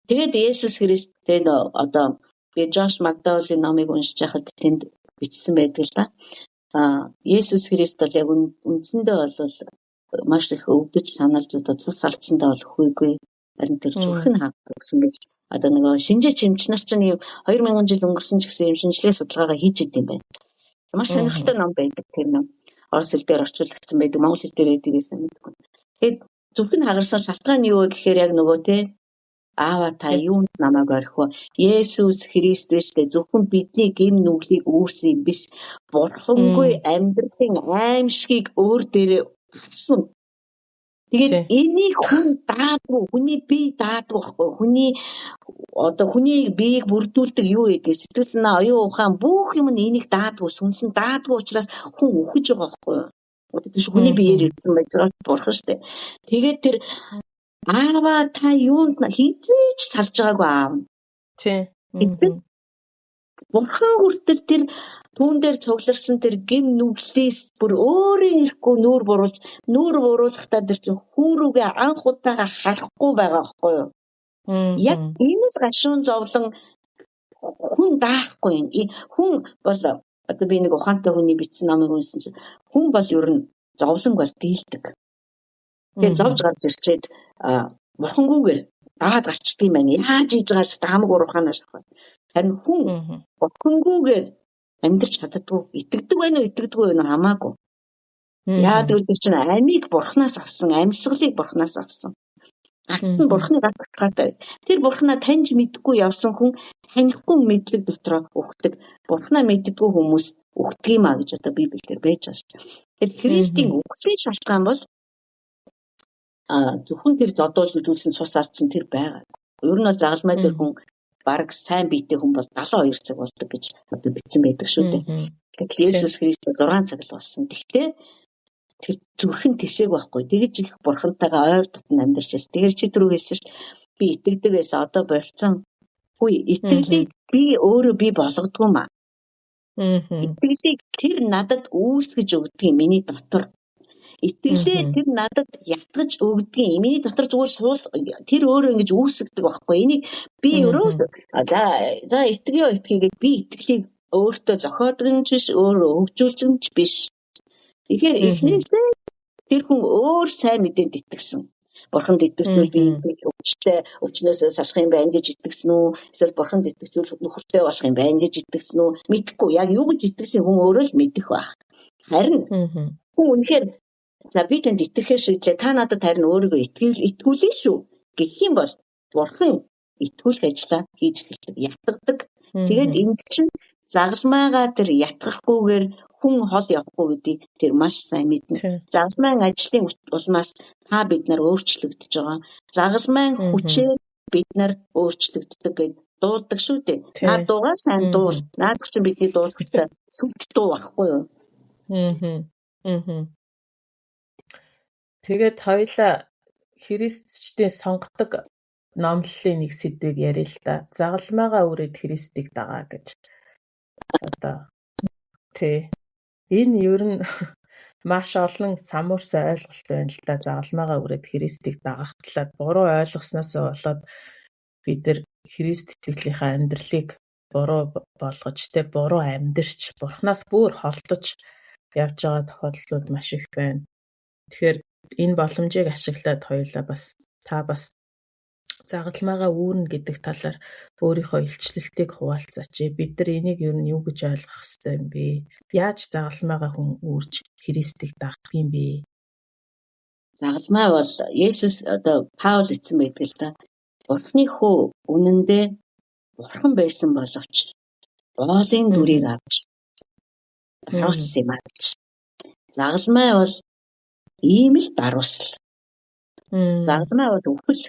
тэгээд Есүс Христ тэгээд одоо би Жош Макдаулын номыг уншиж байхад тэнд бичсэн байдаг л да. Есүс Христ бол яг үндсэндээ бол маш их өвдөж саналж одоо цус алдсандаа бол хүйгүй. Харин тэр зүрхэн хаагдаг гэсэн гэж одоо нөгөө шинжээч эмч нар чинь 2000 жил өнгөрсөн ч гэсэн юм шинжилгээ судалгаагаа хийж идэм байна. Маш сонирхолтой ном байдаг тэр ном. Орос хэлээр орчуулагдсан байдаг. Монгол хэл дээр эдгээс мэдгүй. Тэгээд зүрхэн хагарсан шалтгаан нь юу вэ гэхээр яг нөгөө те аава та юунд намайг орхив? Есүс Христ дэжтэй зөвхөн бидний гэм нүглийг үүрсэн биш. Бурхангүй амьдралын аимшигыг өөр дээрээ авсан. Тэгээд энийг хүн даадгүй, хүний бие даадгүй байхгүй. Хүний биеийг бүрдүүлдэг юу гэдэг сэтгэл санаа, оюун ухаан бүх юм нь энийг даадгүй, сүнсэн даадгүй учраас хүн үхэж байгаа байхгүй юу? Тэр хүний биеэр ирсэн байж байгаа бурхан штэ. Тэгээд тэр аава та юунд хизээч салж байгаагүй аав. Бурхан хүртэл тэр түүн дээр цугларсан тэр гэм нүглээс бүр өөрийн ирэхгүй нүүр буруулахдаа тэр чинь хүүрүүгээ анх удаага харахгүй байгаа байхгүй юу? Яг энэс гашуун зовлон хүн даахгүй. Хүн бол одоо би нэг ухаантай хүний бичсэн номыг уншсан чинь хүн бол ер нь зовлон бол дийлдэг. Тэгээд зовж гарч ирчээд бурхангүйгээр даад гарчдаг юм байна. Яаж хийж байгаас хамаг ураханаас шахав. Харин хүн бурхангүйгээр амьдрч чаддгүй, итгэдэг байна уу, итгэдэггүй байна уу хамаагүй. Яа гэвэл чинь амийг бурхнаас авсан, амьсгалыг бурхнаас авсан. Агтан бурхны гатгахтай. Тэр бурхнаа таньж мэдгүй явсан хүн танихгүй мэдлэг дотроо өгдөг. Бурхнаа мэддэггүй хүмүүс өгдөг юм а гэж одоо Библиэлд байж байгаа шүү. Тэгэхээр Христийн үхлийн шалтгаан бол зөвхөн тэр зодуулж үзүүлсэн цус алдсан тэр байгаа. Ер нь бол загалмай дээр хүн бараг сайн биетэй хүн бол 72 цаг болдог гэж одоо бичсэн байдаг шүү дээ. Тэгэхээр Есүс Христ 6 цаг л болсон. Гэхдээ тэр зүрхэн тэсэг байхгүй. Тэгэж их бурхантайгаа ойр дотн амьдарч байсан. Тэгэхээр чи түрүү хэлсэн ш би итгэдэг байсан. Одоо болцсон. Хүй итгэлийг би өөрөө би болгодгүй маа. Итгэлийг тэр надад үүсгэж өгдөг юм миний дотор. Итгэлээ тэр надад ятгаж өгдөг юм. Миний дотор зүгээр суул тэр өөрөө ингэж үүсгдэг байхгүй. Энийг би өөрөө за итгэе гэдээ би итгэлийг өөртөө зохиодог юм ч биш, өөрөө хөгжүүлж юм ч биш. Тэгэхээр эхнээсээ тэр хүн өөр сайн мэдээнд итгэсэн. Бурханд итгэжүүл би өвчнөөсөө салах юм байна гэж итгэсэн үү? Эсвэл бурханд итгэжүүл нөхөртэй болох юм байна гэж итгэсэн үү? Мэдхгүй. Яг юу гэж итгэсэн хүн өөрөө л мэдэх байх. Харин хүн үнэхээр за би танд итгэхээ шийдлээ. Та надад харин өөрийгөө итгүүлээ шүү гэх юм бол бурхан итгүүлэх ажлаа хийж эхэлдэг, ятгадаг. Тэгээд энд чинь загалмайгаа тэр ятгахгүйгээр хүн хол явахгүй гэдгийг тэр маш сайн мэднэ. Загалмайн ажлын улмаас та бид нар өөрчлөгдөж байгаа. Загалмайн хүчээр бид нар өөрчлөгддөг гэж дуулдаг шүү дээ. Наад дуугаа сайн дуул. Наад чинь бидний дуулахтай сүлт дуу байхгүй юу? Тэгээд хоёлаа христчдийн сонгодог номлолын нэг сэдвийг яриа л та. Загалмайгаа үрээд Христийг дагаа гэж. Одоо энэ ер нь маш олон самуурсан ойлголт байна л да. Загалмайгаа үрээд Христийг дагах талаар буруу ойлгосноос болоод бид нар Христ итгэлийнхаа амьдралыг буруу болгож тэ буруу амьдэрч бурхнаас бүр холдож явж байгаа тохиолдлууд маш их байна. Тэгэхээр энэ боломжийг ашиглаад хоёулаа та бас загалмайгаа үүрнэ гэдэг талаар өөрийнхөө илчлэлтийг хуваалцаач. Бид нар энийг юу гэж ойлгох ёстой юм бэ? Яаж загалмайгаа хүн үүрж Христийг дагах юм бэ? Загалмай бол Есүс одоо Паул эцэн байдаг л да. Бурхны хүү үнэндээ бурхан байсан боловч боолын дүрийг авч дарууссан юм аа гэж. Загалмай бол ийм л даруусал. Загалмай бол үхэл.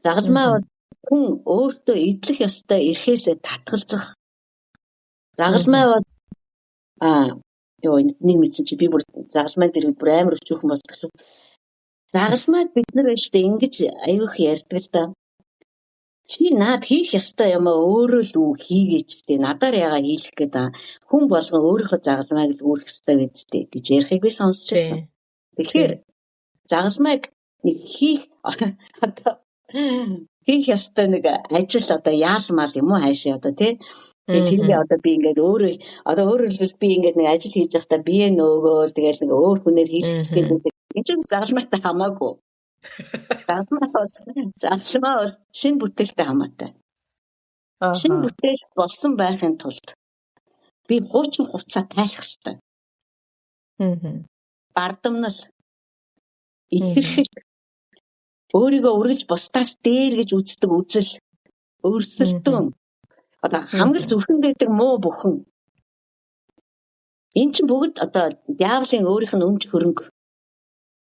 Загалмай бол хүн өөртөө идэх ёстой эрхээсээ татгалзах. Загалмай бол нэг мэдсэн чи би бүр загалмай дэргэд бүр амар өчүүхэн болдог шүү. Загалмайд бид нар байж тэ ингэж аявих ярьдаг л да. Чи наад хийх ёстой юм аа өөрөө л хийгээч тэ надаар ягаа хийх гэдэг хүн болгон өөрийнхөө загалмайг л үүрэх ёстой гэдтэй гэж ярихыг би сонсч байсан. Тэгэхээр загалмайг нэг хийх ёстой нэг ажил одоо яалмал юм уу хайшаа одоо тий. Тэгээ одоо би ингээд өөрөөр хэлбэл би ингээд нэг ажил хийж байхдаа бие нөөгөөл тэгэл нэг өөр хүнээр хийх гэдэг энэ чинь загалмайтай хамаагүй. Загалмай бол шинэ бүтээлтэй хамаатай. Шинэ бүтээл болсон байхын тулд би хуучин хувцас тайлах ёстой. Бардамнал ихэрхэг өөрийгөө үргэлж бусдаас дээр гэж үздэг үзэл өөрсөлдөөн одоо хамгийн зүрхэн гэдэг муу бүхэн энэ чинь бүгд одоо диаволын өөрийнх нь өмч хөрөнгө.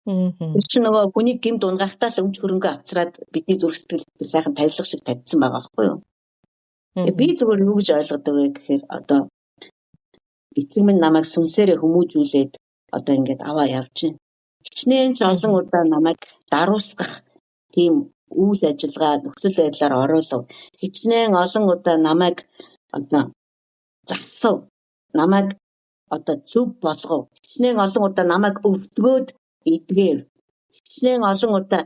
Тэр чинь нөгөө хүний гэмд унгахтаа л өмч хөрөнгө авцраад бидний зүрх сэтгэл сайхан тавилга шиг тавьсан байгаа байхгүй юу? Би зүгээр юу гэж ойлгодог вэ гэхээр одоо эцэг минь намайг сүнсээрээ хүмүүжүүлээд одоо ингээд аваа явж байна. Хичнээн ч олон удаа намайг даруусгах тийм үйл ажиллагаа нөхцөл байдлаар оруулав. Хичнээн олон удаа намайг одоо засав. Намайг одоо зөв болгов. Хичнээн олон удаа намайг өвдгөөд эдгээр. Хичнээн олон удаа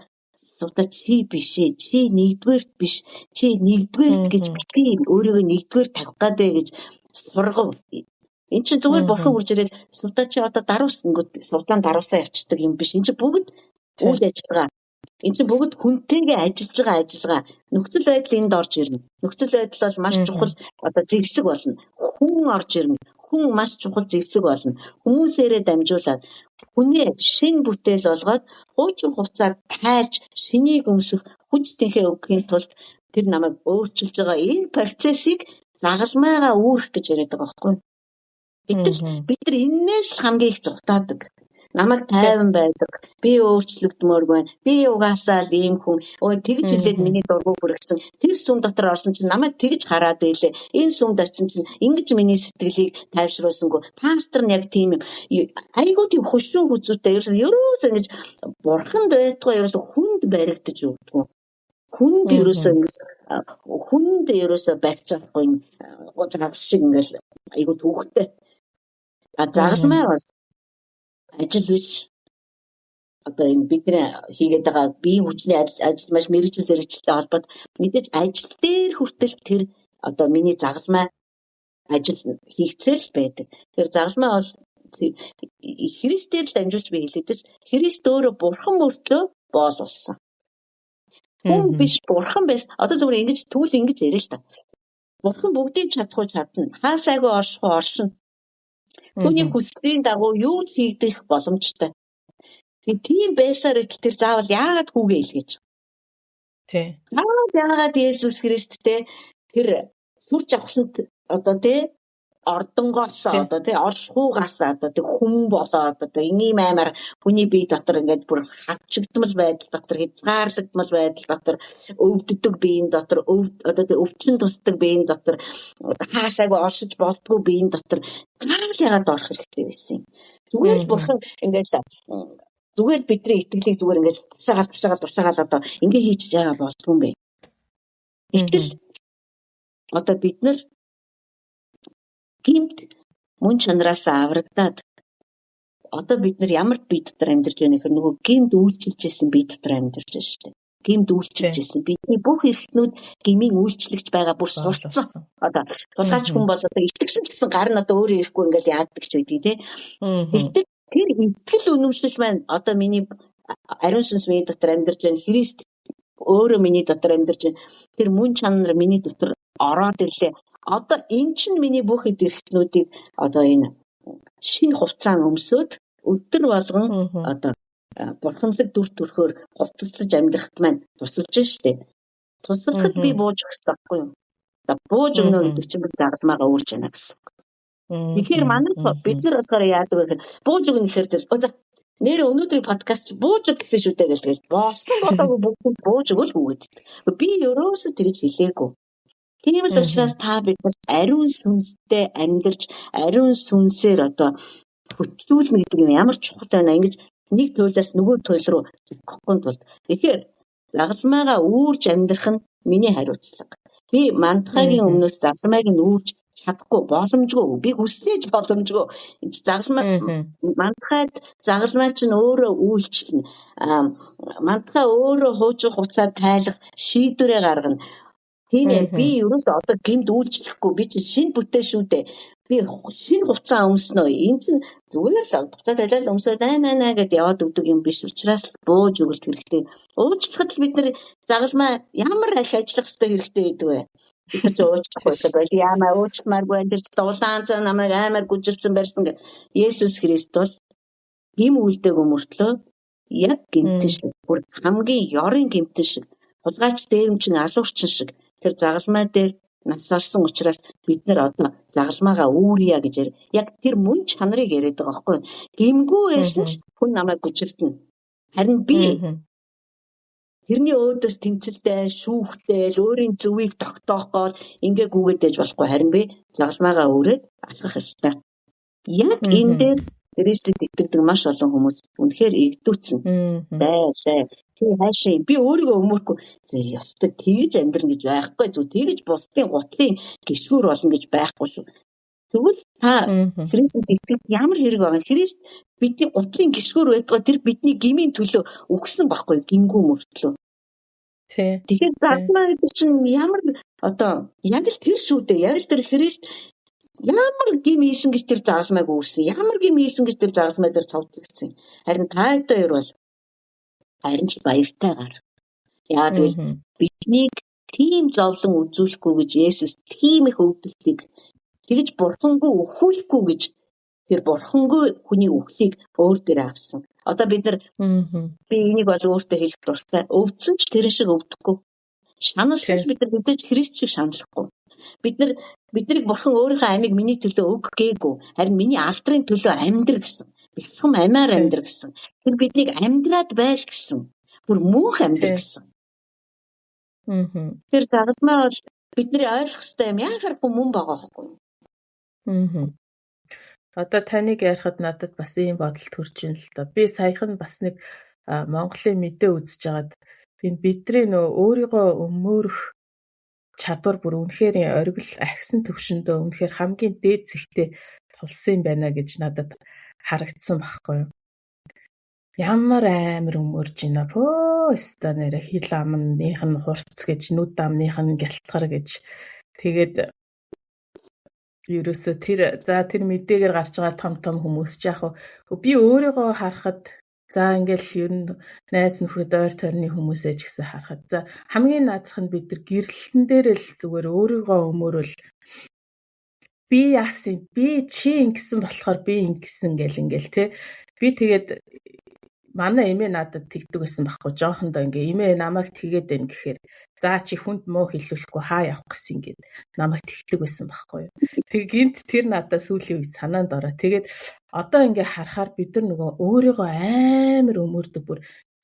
одоо чи биш ээ. Чи нэгдүгээрт биш. Чи нэгдүгээрт гэж битгий өөрийгөө нэгдүгээр тавих гэдэг гэж сургав. Энд чинь зүгээр бурхан хурж ирээд сувтаа чи одоо даруусангууд сувтаан даруусаа явчихдаг юм биш. Энд чинь бүгд үйл ажиллагаа. Энд чинь бүгд хүнтэйгээ ажиллаж байгаа ажиллагаа. Нөхцөл байдал энд орж ирнэ. Нөхцөл байдал бол маш чухал одоо зэвсэг болно. Хүн орж ирнэ. Хүн маш чухал зэвсэг болно. Хүмүүсээрээ дамжуулаад хүнээ шинэ бүтээл болгоод хуучин хувцаар тайлж шинийг өмсөх хүч тэнхээ өгөхийн тулд тэр намайг өөрчилж байгаа энэ процессыг загалмайгаа үүрэх гэж яриад байгаа байхгүй юу? Бид нар энээс л хамгийн их зүгтаадаг. Намайг тайван байдаг. Би өөрчлөгдмөөргүй байна. Би угаасаа л ийм хүн. Тэгж хэлээд миний дургуй бүрэгцэн. Тэр сүм дотор орсон чинь намайг тэгж хараад байлээ. Энэ сүмд очсон чинь ингэж миний сэтгэлийг тайвшруулсангүй. Пастор нь яг тийм юм. Айгуу тийм хөшөө хүзүүтэй. Ерөөсөө ингэж бурханд байтугай ерөөсөө хүнд баригдаж өгдөг. Хүнд ерөөсөө барьцаахгүй загас шиг ингээл айгуу түүхтэй. Загалмай бол ажил биш. Одоо энэ бидний хийгээд байгаа бие хүчний ажил маш мэрэгжил зэрэгчлэлтэй холбоод мэдээж ажил дээр хүртэл тэр одоо миний загалмай ажил хийгцээр л байдаг. Тэр загалмай бол Христээр л дамжуулж би хэлээд Христ өөрөө бурхан мөртлөө боол болсон. Хүн биш бурхан байс. Одоо зүгээр ингэж түүл ингэж яриа л та. Бурхан бүгдийг чадахгүй чадна. Хаасайгүй орших оршин. Түүний хүслийн дагуу юу ч хийгдэх боломжтой. Тийм байсаар л тэр заавал яагаад хүүгээ илгээж байгаа. Тий. Заавал яагаад Есүс Христтэй тэр сүрч авахланд одоо тий ордонгоос одоо тий оршихугаас одоо тий хүн болоод одоо ийм аймаар хүний бие дотор ингээд бүр хавчигдмал байдал дотор хязгаарлагдмал байдал дотор өвддөг биеийн дотор одоо тий өвчин тусдаг биеийн дотор хаасайгүй оршиж болдгоо биеийн дотор заавал яагаад орох хэрэгтэй байсан юм. Зүгээр л бурхан ингээд зүгээр бидний итгэлийг зүгээр ингээд туршаагаад одоо ингээ хийж байгаа болдгоо юм бэ. Итгэл одоо бид нар гэмт мөн чанараас аврагдаад одоо бид нар ямар бие дотор амьдарч байна гэхээр нөгөө гэмт үйлчилжсэн бие дотор амьдарч байна шүү дээ. гимд үйлчилж ирсэн. Бидний бүх эрхтнүүд гмийн үйлчлэгч байгаа бүр сурцсан. Одоо тулгаач хүн бол одоо итгэсэн гэсэн гар нь одоо өөрөө ирэхгүй ингээл яадаг ч байдгийг тий. Тэгтэл тэр итгэл үнэмшил маань одоо миний ариун сүнс миний дотор амьдарч байна. Христ өөрөө миний дотор амьдарч байна. Тэр мөн чанар миний дотор ороод ирлээ. Одоо эн чинь миний бүх эрхтнүүдийг одоо энэ шинэ хувцаан өмсөөд өдөр болгон одоо бурханлаг дүр төрхөөр хувцаслаж амьдрахт маань тусалж штэ. Тусалхад би бууж өгсөн байхгүй юу? Бууж өгнө гэдэг чинь загалмаагаа өөрч яана гэсэн. Тэгэхээр манай бид нар болохоор яадаг вэ гэхээр бууж өгнө гэхээр за нэр өнөөдрийн подкаст бууж өг гэсэн шүү дээ гэж боосон болоогүй бүгд бууж өгөл үгээд. Би ерөөсөө тэгж хэлээгүй. Тиймээс учраас та бид ариун сүнстэй амьдарч ариун сүнсээр одоо хөтсүүлнэ гэдэг нь ямар чухал байна ингэж нэг туйлаас нөгөө туйл руу өгөхгүй тулд. Тэгэхээр загалмаагаа үүрж амьдрах нь миний хариуцлага. Би мандахагийн өмнөөс загалмайг нь үүрж чадахгүй боломжгүй. Би хүснэж боломжгүй. Загалмаа мандахад загалмай чинь өөрөө үйлчлэнэ. Мандахаа өөрөө хуучин хуцаа тайлах шийдвэрээ гаргана. Тийм ээ би ерөөсөө одоо гэмд үйлчлэхгүй би чинь шинэ бүтээн шүү дээ. Би шинэ хуцаа өмснөө. Энэ чинь зүгээр л хуцаа тайлал өмсөө наа гэдээ яваад өгдөг юм биш. Учраас бууж өгөх хэрэгтэй. Уучлахад бид нар загалмаа ямар их ажиллах хэрэгтэй байдаг вэ? Бид ч уучлахгүй бол яамаа уучлахмааргүй энэ дулаан цаа намайг амар гүжирсэн барьсан гэдэг. Есүс Христ бол гим үлдэг өмөртлөө яг гэмтэн шиг бүр хамгийн ёрын гэмтэн шиг хулгайч дээрэмчин алуурчин шиг тэр загалмай дээр нас орсон учраас бид нар одоо загалмаагаа үүрья гэж яг тэр мөн чанарыг яриад байгаа байхгүй. Гимгүй байсан ч хүн намайг гүжирдэнэ. Харин би тэрний өөдөөс тэмцэлтэй, шүүхтэй, өөрийн зүвийг тогтоох гол ингээ гүгээд ээж болохгүй. Харин би загалмаагаа өөрөөд алхах ёстой. Яг энэ дээр Христэд итгэдэг маш олон хүмүүс үнэхээр игдүүцэн. Бай. Тий хаашаа би өөрийгөө өмөрөхгүй. Ёстой тэгж амьдрна гэж байхгүй. Зүг тэгж бусдын гутлын гişгүүр болно гэж байхгүй шүү. Тэгвэл та Христэд итгэх ямар хэрэг байгаа. Христ бидний гутлын гişгүүр байдгаа тэр бидний гмийн төлөө өгсөн байхгүй гингүү мөртлөө. Тий. Тэгэхээр загалмаа гэдэг чинь ямар одоо яг л тэр шүү дээ. Яг л тэр Христ ямар гим хийсэн гэж тэр загалмайг үүрсэн. Ямар гим хийсэн гэж тэр загалмай дээр цовдлогдсон. Харин та хоёр бол харин ч баяртайгаар. Яа гэвэл биднийг тийм зовлон үзүүлэхгүй гэж Есүс тийм их өвдөлтийг тэгж бурхангүй өхүүлэхгүй гэж тэр бурхангүй хүний үхлийг өөр дээр авсан. Одоо бид нар би энийг бол өөртөө хэлэх дуртай. Өвдсөн ч тэр шиг өвдөхгүй. Шаналсан ч бид нар хизээч Христ шиг шаналхгүй. Биднийг бурхан өөрийнхөө амийг миний төлөө өг гээгүй. Харин миний алдрын төлөө амьдр гэсэн. Бэлхэм амиар амьдр гэсэн. Тэр биднийг амьдраад байл гэсэн. Бүр мөнх амьдр гэсэн. Тэр загалмай бол бидний ойлгох ёстой юм. Яахааргүй мөн байгаа байхгүй. Одоо таныг ярихад надад бас ийм бодол төрж байна л да. Би саяхан бас нэг Монголын мэдээ үзэж хагаад энэ бидний өөрийгөө өмөөрөх чадвар бүр үнэхээр оргил агсан төвшөндөө үнэхээр хамгийн дээд зэгтээ тулсан юм байна гэж надад харагдсан байхгүй юу. Ямар амар өмөрж байна пөөста нэрэ хил амных нь хурц гэж нүд амных нь гялтгар гэж тэгээд ерөөсө тэр мэдээгээр гарч байгаа том хүмүүс ч яг би өөрийгөө харахад за ингээл ер нь найз нөхөд ойр тойрны хүмүүсээ ч гэсэн харахад за хамгийн наадах нь бид нар гэрлэлтэн дээр л зүгээр өөрийгөө өмөрөөл би яасан би чи ингэсэн болохоор би ингэсэн гэл ингээл те би тэгээд манай эмээ надад тэгдэг байсан байхгүй жоохондоо ингээ эмээ намайг тэгээд байна гэхээр за чи хүнд муу хэлүүлэхгүй хаа явах гэсэн ингээд намайг тэгдэг байсан байхгүй юу. Тэг гинт тэр надад сүүлийн үед санаанд ороо. Тэгээд одоо ингээ харахаар бид нар нөгөө өөрийгөө амар өмөрдөг бүр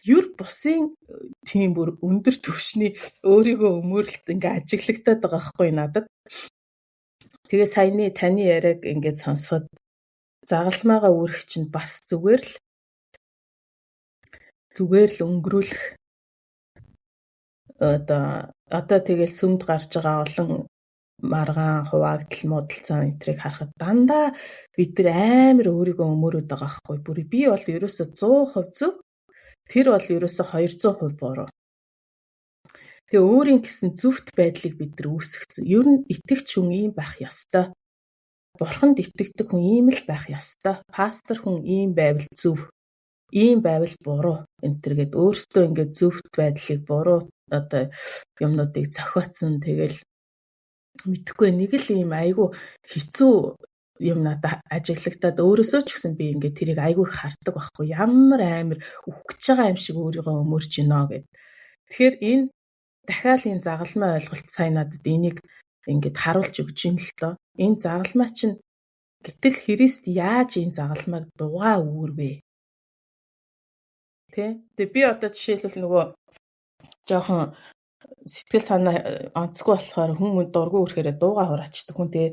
юр бусын тийм бүр өндөр түвшний өөрийгөө өмөрлөлт ингээ ажиглагдаад байгаа байхгүй надад. Тэгээ саяны таны яриаг ингээд сонсоход загалмаагаа үүрэх чинь бас зүгээр л өнгөрүүлэх одоо тэгэл сүмд гарч байгаа олон маргаан хуваагдал муудалцаа энтрийг харахад дандаа бид нар амар өөрийгөө өмөрөөд байгаа байхгүй бүр би бол ерөөсө 100% зөв тэр бол ерөөсө 200% буруу Тэгээ өөрийн гэсэн зөвхт байдлыг бид нар үүсгэсэн. Ер нь итгэгч хүн ийм байх ёстой. Бурханд итгэдэг хүн ийм л байх ёстой. Пастор хүн ийм байвал зөв. Ийм байвал буруу. Энтэр гээд өөрсдөө ингээд зөвхт байдлыг буруу одоо юмнуудыг зохиоцсон. Тэгэл мэдхгүй нэг л ийм айгүй хэцүү юм надад ажиглагдаад өөрөөсөө ч гэсэн би ингээд тэрийг айгүй хардаг байхгүй. Ямар амар үхэж байгаа юм шиг өөрийгөө өмөрч гинэ гэд. Тэгэхээр энэ дахиад энэ загалмай ойлголт сая надад энийг ингээд харуулж өгч ин л доо. Энэ загалмай чинь гэтэл Христ яаж энэ загалмайг дугаа үүрвэ? Тэ? Тэгээ би одоо жишээлбэл нөгөө жоохон сэтгэл санаа онцгүй болохоор хүмүүс дургүй үрхээр дууга хураачдаг хүн. Тэгээ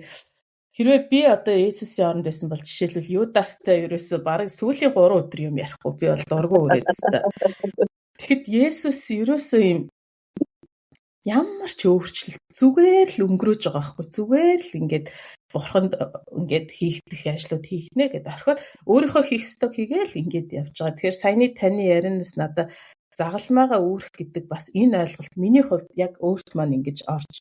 хэрвээ би одоо Есүсийн оронд байсан бол жишээлбэл Юдастай ерөөсөө бараг сүүлийн 3 өдөр юм ярихгүй би бол дургүй үрээдсэн. Тэгэхэд Есүс ерөөсөө юм ямар ч өөрчлөлт зүгээр л өнгөрөөж байгаа байхгүй. Зүгээр л ингээд бурханд ингээд хийх ажлууд хийхнэ гэдэг орхиод өөрийнхөө хийх ёстойг хийгээл ингээд явж байгаа. Тэгэхээр саяны таны ярианаас надад загалмайгаа үүрэх гэдэг бас энэ ойлголт миний хувьд яг өөрт маань ингэж орж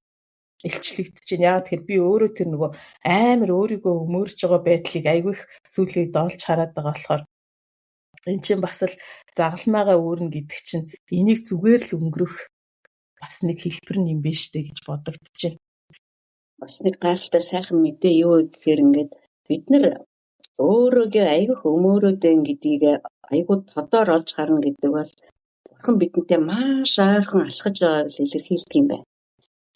илчлэгдэж байна. Яагаад тэгэхээр би өөрөө тэр нөгөө амар өөрийгөө өмөрж байгаа байдлыг айгүй их сүүлийн үед олж хараад байгаа болохоор энэ чинь бас л загалмайгаа үүрнэ гэдэг чинь энийг зүгээр л өнгөрөх бас нэг хэлбэр юм биш үү гэж бодогдож байна. Бас нэг гайхалтай сайхан мэдээ юу гэхээр ингээд бид нар өөрөөгээ айгүйх өмөрөөдөө гэдгийг айгүй тодоор олж харна гэдэг бол бурхан бидэнтэй маш ойрхон алхаж байгааг илэрхийлдэг юм байна.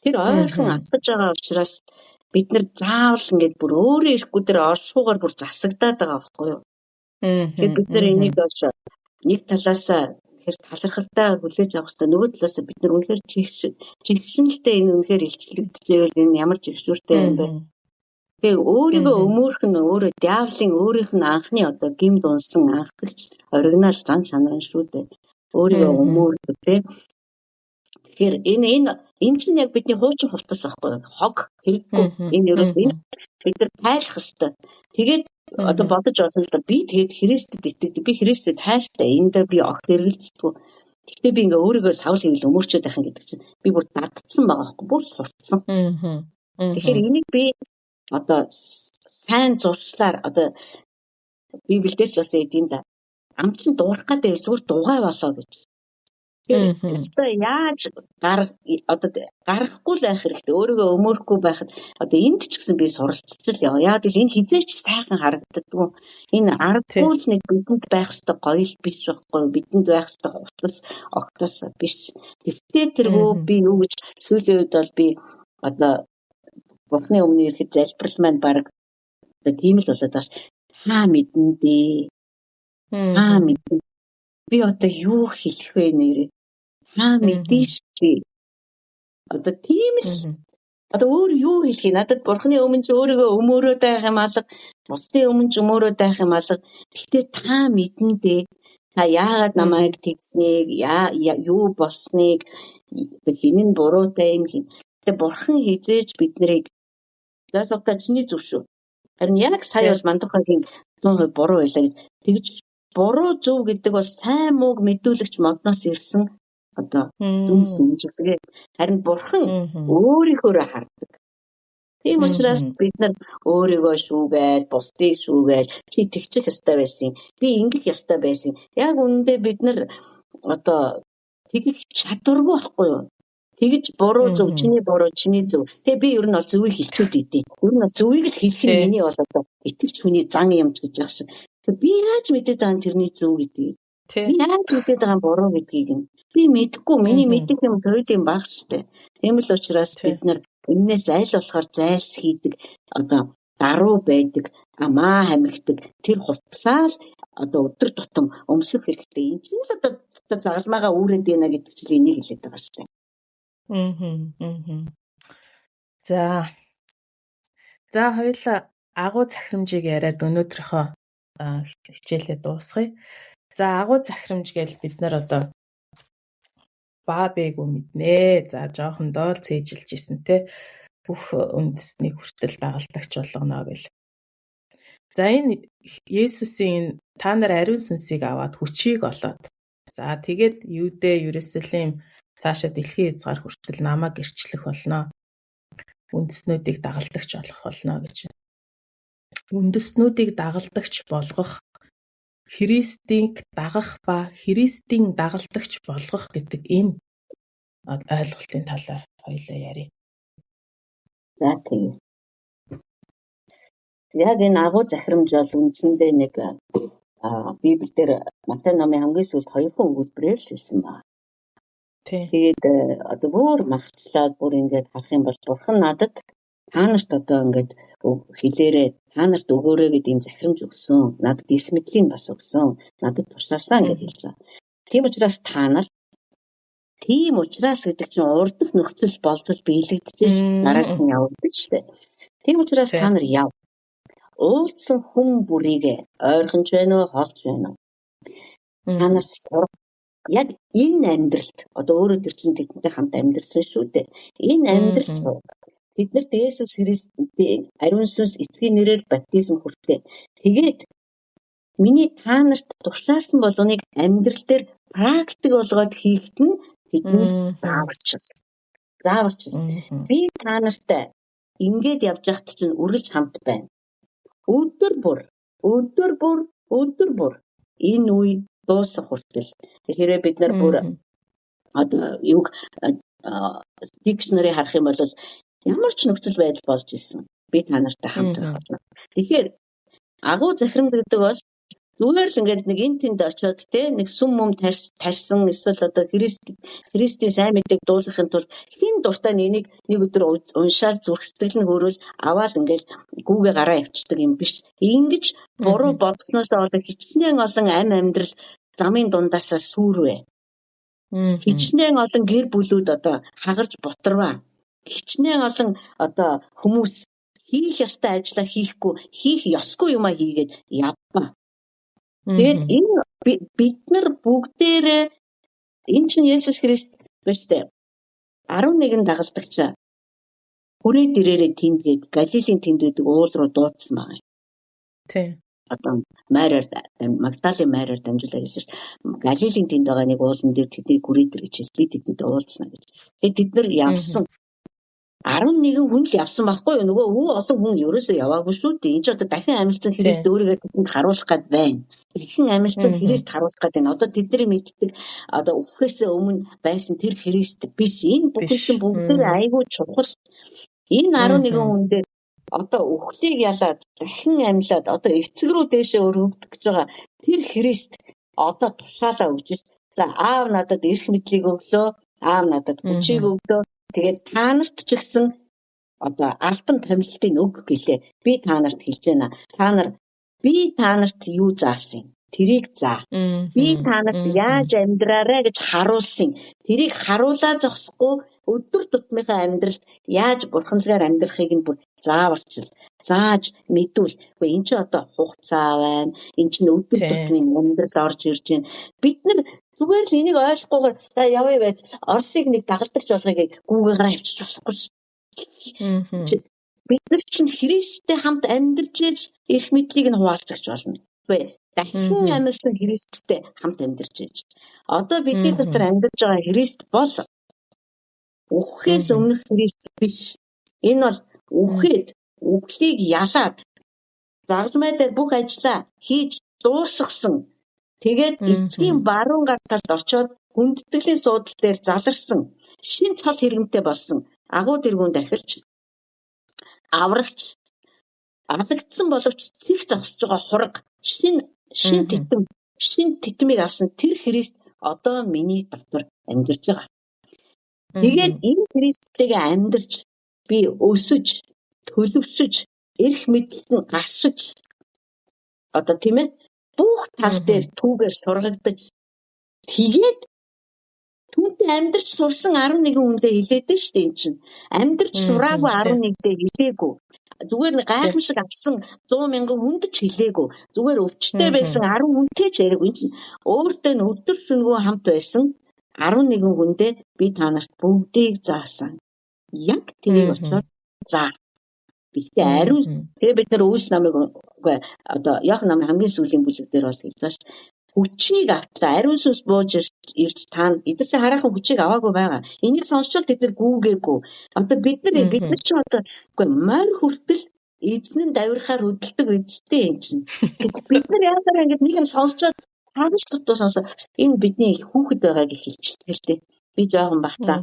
Тэр ойрхон алхаж байгаа учраас бид нар заавал ингээд бүр өөрөө ирэхгүй дээр оршуугаар бүр засагдаад байгаа байхгүй юу? Тэгэхээр бид нар энийг бол нэг талаас тэгэхээр талархалтай хүлээж авах хэрэгтэй. Нөгөө талаас бид нар үнэхээр чигшинэлтэй энэ үнэхээр илчлэгдэжээвэл энэ ямар чигшүүртэй юм бэ? Тэгээ өөрийгөө өмөөрөх нь өөрөө диавлын өөрийнх нь анхны одоо гим дунсан анхдагч оригинал зан чанар нь шүү дээ. Өөрийгөө өмөөрөх тийм. Тэгэхээр энэ чинь яг бидний хуучин хувцас байхгүй юу? Хог хэрэггүй. Энэ ерөөс энэ бид нар тайлах хэрэгтэй. Тэгээд одоо бодож олно л да би тэгэд Христэд итгэдэг. Би Христэд хайртай. Энд би огт эргэлздэг. Гэхдээ би ингээ өөрийгөө савл хийвэл өмөрчөөд байх гэдэг чинь би бүр дардсан байгаа байхгүй бүр сурцсан. Тэгэхээр энийг би одоо сайн зуршлаар одоо Библиэлд ч бас эдийн да амтлан дуурах гэдэг зүгээр дугай болоо гэж. Тэгэхээр яаж гарахгүй л байх хэрэгтэй. Өөрийгөө өмөрөхгүй байхад одоо энд ч гэсэн би суралцчихл яа. Яг л энэ хизээч сайхан харагддаг. Энэ ардгүй л нэг бидэнд байх ёстой гоё биш байхгүй. Бидэнд байх ёстой хутас огтос биш. Тэгтээ тэргөө би юу гэж сүүлийн үед бол би одоо Бурхны өмнө ирэхэд залбирал маань баг одоо тийм л болоод байна. Хаа мэдэн дээ. Хаа мэдэн. Би одоо юу хэлэх вэ нэрээ? Хаа мэдэн шүү. Одоо тийм л одоо өөр юу хэлэх юм? Надад Бурхны өмнө ч өөрийгөө өмөрөөд байх юм алга, бусдын өмнө ч өмөрөөд байх юм алга. Гэхдээ та мэдэн дээ. Та яагаад намайг тэгснэг, юу болсныг хинэн буруутай юм хин. Тэгээ Бурхан хизээж биднийг заасавтаа чиний зүв шүү. Харин яг сая бол мандухагийн 100% буруу байлаа гэж. Тэгж буруу зөв гэдэг бол сайн мууг мэдүүлэгч модноос ирсэн одоо дүн сүнжлэгээ. Харин Бурхан өөрийнхөө хардаг. Тийм учраас бид нар өөрийгөө шүүгээл, бусдыг шүүгээл, чи тэгчих ёстой байсан. Би ингэх ёстой байсан. Яг үнэндээ бид нар одоо тэгэх чадваргүй байхгүй юу? Тэгж буруу зөв, чиний буруу, чиний зөв. Тэгээ би ер нь бол зөвийг хэлчихэд идэв. Ер нь бол зөвийг л хэлэх нь миний бол одоо итгэж хүний зан юмч гэж яах шиг. Би яаж мэдээд байгаа тэрний зөв гэдгийг. Би яаж мэдээд байгаа буруу гэдгийг нь. Би мэдэхгүй. Миний мэдих юм төрлийн баг штэ. Тийм л учраас бид нар энэс аль болохоор зайлс хийдэг, одоо даруй байдаг, амаа хамигдаг тэр хувцсаа л одоо өдөр тутам өмсөх хэрэгтэй. Энэ чинь л одоо загалмайгаа үүрээд байна гэдэг чинь энийг хэлээд байгаа штэ. За хоёулаа агуу захирамжийг яриад өнөөдрийнхөө хичээлээ дуусгая. За агуу захирамж гэж бид нар одоо баабээгүү мэднэ. За жоохондоо л цээжилж исэн те бүх үндэснийг хүртэл дагалдагч болгоно гэл. За энэ Есүсийн та нар ариун сүнсийг аваад хүчийг олоод. За тэгээд Юдэ, Ерүсалим, цаашаа дэлхийн хязгаар хүртэл намайг гэрчлэх болно. Үндэстнүүдийг дагалдагч болох болно гэж. Үндэстнүүдийг дагалдагч болгох, Христийг дагах ба Христийн дагалдагч болгох гэдэг энэ ойлголтын талаар хоёулаа ярив. За тийм. Яг энэ агуу захирамж бол үндсэндээ нэг Библиэлд Матай номын хамгийн сүүлд 2 өгүүлбэрээр л хэлсэн байна. Тэгээд одоо бүр махчлаад бүр ингээд харах юм бол Бурхан надад та нарт одоо ингээд хэлээрээ та нарт өгөөрэй гэдэг юм захирамж өгсөн. Надад эрх мэдлийн бас өгсөн. Надад тушлаасаа гэж хэлж байгаа. Тийм учраас та нар тийм учраас гэдэг чинь урдах нөхцөл болцол биелэгдэж дараагийн явагдаж штэ. Тийм учраас та нар яв. Уулзсан хүн бүрийг ойрхонч байна уу, холж байна уу? Та нар яг энэ амьдралд одоо өөрөө тэр чинь тэдэнтэй хамт амьдрсан шүү дээ. Энэ амьдралд тэднэрт Есүс Христийн ариун сүнс эцгийн нэрээр баптизм хүртээ. Тэгээд миний та нарт тушаасан болгоныг амьдрал дээр практик болгоод хийхэд нь тэдэнд зааварчил. Би та нартай ингээд явж байхад чинь үргэлж хамт байна. Өдөр бүр энэ үе дуусах хүртэл хэрвээ бид нар бүр одоо юг дикшнери харах юм бол ямар ч нөхцөл байдал болж исэн. Би та нартай хамт байх болно. Тэгэхээр агуу захирамж гэдэг бол зүгээр л ингээд нэг энэ тэнд очиод нэг сүм мөм тарьсан эсвэл одоо Христийн сайн мэдээг дуулгахын тулд хин дуртай нэг өдөр уншаал зүрх сэтгэл нь хөөрөөл аваад ингээд гүүгээ гараа явчихдаг юм биш. Ингэж буруу бодсноос одоо хичнээн олон амьдрал замын дундаасаа сүрвэ. Хичнээн олон гэр бүлүүд одоо хагарч бутарваа. Хичнээн олон одоо хүмүүс хийх ёстой ажлаа хийхгүй, хийх ёсгүй юмаа хийгээд явпаа. Тэгээд энэ бид нар бүгдээрээ энэ чинь Есүс Христ биш үү? 11 дагалдагч хүрээд ирээрээ тэндгээд Галилийн тэнд байдаг уул руу дуудсан байгаа. Тийм. Одоо Магдалийн Мариар дамжуулаад хэлсэн шүү. Галилийн тэнд байгаа нэг уулан дээр тэднийг хүрээд ир гэж би тэднийтэй уулзна гэж. Тэгээд тэд нар явсан. 11 хүн л явсан байхгүй юу? Нөгөө олон хүн ерөөсөө яваагүй шүү дээ. Энд ч одоо дахин амилсан Христ өөрийгөө тэнд харуулах гээд байна. Дахин амилсан Христ харуулах гээд байна. Одоо тэдний мэддэг одоо үхэхээс өмнө байсан тэр Христ биш. Энэ бүхэн бүгдээ айгүй чухал. Энэ 11 хүн дээр одоо үхлийг ялаад дахин амилаад одоо эцэг рүү дээшээ өргөгдөх гэж байгаа тэр Христ одоо тушаалаа өгч. За аав надад эрх мэдлийг өглөө. Аав надад хүчийг өглөө. Тэгээд та нарт ч гэсэн одоо альбан томилтыг өг гэлээ. Би та нарт хэлж байна. Би та нарт юу заасан? Тэрийг заа. Би та нарт яаж амьдраарэ гэж харуулсан. Тэрийг харуулаа зогсохгүй өдөр тутмынхаа амьдралд яаж бурханлагаар амьдрахыг нь бүр зааж мэдүүл. Гэхдээ эн чинь одоо хугацаа байна. Эн чинь өдөр тутмын амьдралд орж ирж байна. Бид нар зүгээр л энийг ойлгохгүйгээр явъя байж Оросыг нэг дагалдагч болгоё гүүгээрээ авчиж болохгүй шүү. Бид нар чинь Христтэй хамт амьдарч ээж эрх мэдлийг нь хуваалцагч болно. Үгүй дахин амьсан Христтэй хамт амьдарч ээж. Одоо бидний дотор амьдарч байгаа Христ бол үхэхээс өмнөх Христ биш. Энэ бол үхээд үхлийг ялаад загламай дээр бүх ажлаа хийж дуусгасан. Тэгээд эцгийн баруун гар талд очиод хүндэтгэлийн суудал дээр заларсан. Шин цол хэрэгмтэй болсон. Агуу тэргүүнд ахилж аврагч алагдсан боловч цэг зогсож байгаа хураг шин титмийг авсан тэр Христ одоо миний дотор амьдарч байгаа. Тэгээд энэ Христтэйгээ амьдарч би өсөж төлөвшөж эрх мэдлэлд нь гаршиж одоо тийм ээ бүх тал дээр түүгээр сургагдаж тэгээд түүнтэй амьдарч сурсан 11 хүндээ хилээдэн шүү дээ энэ чинь. Амьдарч сураагүй 11-дээ хилээгүй. Зүгээр нэг гайхамшиг авсан 100,000 хүнд ч хилээгүй. Зүгээр өвчтэй байсан 10 хүнтэй ч яриаггүй. Энэ чинь өөртөө нь өдөр шөнөгүй хамт байсан 11 хүндээ би та нарт бүгдийг заасан. Яг тэрийг очоод заа. Бигтээ ариун. Тэгээ бид нар Үлс намыг одоо яг намын хамгийн сүүлийн бүлэг дээр бол хэлж байна. хүчийг автлаа. Ариун сүнс бууж ирж та эдгээр чи хараахан хүчийг аваагүй байгаа. Энийг сонсчвал тэд нар гүүгээгүй. Одоо бид нар ч одоо үгүй морь хүртэл эзэн нь давирахаар хөдөлдөг үсттэй юм чинь. Бид нар яагаад ингэж нэг юм сонсчод хааж дутуу сонсоо. Энэ бидний хүүхэд байгааг их хэлчихдэг л дээ. Би жоохон бахтаа.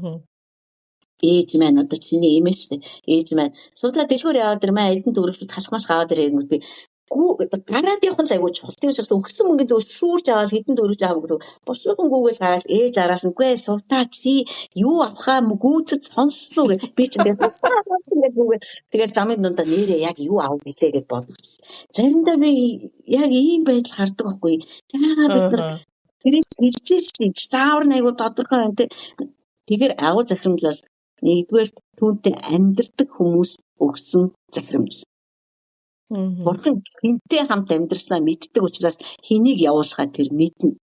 Ээж маань одоо чиний эмээ штэ. Ээж маань суудлаа дэлгүүр яваад ирмээ эдэн дөрөвчд халахмал аваад ирэнгүүт би гараад явах нь айгүй чухал. Тийм учраас өгсөн мөнгө зөв шүүрж аваад хэдэн дөрөвж авах гэдэг бошгон гүүгээл гараад ээж араас нь гүй сувтаа чи юу авахаа гүйцэд сонсноо гэж би ч гэсэн сонсон гэдэг. Тэгээд замын дундаа нэрээ яг юу авах гэлээ гэж бодож. Заримдаа би яг ийм байдал хардаг байхгүй. Яагаад бид нар Христ хэлжээч заавар нэг тодорхой юм те. Тэгэхээр агуу захирамжлал нэгдүгээр түүнтэй амьдрдаг хүмүүс өгсөн захирамж. Бурхан хинтээ хамт амьдрснаа мэддэг учраас хэнийг явуулахаа тэр мэднэ.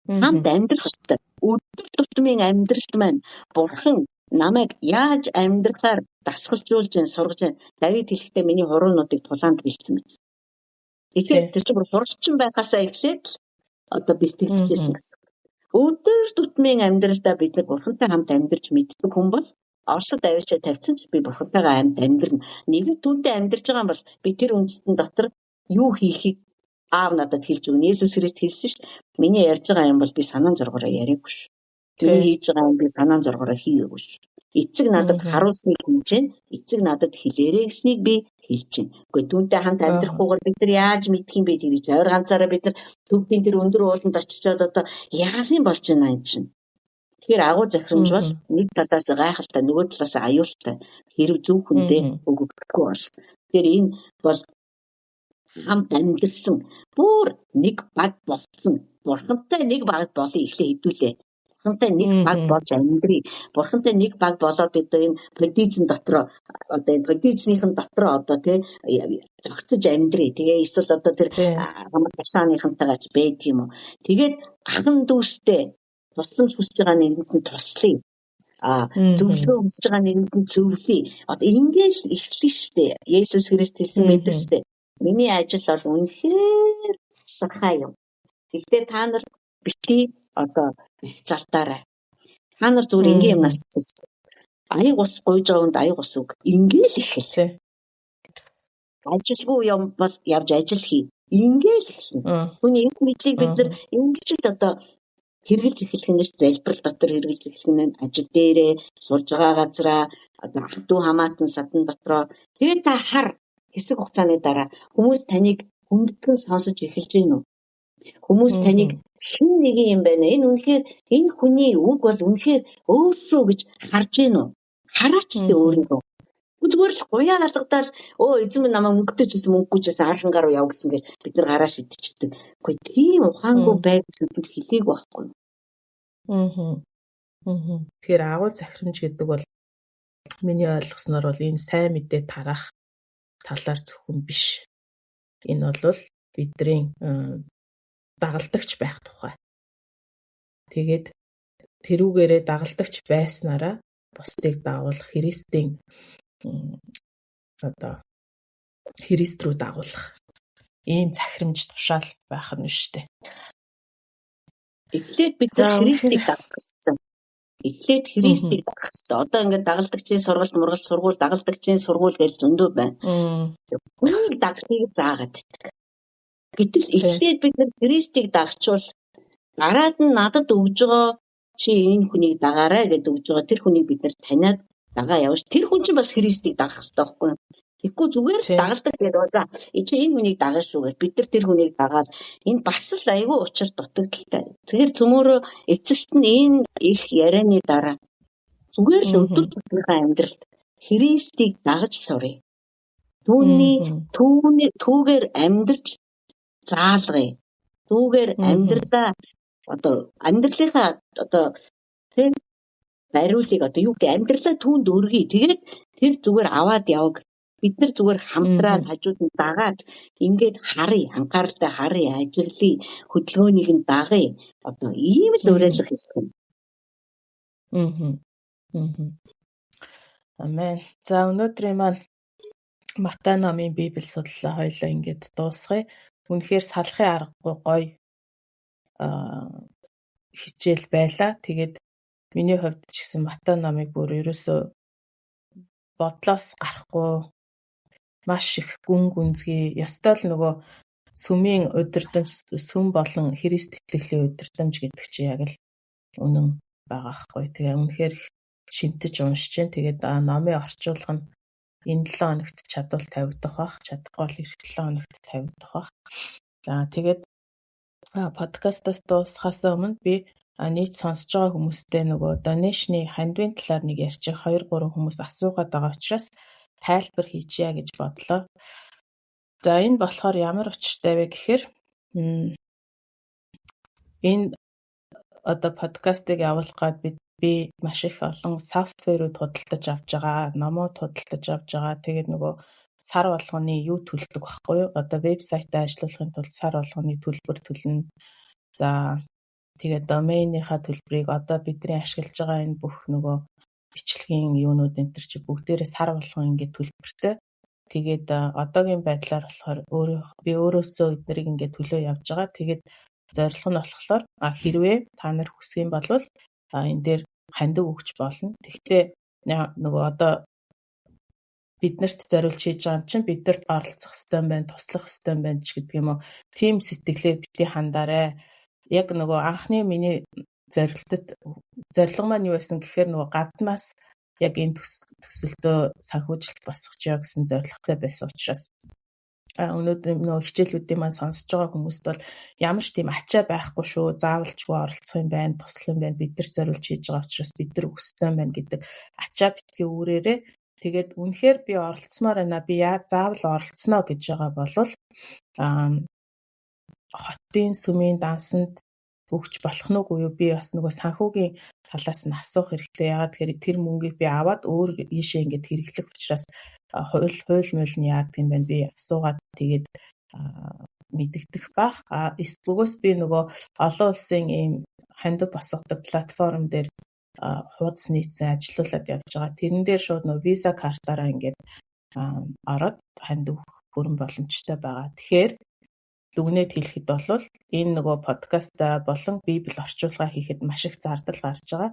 Хамт амьдрах ёстой. Өдөр тутмын амьдралт маань Бурхан намайг яаж амьдрахаар дасгалжуулж, сургаж байна. Давид хэлэхдээ миний хуруунуудыг тулаанд бэлдсэн гэж. Тэгэхээр тэр чинь хурцчин байхасаа эхлээд одоо бэлтгэжсэн гэсэн. Өдөр тутмын амьдралдаа бид нар Бурхантай хамт амьдарч мэддэг хүн бол Оросд авчиж тавьсан ч би Бурхантайгаа амьд амьдрна. Нэгэн түүнтэй амьдарч байгаа юм бол би тэр үндэстэн дотор юу хийхийг аав надад хэлж өгнө. Есүс Христ хэлсэн шүү дээ. Миний ярьж байгаа юм бол би санаан зоргороо яриаггүй шүү. Миний хийж байгаа юм би санаан зоргороо хийгээгүй шүү. Эцэг надад харуулсныг хийж гэн, эцэг надад хэлээрэй гэснийг би хэлж гэн. Гэхдээ түүнтэй хамт амьдрахгүйгээр бид нар яаж мэдх юм бэ гэж ойр ганцаараа бид нар төвдийн тэр өндөр ууланд очичоод одоо яах юм болж байна энэ чинь. Тэгэхээр агуу захирамж бол нэг талаас гайхалтай, нөгөө талаас аюултай. Хэрэг зөв хүндээ өгөгдөхгүй бол. Тэгэхээр энэ бол хамт амьдрсан бүр нэг баг болсон. Бурхантай нэг баг болыг эхлээ хэдүүлээ. Бурхантай нэг баг болж амьдрий. Бурхантай нэг баг болоод одоо энэ бодизм дотроо одоо энэ бодизмын дотроо одоо тий зогцож амьдрий. Тэгээ эсвэл одоо тэр хамташааныхантайгаа ч байдаг юм уу. Тэгээд ахан дүүстэй тусламж хүсэж байгаа нэгэнд нь туслая. Зөвлөгөө хүсэж байгаа нэгэнд нь зөвлөе. Одоо ингээл эхлэн штэ. Есүс Христ хэлсэн байдаг штэ. Миний ажил бол үнэхээр сахаа юм. Гэхдээ та нар бити одоо залтаарай. Та нар зүгээр ингийн юмнаас аяг ус гуйж байгаа хүнд аяг ус үг. Ингээл эхэл. Ажилгүй юм бол явж ажил хий. Ингээл эхэлнэ. Түүний их мэдлийг бид нар ингэж л одоо хэрэгжилж эхлэх нь залбирал дотор хэрэгжилж эхлэх нь ажил дээрээ сурж байгаа газараа одоо хатуу хамаатан садан дотроо тэгээд та хар хэсэг хугацааны дараа хүмүүс таныг хүндэтгэн сонсож эхэлж гин үү? Хүмүүс таныг хэн нэгэн юм байна. Энэ үнэхээр энэ хүний үг бол үнэхээр өөр шүү гэж харж гин үү? Хараач дээ өөрийгөө. Зүгээр л гуяа алгадаал эзэн минь намайг мөнгөтэйчсэн мөнгөгүйчсэн архангаар яв гэсэн гэж бид нар гараа шидчихдэг. Гэхдээ тийм ухаангүй байг гэдэгт хэлээг байхгүй. Тэгэхээр агуу захирамж гэдэг бол миний ойлгосноор бол энэ сайн мэдээ тарах талаар зөвхөн биш. Энэ бол бидний дагалдагч байх тухай. Тэгээд тэрүүгээрээ дагалдагч байснараа бусдыг дагуулах Христийн одоо Христ рүү дагуулах ийм захирамж тушаал байх нь шүү дээ. Эхлээд бид Христийг дагах гэсэн. Эхлээд Христийг дагах гэсэн. Одоо ингээд дагалдагчийн сургалт мургалт сургууль дагалдагчийн сургууль гэж зөндөө байна. Үнийг дагахыг заагаад идэх. Гэтэл эхлээд бид Христийг дагчвал дараад нь надад өгж байгаа чи энэ хүнийг дагаарай гэдээ өгж байгаа тэр хүнийг бид нар таниад дагаа явж тэр хүн чинь бас Христийг дагах хэрэгтэй байхгүй юу? Тэгэхгүй зүгээр л дагалдаг гэдэг. За чи энэ хүнийг дагана шүү гэж бид нар тэр хүнийг дагаад энэ бас л айгүй учир дутагдaltaй. Тэгэхээр цөмөөрөө эцэст нь энэ их ярианы дараа зүгээр л өдөр тутмынхаа амьдралд Христийг дагаж сурыг. Түүгээр амьдрч заалгая. Түүгээр амьдралаа одоо амьдралынхаа одоо тийм бариулыг одоо юу гэх амьдралаа түүнд өргөе. Тэгээд тэр зүгээр аваад яваг. Бид нар зүгээр хамтраад хажууд нь дагаад ингээд харъя, анхааралтай харъя, ажиглая, хөдөлгөөнийг нь дагая. Одоо ийм л уриалга хийх юм. Амен. За өнөөдрийн маань Матай номын Библи судлалаа хоёлаа ингээд дуусгая. Үнэхээр салахын аргагүй гоё хичээл байлаа. Тэгээд миний хувьд ч гэсэн Матай номыг бүр ерөөсөө бодлоос гарахгүй маш их гүн гүнзгий. Ёстой л нөгөө сүмийн удирдамж, сүм болон Христ итгэлийн удирдамж гэдэг чинь яг л үнэн байгаа хгүй. Тэгээ үнэхээр шинтэж уншиж जैन. Тэгээд номын орчуулга нь энэ 7 хоногт чадвал тавигдах бах. Чадахгүй бол эх 7 хоногт тавигдах бах. Тэгээд подкастаас дуусахаас өмнө би нийт сонсож байгаа хүмүүстээ нөгөө донешны хандвын талаар нэг ярьчих 2-3 хүмүүс асуугаад байгаа учраас тайлбар хийчихье гэж бодлоо. За энэ болохоор ямар учиртай вэ гэхээр энэ одоо подкастыг явуулах гад би маш их олон софтверүүд худалдаж авч байгаа, номууд худалдаж авч байгаа. Тэгээд нөгөө сар болгоны юу төлдөг байхгүй юу? Одоо вебсайтаа ажиллуулахын тулд сар болгоны төлбөр төлнө. За тэгээд домейнийхаа төлбөрийг одоо бидний ашиглаж байгаа энэ бүх нөгөө бичлэгийн юунууд энэ төр чи бүгдээрээ сар болгон ингээд төлбөртэй. Тэгээд одоогийн байдлаар болохоор би өөрөөсөө эднэрийг ингээд төлөө явж байгаа. Тэгээд зорилго нь болохоор хэрвээ та нар хүсэх юм бол энэ дээр хандив өгч болно. Тэгвэл нөгөө одоо биднэрт зориулж хийж байгаа юм чинь биднэрт оролцох хэрэгтэй юм байна, туслах хэрэгтэй юм байна ч гэдэг юм уу. Тим сэтгэлээр бити хандаарай. Яг нөгөө анхны миний зорилго маань юу байсан гэхээр нөгөө гаднаас яг энэ төсөлтөө санхүүжилт босгочихё гэсэн зорилготой байсан учраас өнөөдөр нөгөө хичээлүүдийн маань сонсож байгаа хүмүүст бол ямар ч тийм ачаа байхгүй шүү. Заавалчгүй оролцох юм байна, туслах юм байна. Бид нар зориулж хийж байгаа учраас бид нар өссөн юм байна гэдэг ачаа битгий үүрээрээ тэгээд үнэхээр би оролцсомоор байна. Би заавал оролцсноо гэж байгаа болвол хотын сүмийн дансанд өгч болох нь үгүй юу? Би бас нөгөө санхүүгийн талаас нь асуух хэрэгтэй. Ягаад гэхээр тэр мөнгийг би аваад өөр ийшээ ингээд хэрэглэх учраас хууль мөл нь яадаг юм байна. Би асуугаад тэгээд мэдэгдэх бах. Эсвгөөс би нөгөө олон улсын ийм хандив босгодог платформ дээр хуудас нийцэн ажиллуулад явж байгаа. Тэрэн дээр шууд нөгөө виза картаараа ингээд ороод хандив хүрэн боломжтой байгаа. Тэгэхээр дүгнээд хэлэхэд бол энэ нөгөө подкаст болон библи орчуулга хийхэд маш их зардал гарч байгаа.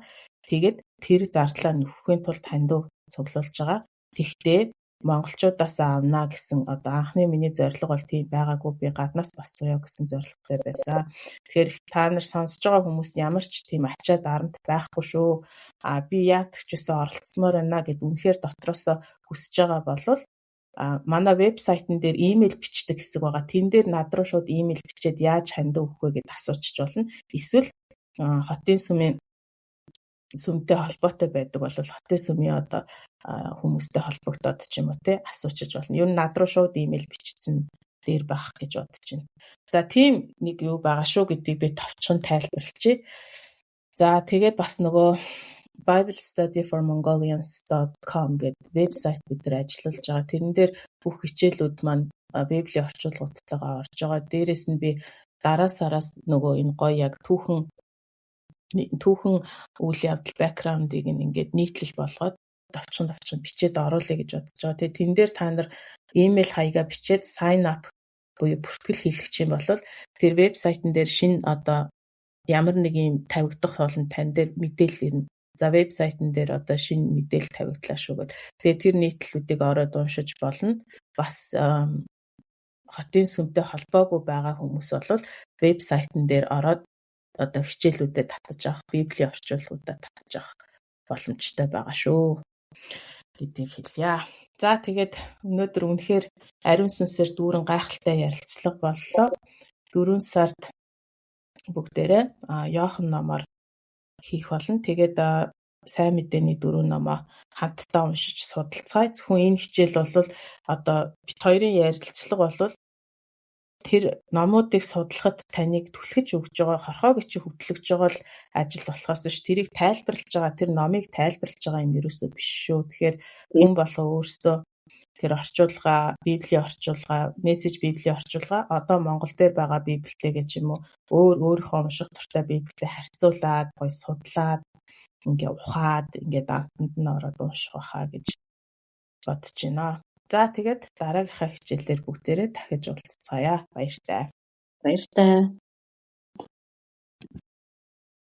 Тэгээд тэр зардлаа нөхөхийн тулд хандив цуглуулж байгаа. Тэгтээ монголчуудаас авна гэсэн одоо анхны миний зорилго бол тийм байгаагүй. Би гаднаас босгоё гэсэн зорилготой байсан. Тэгэхээр та нар сонсож байгаа хүмүүст ямар ч тийм ачаа дарамт байхгүй шүү. Би яадаг ч гэсэн оролцсомоор байна гэд үнэхээр дотроосоо хүсэж байгаа бол манай вебсайтн дээр имэйл бичдэг хэсэг байгаа. Тэн дээр над руу шууд имэйл бичээд яаж хандив өгөх вэ гэд асуучих болно. Эсвэл хотын сүмтэй холбоотой байдаг бол хотын сүмийн одоо хүмүүстэй холбогдоод ч юм уу те асуучиж болно. Юу над руу шууд имэйл бичсэн дээр байх гэж бодож байна. За тийм нэг юу байгаа шүү гэдгийг би товчхон тайлбарлчихъя. За тэгээд бас нөгөө BibleStudyForMongolians.com гэдэг вебсайт бид нар ажиллуулж байгаа. Тэрэн дээр бүх хичээлүүд маань библийн орчуулгуудтайгаа орж байгаа. Дээрээс нь би дараа сараас нөгөө энэ гоё яг түүхэн үйл явдал бэкграундыг ингээд нийтлэл болгоод товчхон бичээд оруулъя гэж бодож байгаа. Тэгээ тэн дээр та нар имэйл хаягаа бичээд sign up буюу бүртгэл хийлгэж юм бол тэр вебсайтн дээр шинэ одоо ямар нэг юм тавигдах болно тань дээр мэдээлэл ирнэ. За вебсайтн дээр одоо шинэ мэдээлэл тавигдлаа шүү гэд. Тэгээ тэр нийтлэлүүдийг ороод уншиж болно. Бас хотын сүмтэй холбоогүй байгаа хүмүүс бол вебсайтн дээр ороод одоо хичээлүүдэд татаж авах, библийн орчуулгуудаа татаж авах боломжтой байгаа шүү гэдгийг хэлье. За тэгээд өнөөдөр үнэхээр ариун сүнсээр дүүрэн гайхалтай ярилцлага боллоо. 4 сард бүгдээрээ Иохан номоор хийх болно. Тэгээд сайн мэдээний 4 номоо хамтдаа уншиж судалцгаая. Зөвхөн энэ хичээл бол одоо бит хоёрын ярилцлага бол тэр номуудыг судлахад таныг түлхэж өгж байгаа, хорхоо гिच хөвтлөгж байгаа л ажил болохоос ш тэрийг тайлбарлаж байгаа, тэр номыг тайлбарлаж байгаа юм ерөөсөө биш шүү. Тэгэхээр хүн болго өөрсдөө тэр орчуулга, библийн орчуулга, мессеж библийн орчуулга одоо Монгол дээр байгаа библитэйгээ ч юм уу өөрийнхөө унших дуртай библитэй харьцуулаад, гоё судлаад, ингээ ухаад, ингээ дантанд нь ороод унших байхаа гэж бодож байна. За тэгээд дараагийнхаа хичээлээр бүгдээрээ дахиж уулзцаая. Баяртай. Баяртай.